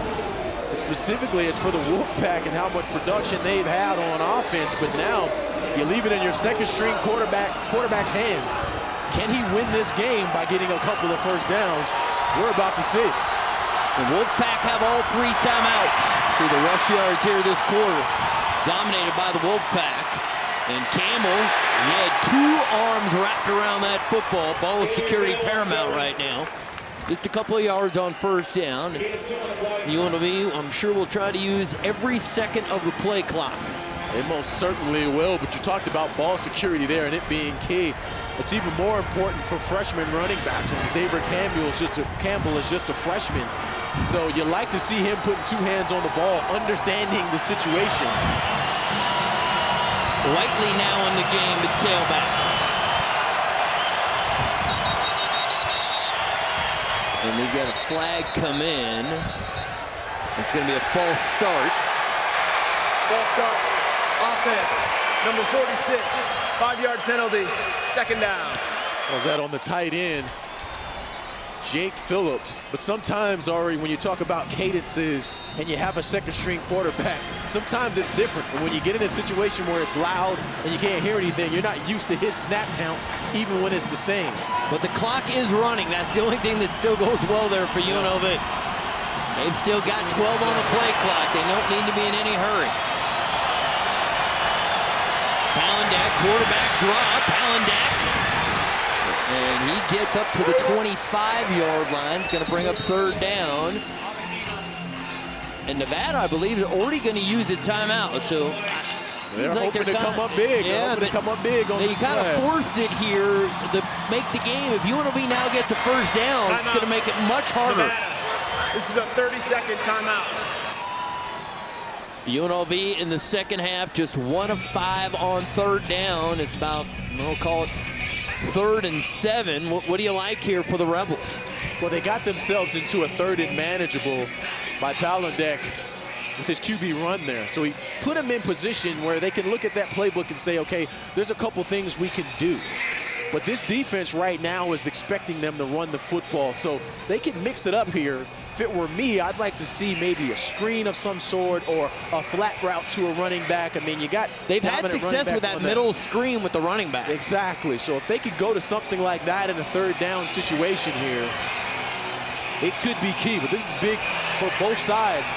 And specifically, it's for the Wolfpack and how much production they've had on offense. But now you leave it in your second-string quarterback's hands. Can he win this game by getting a couple of first downs? We're about to see. The Wolfpack have all 3 timeouts through the rush yards here this quarter. Dominated by the Wolfpack. And Campbell, he had 2 arms wrapped around that football. Ball of security paramount right now. Just a couple of yards on first down. UNLV, I'm sure, will try to use every second of the play clock. It most certainly will, but you talked about ball security there and it being key. It's even more important for freshman running backs. And Xavier Campbell is just a freshman. So you like to see him putting 2 hands on the ball, understanding the situation. Whiteley now in the game at tailback. And we've got a flag come in. It's going to be a false start. False start. Offense. Number 46. 5-yard penalty. Second down. Was that on the tight end, Jake Phillips? But sometimes, Ari, when you talk about cadences and you have a second-string quarterback, sometimes it's different. But when you get in a situation where it's loud and you can't hear anything, you're not used to his snap count, even when it's the same. But the clock is running. That's the only thing that still goes well there for UNLV. They've still got 12 on the play clock. They don't need to be in any hurry. Palandek, quarterback draw. Palandek. And he gets up to the 25-yard line. It's going to bring up third down. And Nevada, I believe, is already going to use a timeout. So they're hoping to come up big. Yeah, but come up big on they kind of forced it here to make the game. If UNLV now gets a first down, it's going to make it much harder. Nevada. This is a 30-second timeout. UNLV in the second half, just 1 of 5 on third down. It's about, we'll call it 3rd and 7. What do you like here for the Rebels? Well, they got themselves into a 3rd and manageable by Palandek with his QB run there. So he put them in position where they can look at that playbook and say, okay, there's a couple things we can do. But this defense right now is expecting them to run the football. So they can mix it up here. If it were me, I'd like to see maybe a screen of some sort or a flat route to a running back. I mean, they've had success with that middle screen with the running back. Exactly. So if they could go to something like that in a 3rd down situation here, it could be key. But this is big for both sides.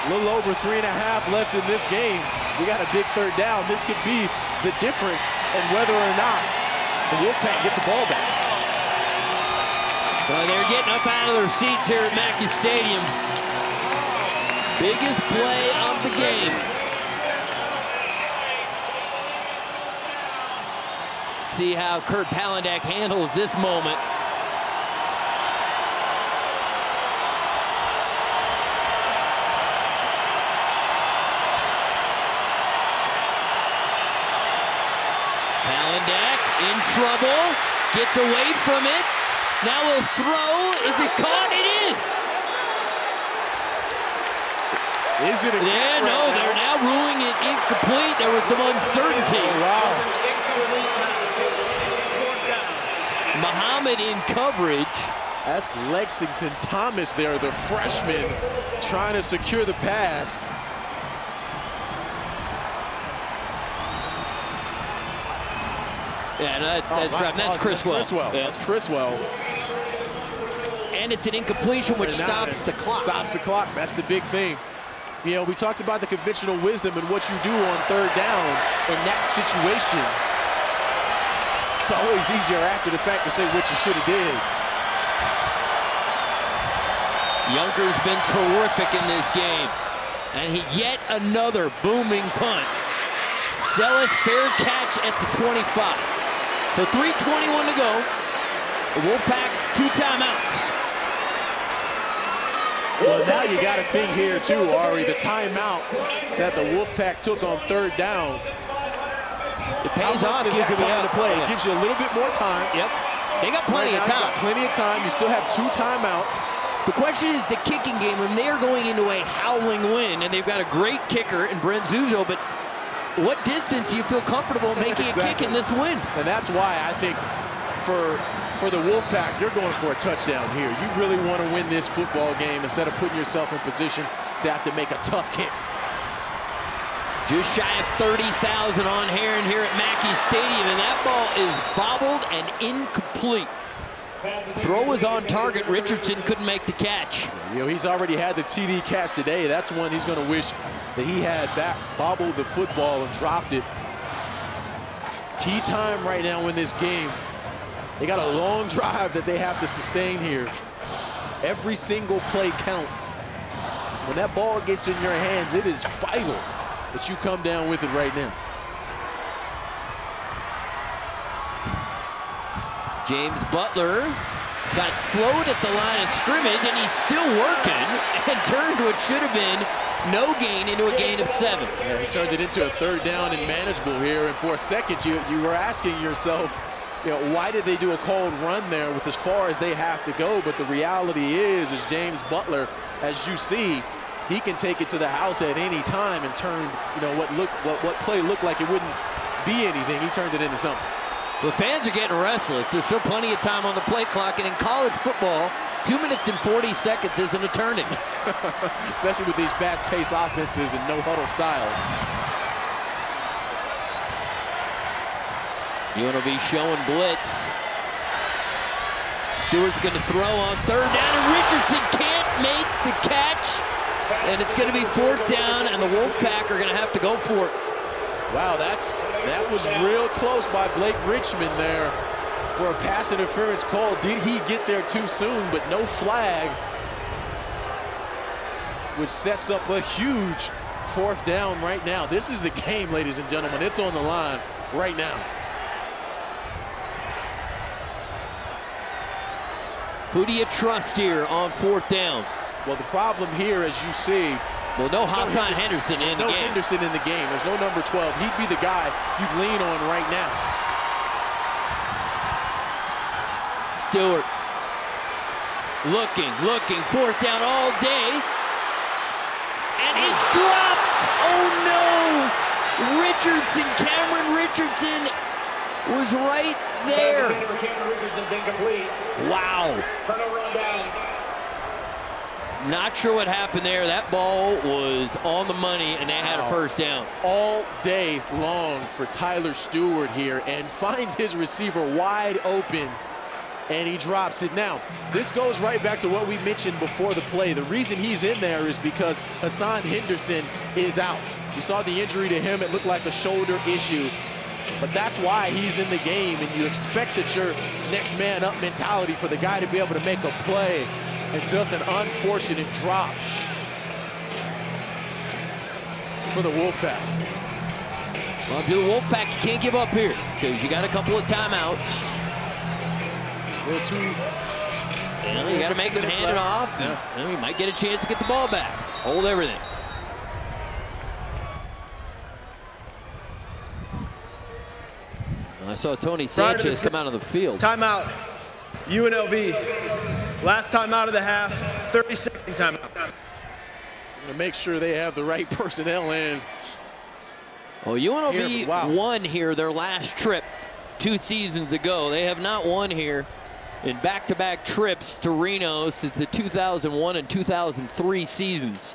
A little over 3.5 left in this game. We got a big 3rd down. This could be the difference in whether or not the Wolfpack get the ball back. Well, they're getting up out of their seats here at Mackey Stadium. Biggest play of the game. See how Kurt Palandak handles this moment. Palandak in trouble, gets away from it. Now he'll throw. Is it caught? It is. Is it a catch? Yeah, no, they're now ruling it incomplete. There was some uncertainty. Wow. Muhammad in coverage. That's Lexington Thomas there, the freshman, trying to secure the pass. Yeah, no, that's right. That's Criswell. Yeah. That's Criswell. And it's an incompletion, which stops the clock. Stops the clock. That's the big thing. You know, we talked about the conventional wisdom and what you do on third down in that situation. It's always easier after the fact to say what you should have did. Younker's been terrific in this game. And yet another booming punt. Sellis, fair catch at the 25. So 3:21 to go. The Wolfpack, 2 timeouts. Well, now you got to think here too, Ari, the timeout that the Wolfpack took on third down. It pays off. Gives you to play. It gives you a little bit more time. Yep. They got plenty of time. Plenty of time. You still have 2 timeouts. The question is the kicking game. When they're going into a howling win, and they've got a great kicker in Brent Zuzo, but what distance do you feel comfortable making a kick in this win? And that's why I think for the Wolfpack, you're going for a touchdown here. You really want to win this football game instead of putting yourself in position to have to make a tough kick. Just shy of 30,000 on Heron here at Mackey Stadium, and that ball is bobbled and incomplete. Throw was on target. Richardson couldn't make the catch. You know, he's already had the TD catch today. That's one he's going to wish that he had back, bobbled the football and dropped it. Key time right now in this game. They got a long drive that they have to sustain here. Every single play counts. So when that ball gets in your hands, it is vital that you come down with it right now. James Butler got slowed at the line of scrimmage, and he's still working and turned what should have been no gain into a gain of 7. Yeah, he turned it into a third down and manageable here. And for a second, you were asking yourself, you know, why did they do a cold run there with as far as they have to go? But the reality is James Butler, as you see, he can take it to the house at any time and turn, you know, what play looked like it wouldn't be anything. He turned it into something. The fans are getting restless. There's still plenty of time on the play clock, and in college football, 2 minutes and 40 seconds isn't a turning. Especially with these fast-paced offenses and no-huddle styles. UNLV showing blitz. Stewart's going to throw on third down, and Richardson can't make the catch. And it's going to be 4th down, and the Wolfpack are going to have to go for it. Wow, that was real close by Blake Richmond there for a pass interference call. Did he get there too soon? But no flag, which sets up a huge 4th down right now. This is the game, ladies and gentlemen. It's on the line right now. Who do you trust here on 4th down? Well, the problem here, as you see, well, no Hassan Henderson in the game. No Henderson in the game. There's no number 12. He'd be the guy you'd lean on right now. Stewart looking, 4th down all day. And it's dropped. Oh, no. Richardson, Cameron Richardson was right there. Wow. Not sure what happened there. That ball was on the money, and they had a 1st down. All day long for Tyler Stewart here, and finds his receiver wide open, and he drops it. Now, this goes right back to what we mentioned before the play. The reason he's in there is because Hassan Henderson is out. You saw the injury to him. It looked like a shoulder issue. But that's why he's in the game, and you expect that your next man up mentality for the guy to be able to make a play. And just an unfortunate drop. for the Wolfpack. Well, if you're the Wolfpack, you can't give up here because you got a couple of timeouts. Still two. You got to make them hand it off. And, you might get a chance to get the ball back. Hold everything. I saw Tony Sanchez come out of the field. Timeout. UNLV. Last timeout of the half. 30-second timeout. To make sure they have the right personnel in. Well, UNLV here, wow. won here their last trip 2 seasons ago. They have not won here in back-to-back trips to Reno since the 2001 and 2003 seasons.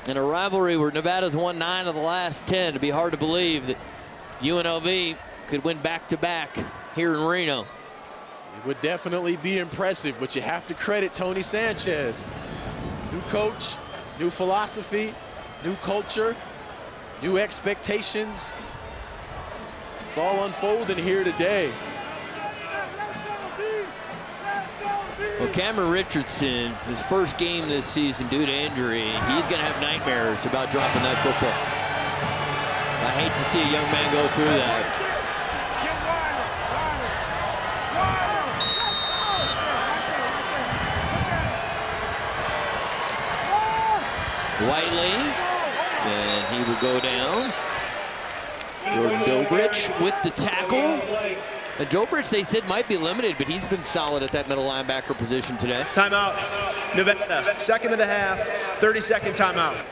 In a rivalry where Nevada's won 9 of the last 10. It'd be hard to believe that UNLV could win back-to-back here in Reno. It would definitely be impressive, but you have to credit Tony Sanchez. New coach, new philosophy, new culture, new expectations. It's all unfolding here today. Well, Cameron Richardson, his first game this season due to injury, he's going to have nightmares about dropping that football. I hate to see a young man go through that. Whiteley, and he will go down. Jordan Dobrich with the tackle. And Dobrich, they said, might be limited, but he's been solid at that middle linebacker position today. Timeout. Nevada, second of the half, 30-second timeout.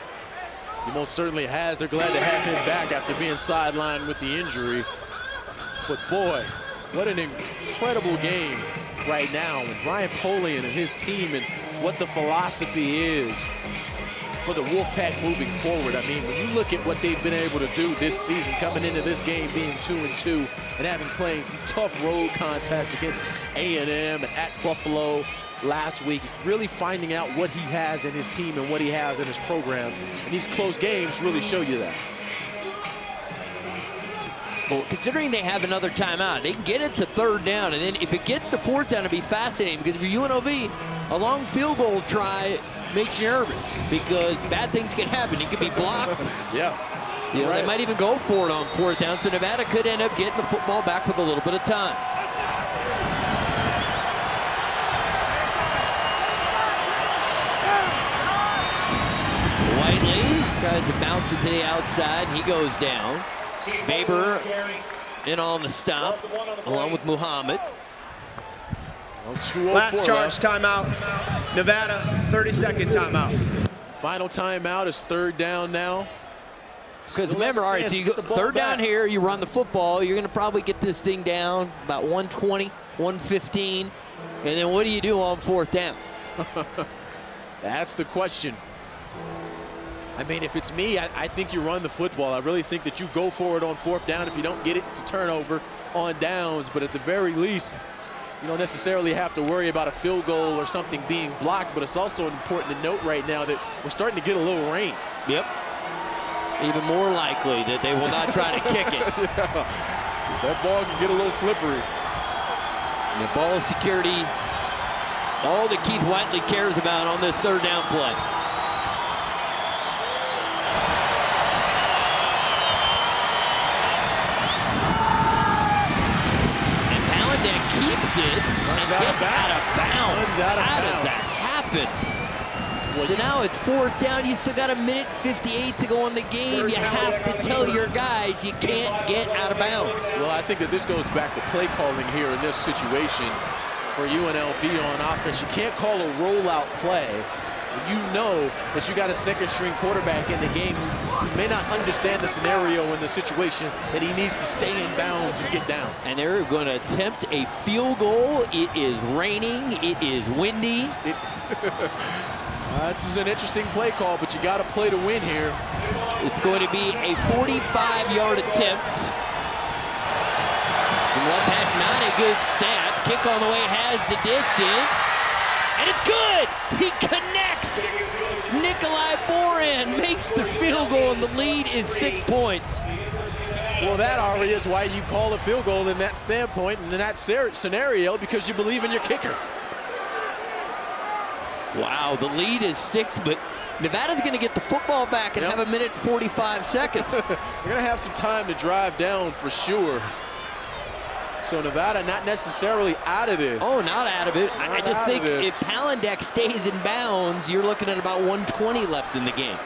He most certainly has. They're glad to have him back after being sidelined with the injury. But boy, what an incredible game right now with Brian Polian and his team and what the philosophy is for the Wolfpack moving forward. I mean, when you look at what they've been able to do this season, coming into this game being 2-2 and having playing some tough road contests against A&M and at Buffalo last week, really finding out what he has in his team and what he has in his programs. And these close games really show you that. Well, considering they have another timeout, they can get it to 3rd down, and then if it gets to 4th down, it'd be fascinating because for UNLV, a long field goal try makes you nervous because bad things can happen. It could be blocked. Yeah. You know, they might even go for it on 4th down, so Nevada could end up getting the football back with a little bit of time. Whiteley tries to bounce it to the outside. He goes down. Baber in on the stop, along with Muhammad. Last charge timeout. Nevada, 30-second timeout. Final timeout is 3rd down now. Because remember, all right, so you go 3rd down here, you run the football, you're going to probably get this thing down about 120, 115. And then what do you do on 4th down? That's the question. I mean, if it's me, I think you run the football. I really think that you go for it on 4th down. If you don't get it, it's a turnover on downs. But at the very least, you don't necessarily have to worry about a field goal or something being blocked. But it's also important to note right now that we're starting to get a little rain. Yep. Even more likely that they will not try to kick it. Yeah. That ball can get a little slippery. The ball security, all that Keith Whiteley cares about on this 3rd down play. Keeps it and gets out of bounds. How does that happen? So now it's 4th down. You still got 1:58 to go in the game. You have to tell your guys you can't get out of bounds. Well, I think that this goes back to play calling here in this situation for UNLV on offense. You can't call a rollout play. You know that you got a 2nd-string quarterback in the game who may not understand the scenario and the situation that he needs to stay in bounds and get down. And they're going to attempt a field goal. It is raining. It is windy. This is an interesting play call, but you got to play to win here. It's going to be a 45-yard attempt. From left hash, not a good snap. Kick on the way has the distance. And it's good! He connects! Nikolai Boran makes the field goal, and the lead is 6 points. Well, that, Ari, is why you call a field goal in that standpoint and in that scenario, because you believe in your kicker. Wow, the lead is 6, but Nevada's going to get the football back and have a minute and 45 seconds. They're going to have some time to drive down for sure. So Nevada not necessarily out of this. Oh, not out of it. I just think if Palandek stays in bounds, you're looking at about 120 left in the game.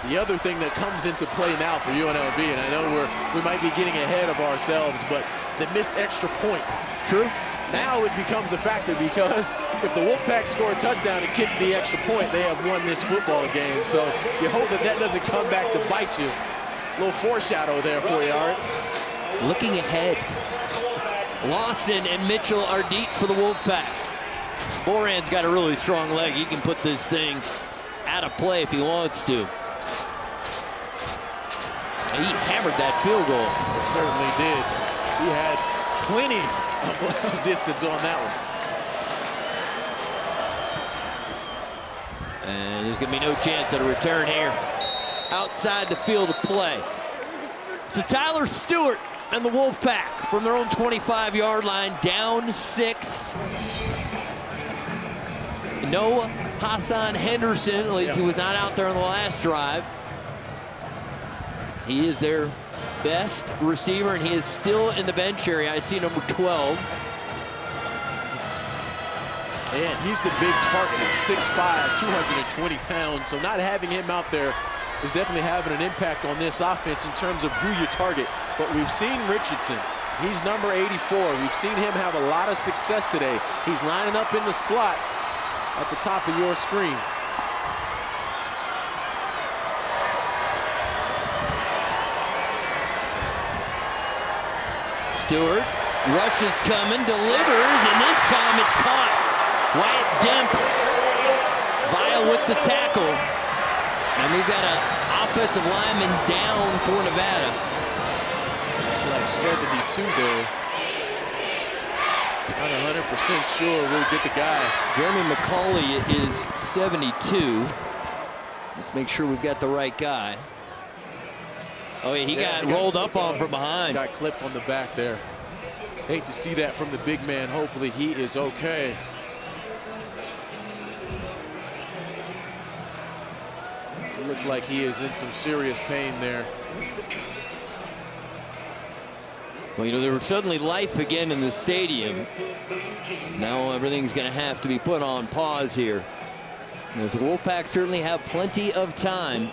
The other thing that comes into play now for UNLV, and I know we might be getting ahead of ourselves, but the missed extra point. True. Now it becomes a factor because if the Wolfpack score a touchdown and kick the extra point, they have won this football game. So you hope that that doesn't come back to bite you. A little foreshadow there for you, Art. Looking ahead. Lawson and Mitchell are deep for the Wolfpack. Boran's got a really strong leg. He can put this thing out of play if he wants to. And he hammered that field goal. It certainly did. He had plenty of distance on that one. And there's going to be no chance at a return here. Outside the field of play. So Tyler Stewart and the Wolfpack from their own 25-yard line, down 6. No Hassan Henderson, at least he was not out there on the last drive. He is their best receiver, and he is still in the bench area. I see number 12. And he's the big target at 6'5", 220 pounds. So not having him out there is definitely having an impact on this offense in terms of who you target. But we've seen Richardson. He's number 84. We've seen him have a lot of success today. He's lining up in the slot at the top of your screen. Stewart, rush is coming, delivers, and this time it's caught. Wyatt Demps, Vile with the tackle. And we've got an offensive lineman down for Nevada. It's like 72 there. Not 100% sure we'll get the guy. Jeremy McCauley is 72. Let's make sure we've got the right guy. Oh, yeah, he got rolled up on from behind. Got clipped on the back there. Hate to see that from the big man. Hopefully he is okay. It looks like he is in some serious pain there. Well, you know, there was suddenly life again in the stadium. Now everything's going to have to be put on pause here, as the Wolfpack certainly have plenty of time.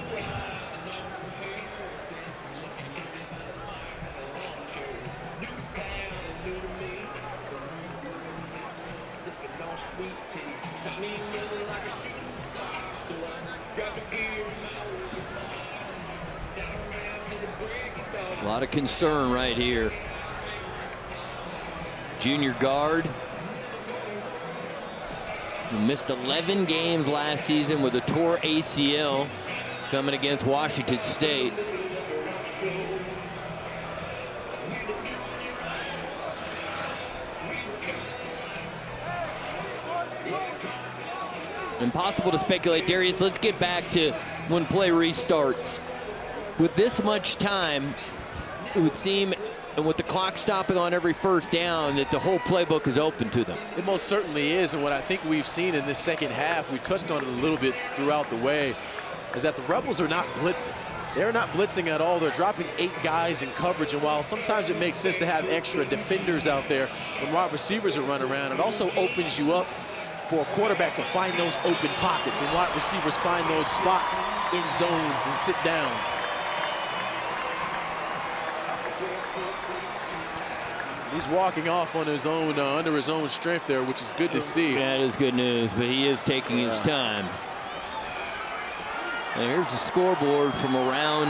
A lot of concern right here. Junior guard who missed 11 games last season with a torn ACL, coming against Washington State. Impossible to speculate. Darius, let's get back to when play restarts. With this much time, it would seem, and with the clock stopping on every first down, that the whole playbook is open to them. It most certainly is, and what I think we've seen in this second half, we touched on it a little bit throughout the way, is that the Rebels are not blitzing. They're not blitzing at all. They're dropping 8 guys in coverage, and while sometimes it makes sense to have extra defenders out there when wide receivers are running around, it also opens you up for a quarterback to find those open pockets, and wide receivers find those spots in zones and sit down. He's walking off on his own, under his own strength there, which is good to see. That is good news, but he is taking his time. And here's the scoreboard from around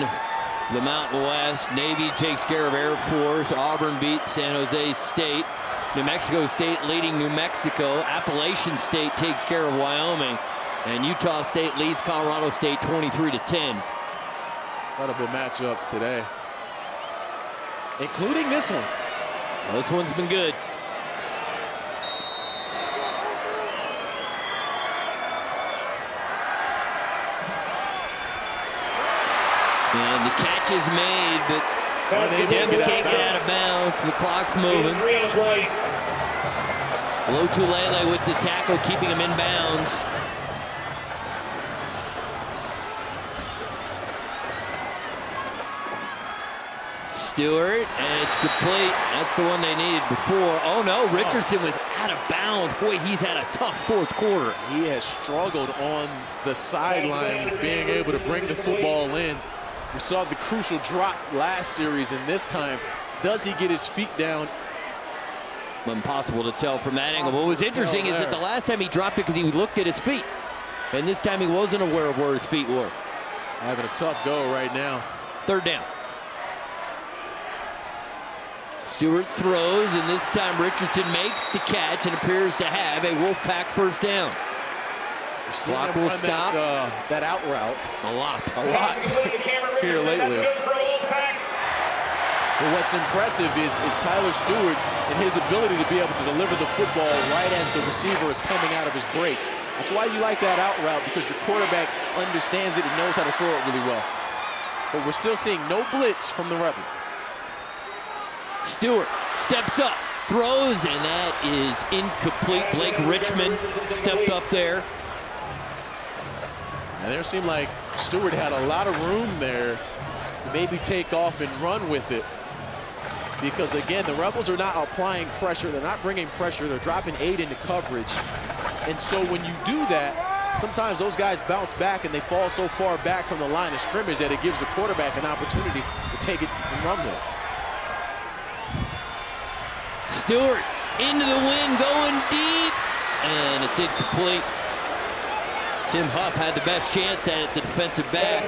the Mountain West. Navy takes care of Air Force. Auburn beats San Jose State. New Mexico State leading New Mexico. Appalachian State takes care of Wyoming. And Utah State leads Colorado State 23-10. Incredible matchups today, including this one. Well, this one's been good. And the catch is made, but Demps can't get out of bounds. The clock's moving. Lotulelei with the tackle, keeping him in bounds. Stewart, and it's complete. That's the one they needed before. Oh no, Richardson was out of bounds. Boy, he's had a tough fourth quarter. He has struggled on the sideline with being able to bring the football in. We saw the crucial drop last series, and this time, does he get his feet down? Impossible to tell from that angle. What was interesting is that the last time he dropped it because he looked at his feet. And this time he wasn't aware of where his feet were. Having a tough go right now. Third down. Stewart throws, and this time Richardson makes the catch and appears to have a Wolfpack first down. Clock will stop. That out route. A lot here lately. But what's impressive is Tyler Stewart and his ability to be able to deliver the football right as the receiver is coming out of his break. That's why you like that out route, because your quarterback understands it and knows how to throw it really well. But we're still seeing no blitz from the Rebels. Stewart steps up, throws, and that is incomplete. Blake Richmond stepped up there. And there seemed like Stewart had a lot of room there to maybe take off and run with it. Because again, the Rebels are not applying pressure. They're not bringing pressure. They're dropping 8 into coverage. And so when you do that, sometimes those guys bounce back and they fall so far back from the line of scrimmage that it gives the quarterback an opportunity to take it and run with it. Stewart into the wind, going deep, and it's incomplete. Tim Huff had the best chance at it, the defensive back.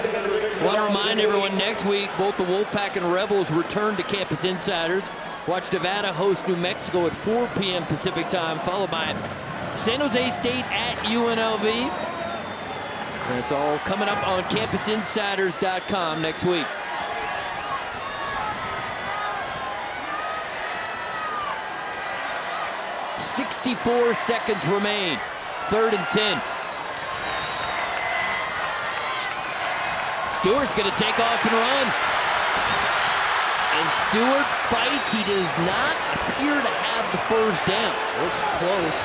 Want to remind everyone, next week, both the Wolfpack and Rebels return to Campus Insiders. Watch Nevada host New Mexico at 4 p.m. Pacific time, followed by San Jose State at UNLV. And it's all coming up on CampusInsiders.com next week. .64 seconds remain. 3rd and 10. Stewart's going to take off and run. And Stewart fights. He does not appear to have the first down. Looks close.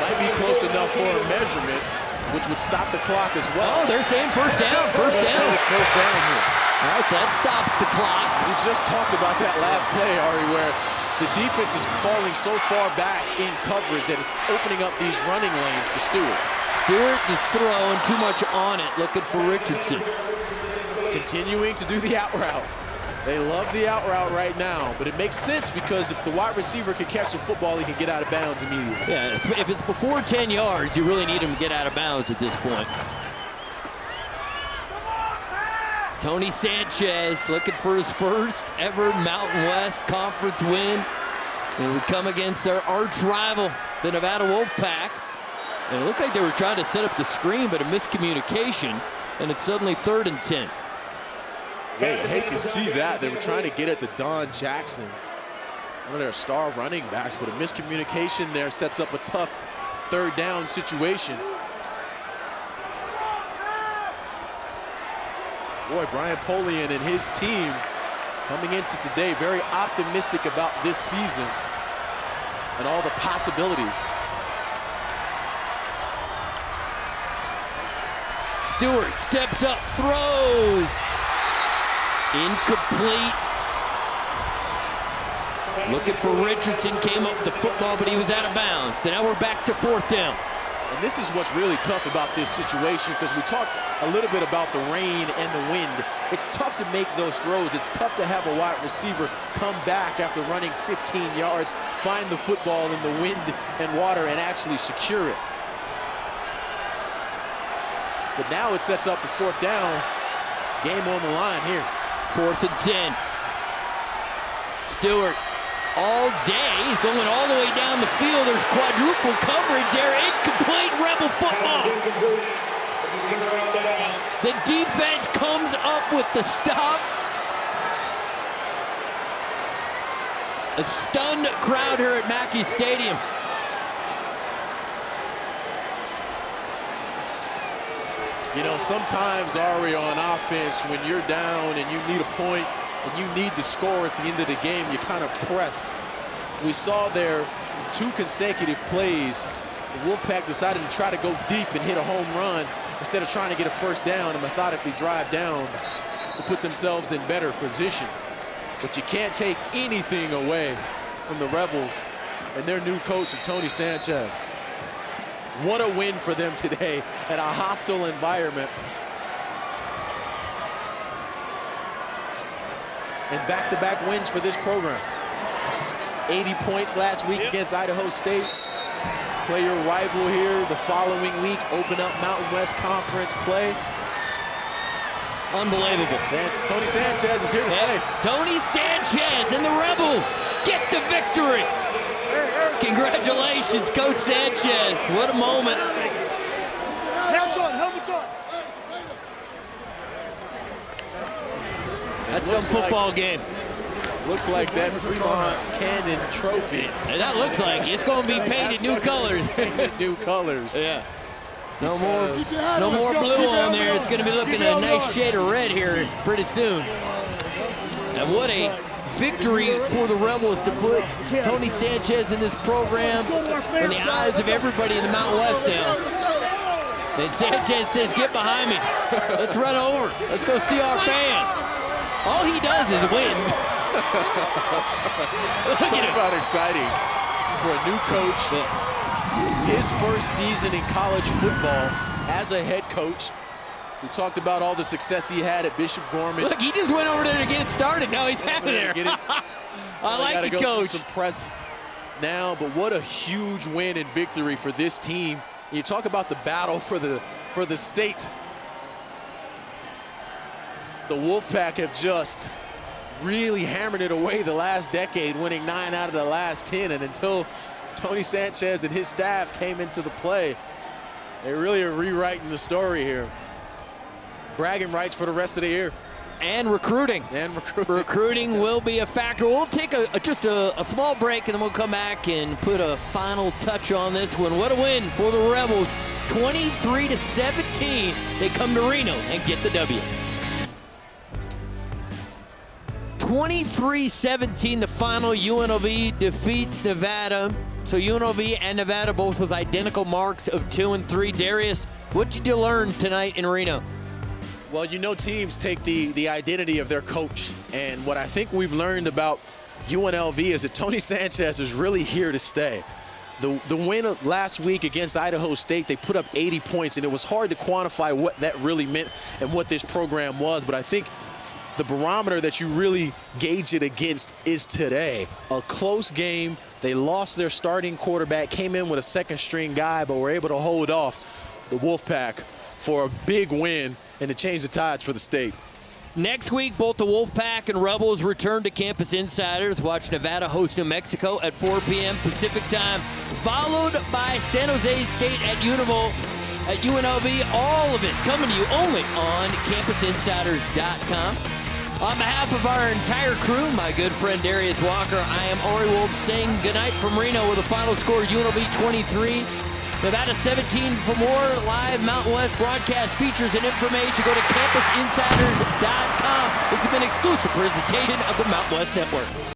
Might be close enough for a measurement, which would stop the clock as well. Oh, they're saying first down. First down. First down here. All right, so that stops the clock. We just talked about that last play, Ari, where the defense is falling so far back in coverage that it's opening up these running lanes for Stewart. Stewart to throw and too much on it, looking for Richardson. Continuing to do the out route. They love the out route right now, but it makes sense because if the wide receiver can catch the football, he can get out of bounds immediately. Yeah, if it's before 10 yards, you really need him to get out of bounds at this point. Tony Sanchez looking for his first ever Mountain West Conference win. And we come against their arch rival, the Nevada Wolfpack. And it looked like they were trying to set up the screen, but a miscommunication, and it's suddenly 3rd and 10. Yeah, I hate to see that. They were trying to get at the Don Jackson, one of their star running backs, but a miscommunication there sets up a tough 3rd down situation. Boy, Brian Polian and his team coming into today very optimistic about this season and all the possibilities. Stewart steps up, throws. Incomplete. Looking for Richardson, came up with the football, but he was out of bounds. So now we're back to 4th down. And this is what's really tough about this situation, because we talked a little bit about the rain and the wind. It's tough to make those throws. It's tough to have a wide receiver come back after running 15 yards, find the football in the wind and water, and actually secure it. But now it sets up the 4th down. Game on the line here. 4th and 10. Stewart all day. He's going all the way down the field. There's quadruple coverage there. Incomplete Rebel football. The defense comes up with the stop. A stunned crowd here at Mackey Stadium. You know, sometimes, Ari, on offense, when you're down and you need a point and you need to score at the end of the game, you kind of press. We saw there 2 consecutive plays, the Wolfpack decided to try to go deep and hit a home run instead of trying to get a first down and methodically drive down to put themselves in better position. But you can't take anything away from the Rebels and their new coach, Tony Sanchez. What a win for them today at a hostile environment. And back-to-back wins for this program. 80 points last week against Idaho State. Play your rival here the following week. Open up Mountain West Conference play. Unbelievable. Tony Sanchez is here to stay. Tony Sanchez and the Rebels get the victory. Congratulations, Coach Sanchez. What a moment. Hands on, helmet on. That's some football game. Looks like that Fremont Cannon trophy. And that looks like it's going to be painted new colors. New colors. Yeah. No more blue on there. It's going to be looking a nice shade of red here pretty soon. And what a victory for the Rebels to put Tony Sanchez in this program in the eyes of everybody in the Mountain West now. And Sanchez says, get behind me. Let's run over. Let's go see our fans. All he does is win. Look at him. About exciting for a new coach. His first season in college football as a head coach. We talked about all the success he had at Bishop Gorman. Look, he just went over there to get it started. Now he's out of there. I like it, Coach. Some press now, but what a huge win and victory for this team. You talk about the battle for the state. The Wolfpack have just really hammered it away the last decade, winning 9 out of the last 10, and until Tony Sanchez and his staff came into the play, they really are rewriting the story here. Bragging rights for the rest of the year. And recruiting. Recruiting will be a factor. We'll take just a small break, and then we'll come back and put a final touch on this one. What a win for the Rebels. 23-17. They come to Reno and get the W. 23-17, the final. UNLV defeats Nevada. So UNLV and Nevada both with identical marks of 2 and 3. Darius, what did you learn tonight in Reno? Well, you know, teams take the identity of their coach. And what I think we've learned about UNLV is that Tony Sanchez is really here to stay. The win last week against Idaho State, they put up 80 points, and it was hard to quantify what that really meant and what this program was. But I think the barometer that you really gauge it against is today. A close game. They lost their starting quarterback, came in with a second-string guy, but were able to hold off the Wolfpack for a big win and to change the tides for the state. Next week, both the Wolfpack and Rebels return to Campus Insiders. Watch Nevada host New Mexico at 4 p.m. Pacific time, followed by San Jose State at UNLV. All of it coming to you only on CampusInsiders.com. On behalf of our entire crew, my good friend Darius Walker, I am Ari Wolf saying goodnight from Reno with a final score, UNLV 23, Nevada 17. For more live Mountain West broadcast features and information, go to CampusInsiders.com. This has been an exclusive presentation of the Mountain West Network.